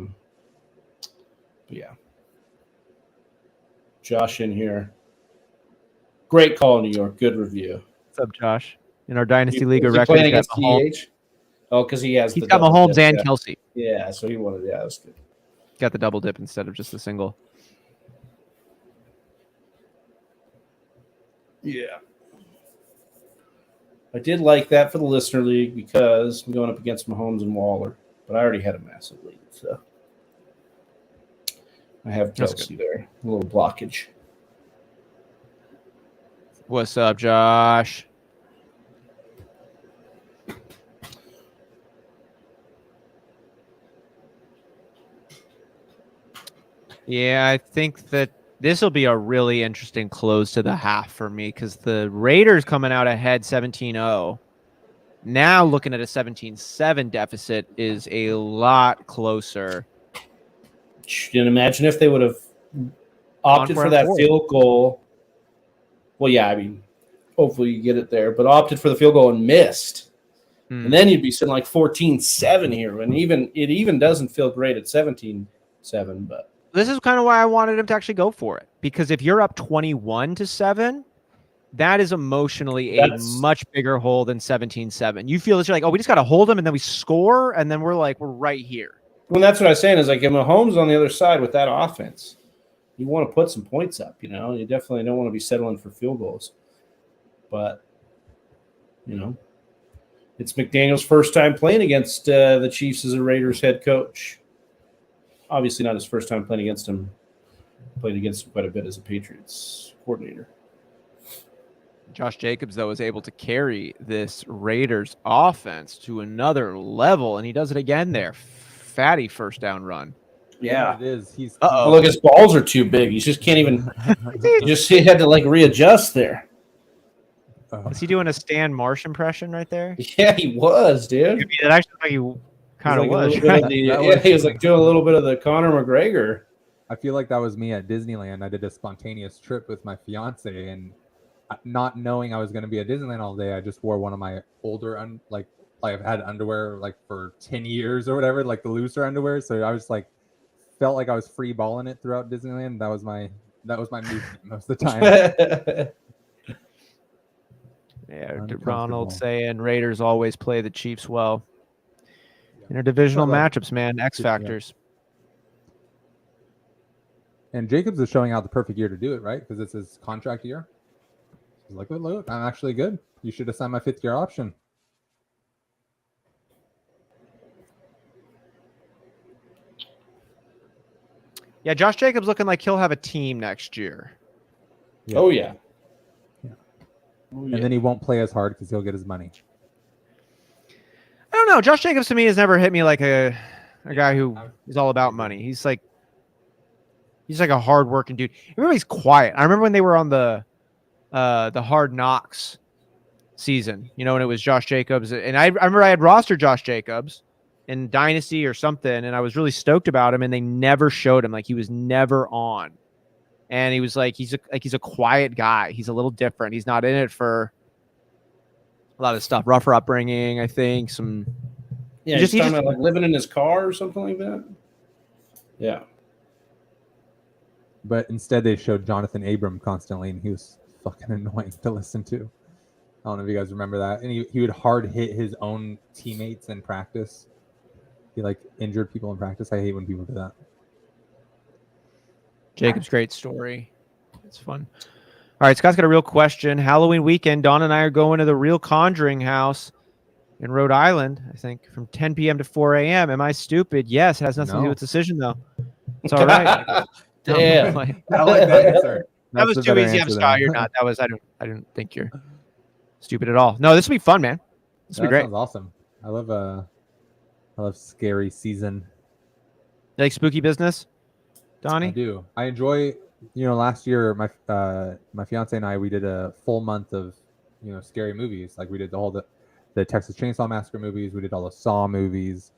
yeah. Josh in here. Great call, New York. Good review. What's up, Josh? In our Dynasty League of Is he Records, playing he's got against Mahomes. TH? Oh, because he has He's the got double Mahomes dip, and yeah. Kelsey. Yeah, so he wanted. Yeah, that's good. Got the double dip instead of just a single. Yeah. I did like that for the listener league because I'm going up against Mahomes and Waller, but I already had a massive lead, so I have That's Kelsey there. A little blockage. What's up, Josh? Yeah, I think that this will be a really interesting close to the half for me because the Raiders coming out ahead 17-0. Now looking at a 17-7 deficit is a lot closer. You can imagine if they would have opted for that field goal. Well, yeah, I mean, hopefully you get it there, but opted for the field goal and missed. And then you'd be sitting 14-7 here. And it even doesn't feel great at 17-7, but this is kind of why I wanted him to actually go for it. Because if you're up 21-7, that is emotionally a much bigger hole than 17-7. You feel that you're like, oh, we just got to hold them and then we score. And then we're right here. Well, that's what I was saying is like if Mahomes on the other side with that offense, you want to put some points up. You definitely don't want to be settling for field goals. But it's McDaniel's first time playing against the Chiefs as a Raiders head coach. Obviously, not his first time playing against him. Played against him quite a bit as a Patriots coordinator. Josh Jacobs, though, is able to carry this Raiders offense to another level, and he does it again there. Fatty first down run. Yeah, it is. He's oh, look, his balls are too big. He just can't even. he had to like readjust there. Was he doing a Stan Marsh impression right there? Yeah, he was, dude. It actually like he kind of was. Right? He was like doing a little bit of the Conor McGregor. I feel like that was me at Disneyland. I did a spontaneous trip with my fiance, and not knowing I was going to be at Disneyland all day, I just wore one of my older, I've had underwear like for 10 years or whatever, like the looser underwear. So I was like, felt like I was free balling it throughout Disneyland. That was my movement most of the time. Yeah, Ronald saying Raiders always play the Chiefs well. Interdivisional matchups, man, X factors. And Jacobs is showing out the perfect year to do it, right? Because it's his contract year. He's like, look, I'm actually good. You should have signed my 5th-year option. Yeah, Josh Jacobs looking like he'll have a team next year. Yeah. Oh, yeah. And then he won't play as hard because he'll get his money. I don't know. Josh Jacobs to me has never hit me like a guy who is all about money. He's like a hard-working dude. Remember, he's quiet. I remember when they were on the Hard Knocks season, when it was Josh Jacobs. And I remember I had rostered Josh Jacobs in Dynasty or something, and I was really stoked about him, and they never showed him. Like, he was never on. And he was like, he's a quiet guy. He's a little different. He's not in it for a lot of stuff. Rougher upbringing, I think. Yeah, he's talking about like living in his car or something like that. Yeah. But instead, they showed Jonathan Abram constantly, and he was fucking annoying to listen to. I don't know if you guys remember that. And he would hard hit his own teammates in practice. He like injured people in practice. I hate when people do that. Jacob's great story. It's fun. All right, Scott's got a real question. Halloween weekend, Dawn and I are going to the Real Conjuring House in Rhode Island, I think, from 10 p.m. to 4 a.m. Am I stupid? Yes, it has nothing to do with decision, though. It's all right. Damn. I like that answer. That was too easy. I'm sorry, you're not. I didn't think you're stupid at all. No, this will be fun, man. This will be great. Sounds awesome. I love scary season. You like spooky business, Donnie? I do. I enjoy. Last year my fiance and I, we did a full month of scary movies. Like we did the Texas Chainsaw Massacre movies. We did all the Saw movies.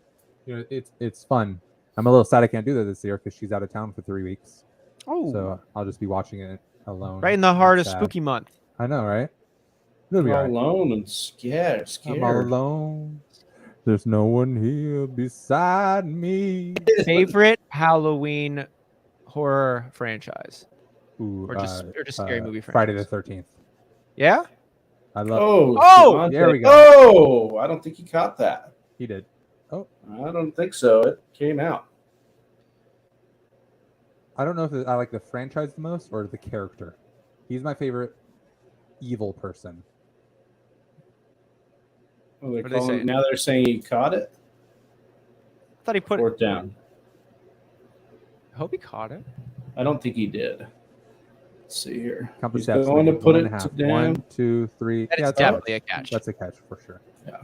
It's fun. I'm a little sad I can't do that this year because she's out of town for 3 weeks. Oh, so I'll just be watching it alone. Right in the heart of spooky month. I know, right? All alone and scared. I'm all alone. There's no one here beside me. Favorite Halloween horror franchise? Ooh, or just scary movie franchise? Friday the 13th. Yeah? I love Oh! There we go. Oh! I don't think he caught that. He did. Oh. I don't think so. It came out. I don't know if I like the franchise the most or the character. He's my favorite evil person. Now they're saying he caught it? I thought he put it down. I hope he caught it. I don't think he did. Let's see here. He's going to put it down. 1, 2, 3. That is definitely a catch. That's a catch for sure. Yeah.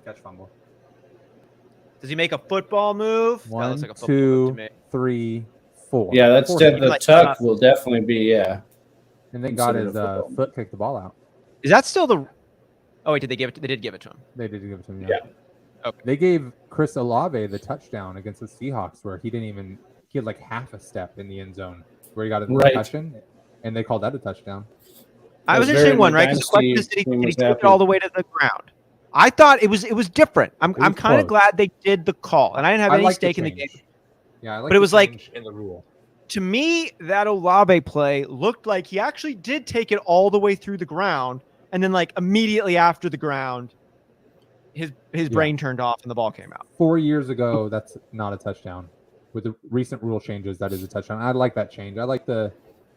Catch fumble. Does he make a football move? 1, 2, 3, 4. Yeah, that's the tuck will definitely be, yeah. And thank God his foot kicked the ball out. Is that still the... Oh, wait, they did give it to him. They did give it to him, yeah. Okay. They gave Chris Olave the touchdown against the Seahawks where he had like half a step in the end zone where he got a concussion, and they called that a touchdown. I was interesting one, right? Because the question is, did he took it all the way to the ground? I thought it was different. I'm kind of glad they did the call, and I didn't have any stake in the game. Yeah, but it was like in the rule. To me, that Olave play looked like he actually did take it all the way through the ground, and then like immediately after the ground, his brain turned off and the ball came out. 4 years ago, that's not a touchdown. With the recent rule changes, that is a touchdown. I like that change. I like the.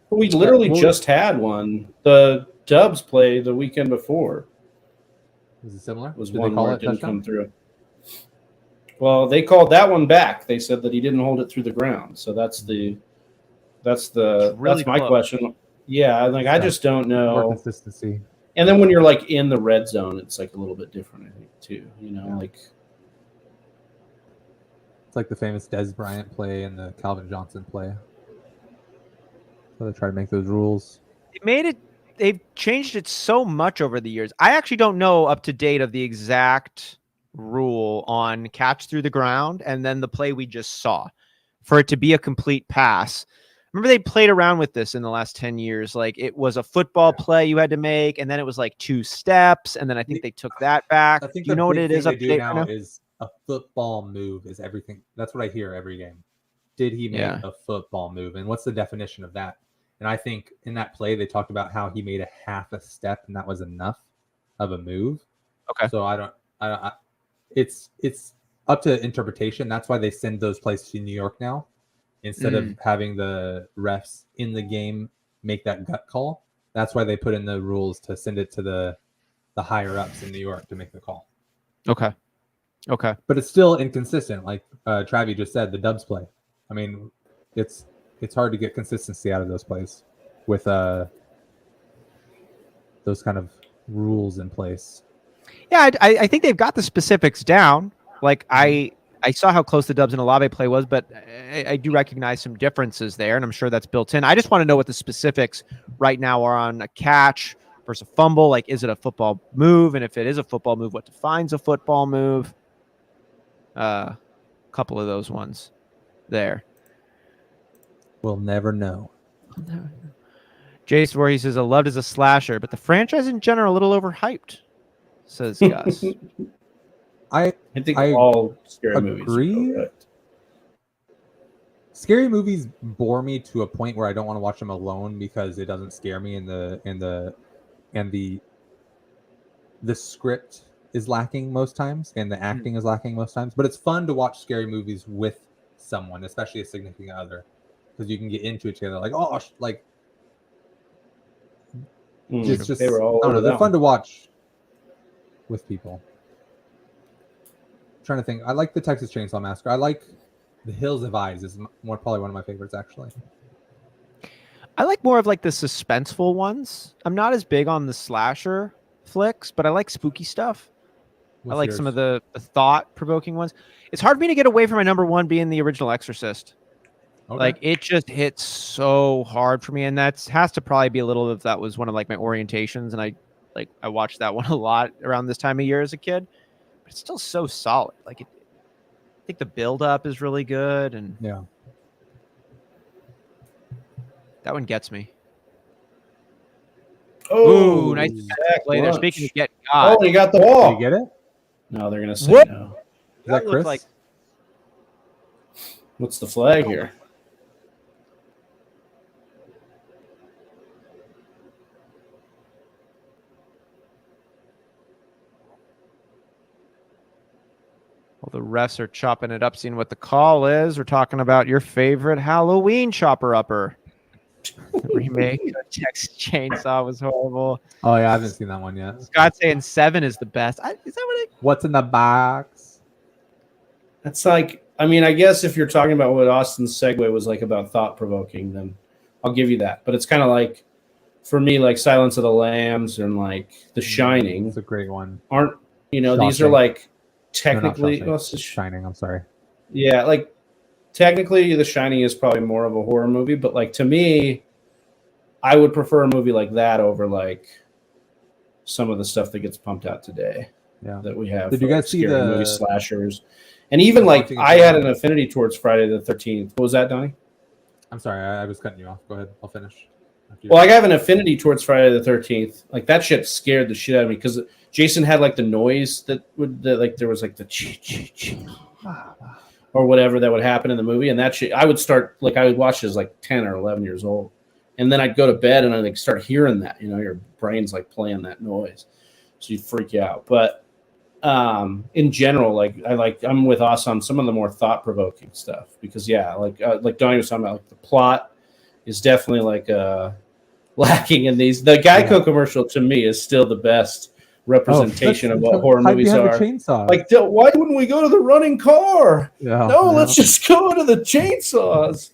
We literally just had one. The Dubs play the weekend before. Is it similar? Was Did one they call where it it didn't touchdown? come through. Well, they called that one back. They said that he didn't hold it through the ground. So that's my close. question. Yeah, like I just don't More know. consistency. And then when you're like in the red zone, it's like a little bit different, I think, too. You know, like It's like the famous Des Bryant play and the Calvin Johnson play. So they try to make those rules. They've changed it so much over the years. I actually don't know up to date of the exact rule on catch through the ground and then the play we just saw for it to be a complete pass. Remember they played around with this in the last 10 years. Like it was a football play you had to make, and then it was like 2 steps, and then I think they took that back. I think Do you know what it is they up to do date now right now? is a football move is everything. That's what I hear every game. Did he make a football move? And what's the definition of that? And I think in that play they talked about how he made a half a step and that was enough of a move. Okay. So I don't it's up to interpretation. That's why they send those plays to New York now instead of having the refs in the game make that gut call. That's why they put in the rules to send it to the higher ups in New York to make the call. Okay. But it's still inconsistent. Like Travi just said, the Dubs play. I mean, it's hard to get consistency out of those plays with those kind of rules in place. Yeah, I think they've got the specifics down. Like I saw how close the Dubs and Olave play was, but I do recognize some differences there, and I'm sure that's built in. I just want to know what the specifics right now are on a catch versus a fumble. Like, is it a football move? And if it is a football move, what defines a football move? A couple of those ones there. We'll never know. Jace Voorhees says, "Loved as a slasher, but the franchise in general a little overhyped," says Gus. I think all scary movies agree. are correct. Scary movies bore me to a point where I don't want to watch them alone because it doesn't scare me, and the script is lacking most times, and the acting is lacking most times. But it's fun to watch scary movies with someone, especially a significant other, because you can get into each other. Like, it's just they were all I don't know. over They're that fun one. to watch with people. I'm trying to think. I like the Texas Chainsaw Massacre. I like The Hills of Eyes is probably one of my favorites, actually. I like more of like the suspenseful ones. I'm not as big on the slasher flicks, but I like spooky stuff. I like some of the thought-provoking ones. It's hard for me to get away from my number one being the original Exorcist. Okay. Like, it just hits so hard for me, and that has to probably be a little of that was one of like my orientations, and I watched that one a lot around this time of year as a kid. But it's still so solid. Like, I think the build-up is really good, and yeah, that one gets me. Oh, nice play there. lunch. Speaking of getting got, Oh, you got the Did ball. you get it? No, they're gonna say What? no. Is that looked Chris? like What's the flag here? well, the refs are chopping it up, seeing what the call is. We're talking about your favorite Halloween chopper-upper. The remake of Texas Chainsaw was horrible. Oh yeah, I haven't seen that one yet. Scott saying 7 is the best. Is that what it? What's in the box? That's like, I mean, I guess if you're talking about what Austin's segue was like about thought provoking, then I'll give you that. But it's kind of like, for me, like Silence of the Lambs and like The Shining It's a great one. aren't, these are Shawshank. like No, not technically, Shawshank. Shining. I'm sorry. yeah, like technically The Shining is probably more of a horror movie, but like to me, I would prefer a movie like that over like some of the stuff that gets pumped out today. Yeah. That we have. Did you for, guys like, see scary the movie slashers? And even like I had an affinity towards Friday the 13th. What was that, Donnie? I'm sorry, I was cutting you off. Go ahead. I'll finish. Well, I have an affinity towards Friday the 13th. Like that shit scared the shit out of me because Jason had like the noise that like there was like the or whatever that would happen in the movie, and that shit I would start like I would watch it as like 10 or 11 years old, and then I'd go to bed and I'd like start hearing that. Your brain's like playing that noise, so you freak out. But in general, I'm with us on some of the more thought provoking stuff because like Donnie was talking about, like the plot is definitely lacking in these. The Geico commercial to me is still the best representation of what horror movies are. Like, why wouldn't we go to the running car? Let's just go to the chainsaws.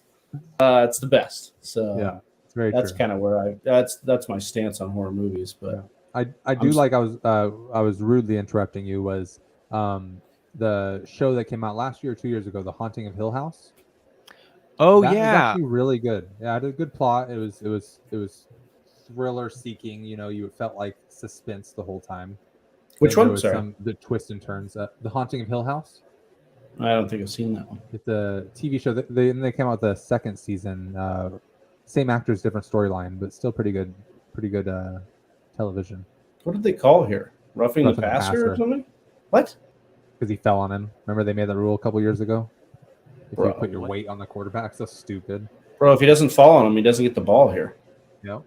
It's the best. So yeah, it's very that's true. kind of where that's my stance on horror movies. But I was rudely interrupting you. Was the show that came out last year or 2 years ago, The Haunting of Hill House? Oh, that yeah. was actually really good. Yeah, it had a good plot. It was thriller seeking. You felt like suspense the whole time. Which one? Sorry, the twists and turns. The Haunting of Hill House. I don't think I've seen that one. It's a TV show. They came out with the second season. Same actors, different storyline, but still pretty good television. What did they call here? Roughing the Passer or something? What? Because he fell on him. Remember they made that rule a couple years ago? If Bro, you put your weight on the quarterback, so stupid. Bro, if he doesn't fall on him, he doesn't get the ball here. Yep.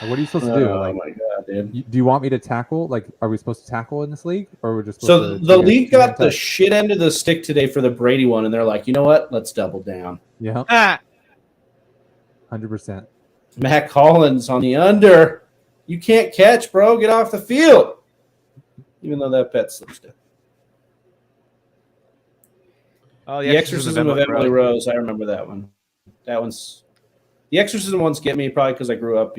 What are you supposed to do? Oh my god, dude! Do you want me to tackle? Like, are we supposed to tackle in this league, or are we just so the league got the shit end of the stick today for the Brady one, and they're like, you know what? Let's double down. Yeah. 100%. Matt Collins on the under. You can't catch, bro. Get off the field. Even though that bet slips down. Oh, The Exorcism of Emily Rose. I remember that one. That one's the Exorcism ones get me probably because I grew up,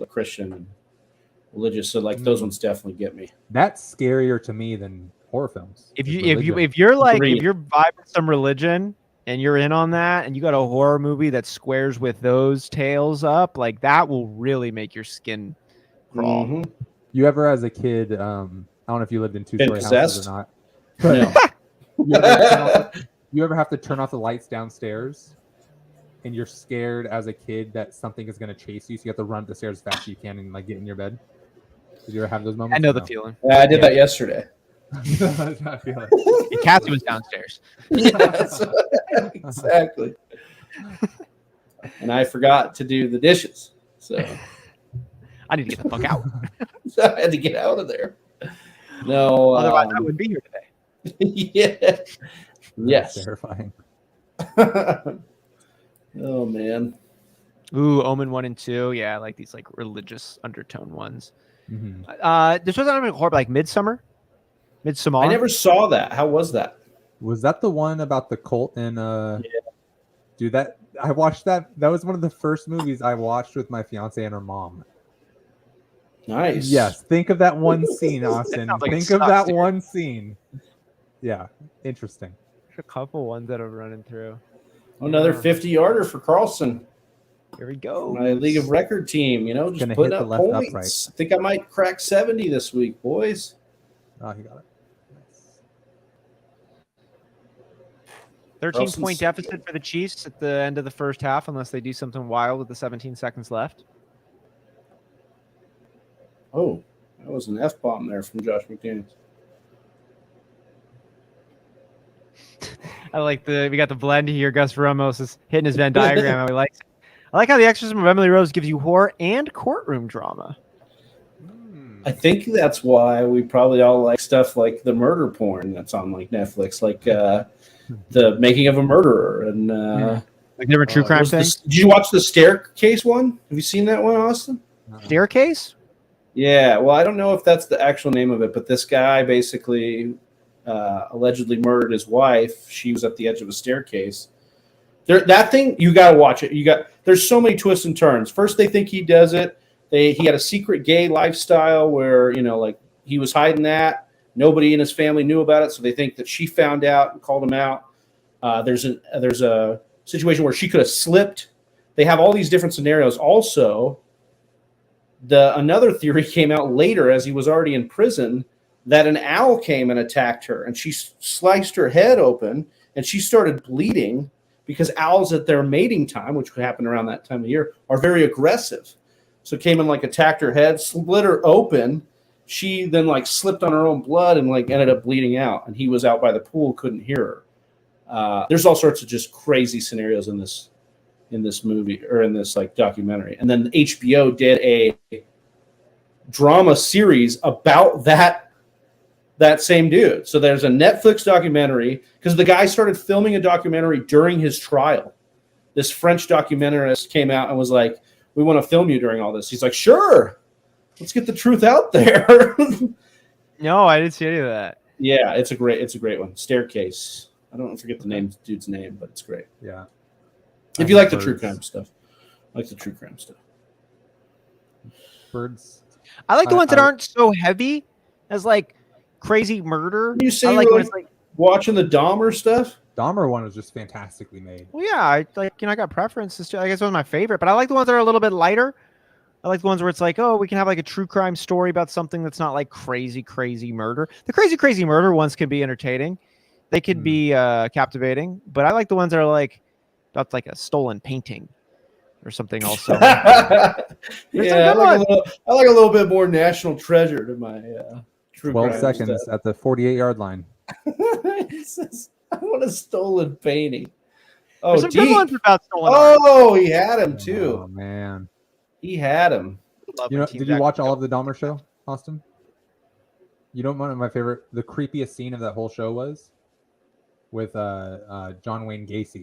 Christian and religious. So those ones definitely get me. That's scarier to me than horror films. If you're vibing some religion and you're in on that, and you got a horror movie that squares with those tales up, like that will really make your skin crawl. Mm-hmm. You ever, as a kid, I don't know if you lived in two-story houses or not. No. You ever have to turn off the lights downstairs, and you're scared as a kid that something is going to chase you, so you have to run up the stairs as fast as you can and get in your bed? Did you ever have those moments? I know the feeling. Yeah, I did that yesterday. Kathy was downstairs. Yes, exactly. And I forgot to do the dishes, so I need to get the fuck out. So I had to get out of there. No, otherwise I wouldn't be here today. Yeah. Yes. Terrifying. Oh man. Ooh, Omen 1 and 2. Yeah, I like these religious undertone ones. Mm-hmm. This wasn't even horror, like Midsommar. I never saw that. How was that? Was that the one about the cult and Dude, that I watched that. That was one of the first movies I watched with my fiance and her mom. Nice. Yes. Think of that one scene, Austin. Think of that one scene. Yeah. Interesting. A couple ones that are running through. Another 50-yarder for Carlson. Here we go. My League of Record team, just putting up points. Upright. I think I might crack 70 this week, boys. Oh, he got it. 13-point deficit for the Chiefs at the end of the first half, unless they do something wild with the 17 seconds left. Oh, that was an F-bomb there from Josh McDaniels. I like we got the blend here. Gus Ramos is hitting his Venn diagram. I like how the Exorcism of Emily Rose gives you horror and courtroom drama. I think that's why we probably all like stuff like the murder porn that's on Netflix, like the Making of a Murderer and like different true crime things. Did you watch the Staircase one? Have you seen that one, Austin? Staircase? Yeah. Well, I don't know if that's the actual name of it, but this guy basically allegedly murdered his wife. She was at the edge of a staircase. That thing, you got to watch it. There's so many twists and turns. First, they think he does it. He had a secret gay lifestyle where, he was hiding that. Nobody in his family knew about it, so they think that she found out and called him out. There's a situation where she could have slipped. They have all these different scenarios. Also, another theory came out later as he was already in prison that an owl came and attacked her, and she sliced her head open, and she started bleeding because owls at their mating time, which would happen around that time of year, are very aggressive. So it came and attacked her head, split her open. She then slipped on her own blood and ended up bleeding out. And he was out by the pool, couldn't hear her. There's all sorts of just crazy scenarios in this movie or in this documentary. And then HBO did a drama series about that that same dude. So there's a Netflix documentary because the guy started filming a documentary during his trial. This French documentarist came out and was like, "We want to film you during all this." He's like, "Sure, let's get the truth out there." No, I didn't see any of that. Yeah, it's a great one. Staircase. I don't forget the dude's name, but it's great. Yeah. If you like the true crime stuff, Birds. I like the ones that aren't so heavy as like crazy murder. You say I like you when like it's like, watching the Dahmer stuff? Dahmer one was just fantastically made. well, yeah, I like, I got preferences. I guess it was my favorite, but I like the ones that are a little bit lighter. I like the ones where it's like, oh, we can have like a true crime story about something that's not like crazy murder. The crazy murder ones can be entertaining. They could be captivating, but I like the ones that are like about like a stolen painting or something also. Yeah, I like a little bit more National Treasure to my true 12 crime seconds stuff. at the 48-yard line. He says, I want a stolen painting. Oh, There's some good deep. ones about stolen art. Oh, he had him too. Oh man. He had him. Love You when know, teams did you act- watch all of the Dahmer show, Austin? You know what one of my favorite, the creepiest scene of that whole show was? With John Wayne Gacy.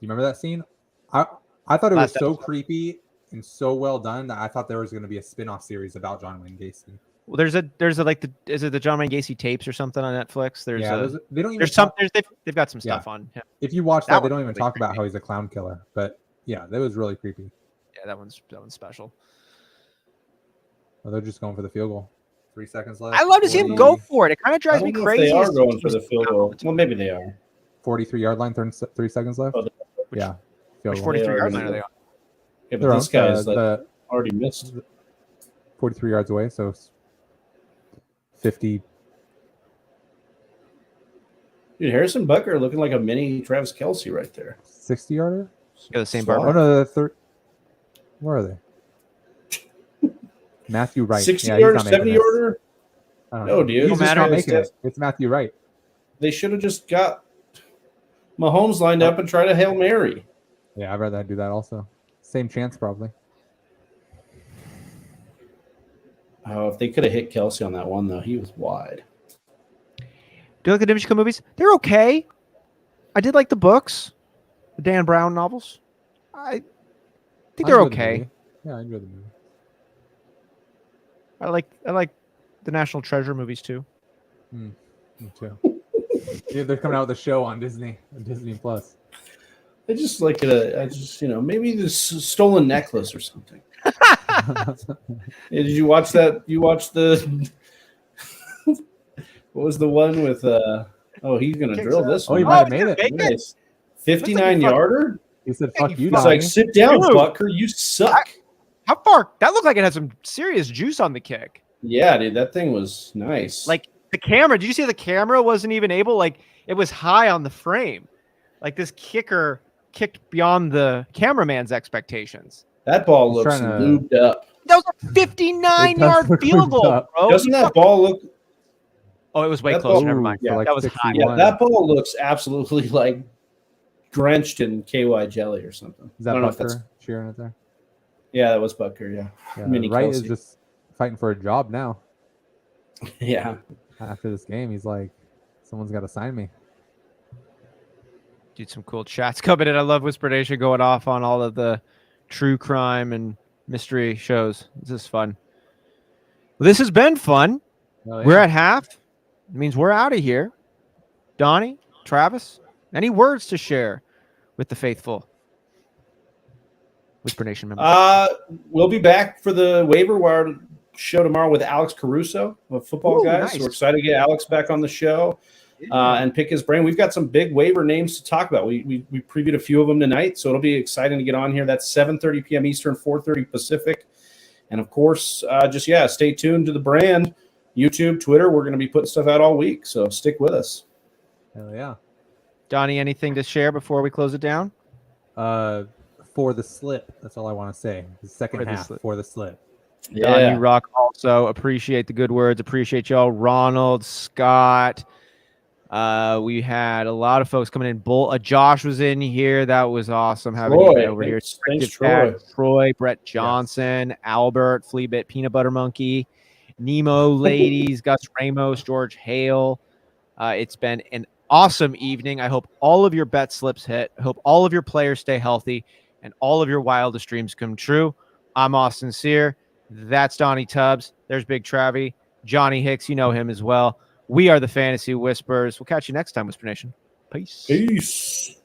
You remember that scene? I thought it was so creepy and so well done that I thought there was going to be a spin-off series about John Wayne Gacy. Well, there's a like is it the John Wayne Gacy tapes or something on Netflix? They don't even they've got some stuff on him. If you watch that, they don't even really talk about creepy. how he's a clown killer. But yeah, that was really creepy. Yeah, that one's special. Oh, they're just going for the field goal. 3 seconds left. I love to see him go for it. It kind of I drives don't me know if crazy. they are as going teams for the field goal. Well, maybe they are. 43-yard line, 3 seconds left. Oh, Yeah. Field Which goal. 43-yard line are they on? Yeah, They're but this on, guy's like already missed. 43 yards away, so it's 50. Dude, Harrison Butker looking like a mini Travis Kelce right there. 60-yarder? Yeah, the same Swat. Oh, barber. no, the third. Where are they? Matthew Wright. 60-yarder, he's not making this. 70-yarder? I don't No, know. dude. He's Don't just matter. not making it. It's Matthew Wright. They should have just got Mahomes lined up and tried a Hail Mary. Yeah, I'd rather do that also. Same chance, probably. Oh, if they could have hit Kelce on that one, though, he was wide. Do you like the Dimishka movies? They're okay. I did like the books, the Dan Brown novels. I think they're enjoyed the okay. movie. Yeah, I enjoyed the movie. I like the National Treasure movies too. Me too. Yeah, they're coming out with a show on Disney Plus. I just like it. I just, maybe this stolen necklace or something. Did you watch that? You watched the what was the one with he's gonna drill this Oh, one. he might have made it. Nice. 59-yarder. He said, "Fuck you, He's Donnie." like, sit down, Dude. Bucker. You suck. How far? That looked like it had some serious juice on the kick. Yeah, dude, that thing was nice. Like the camera. Did you see the camera wasn't even able? Like it was high on the frame. Like this kicker kicked beyond the cameraman's expectations. that ball He's looks trying to- lubed up. That was a 59-yard look field goal, lubed up. bro. Doesn't that ball look? Oh, it was way That closer. ball- Never mind. yeah, like that was high. 61. Yeah, that ball looks absolutely like drenched in KY jelly or something. Is I that don't know if that's. Butker cheering it there? Yeah, that was Butker. Yeah, Yeah, Mini Wright is Kelce. just fighting for a job now. yeah. After this game, he's like, "Someone's got to sign me." Dude, some cool chats coming in. I love Whisper Nation going off on all of the true crime and mystery shows. This is fun. Well, this has been fun. Oh, yeah. We're at half. It means we're out of here. Donnie, Travis, any words to share with the faithful Whisper Nation members? We'll be back for the waiver wire show tomorrow with Alex Caruso of Football Ooh, Guys. nice. We're excited to get Alex back on the show and pick his brain. We've got some big waiver names to talk about. We previewed a few of them tonight, so it'll be exciting to get on here. That's 7:30 p.m. Eastern, 4:30 Pacific. And, of course, stay tuned to the brand, YouTube, Twitter. We're going to be putting stuff out all week, so stick with us. Hell yeah. Donnie, anything to share before we close it down? For the slip. That's all I want to say. The second For the half slip. for the slip. Donnie Rock also appreciate the good words. Appreciate y'all. Ronald, Scott. We had a lot of folks coming in. Josh was in here. That was awesome having Troy. you over here. Thanks, Troy. Troy. Brett Johnson, Albert, Fleabit, Peanut Butter Monkey. Nemo ladies, Gus Ramos, George Hale. It's been an awesome evening. I hope all of your bet slips hit. I hope all of your players stay healthy and all of your wildest dreams come true. I'm Austin Sear. That's Donnie Tubbs. There's Big Travie. Johnny Hicks, you know him as well. We are the Fantasy Whisperers. We'll catch you next time, Whisper Nation. Peace. Peace.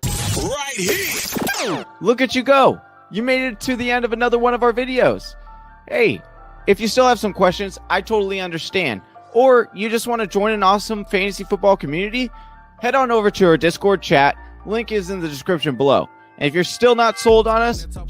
Right here. Look at you go. You made it to the end of another one of our videos. Hey, if you still have some questions, I totally understand. Or you just want to join an awesome fantasy football community, head on over to our Discord chat. Link is in the description below. And if you're still not sold on us, check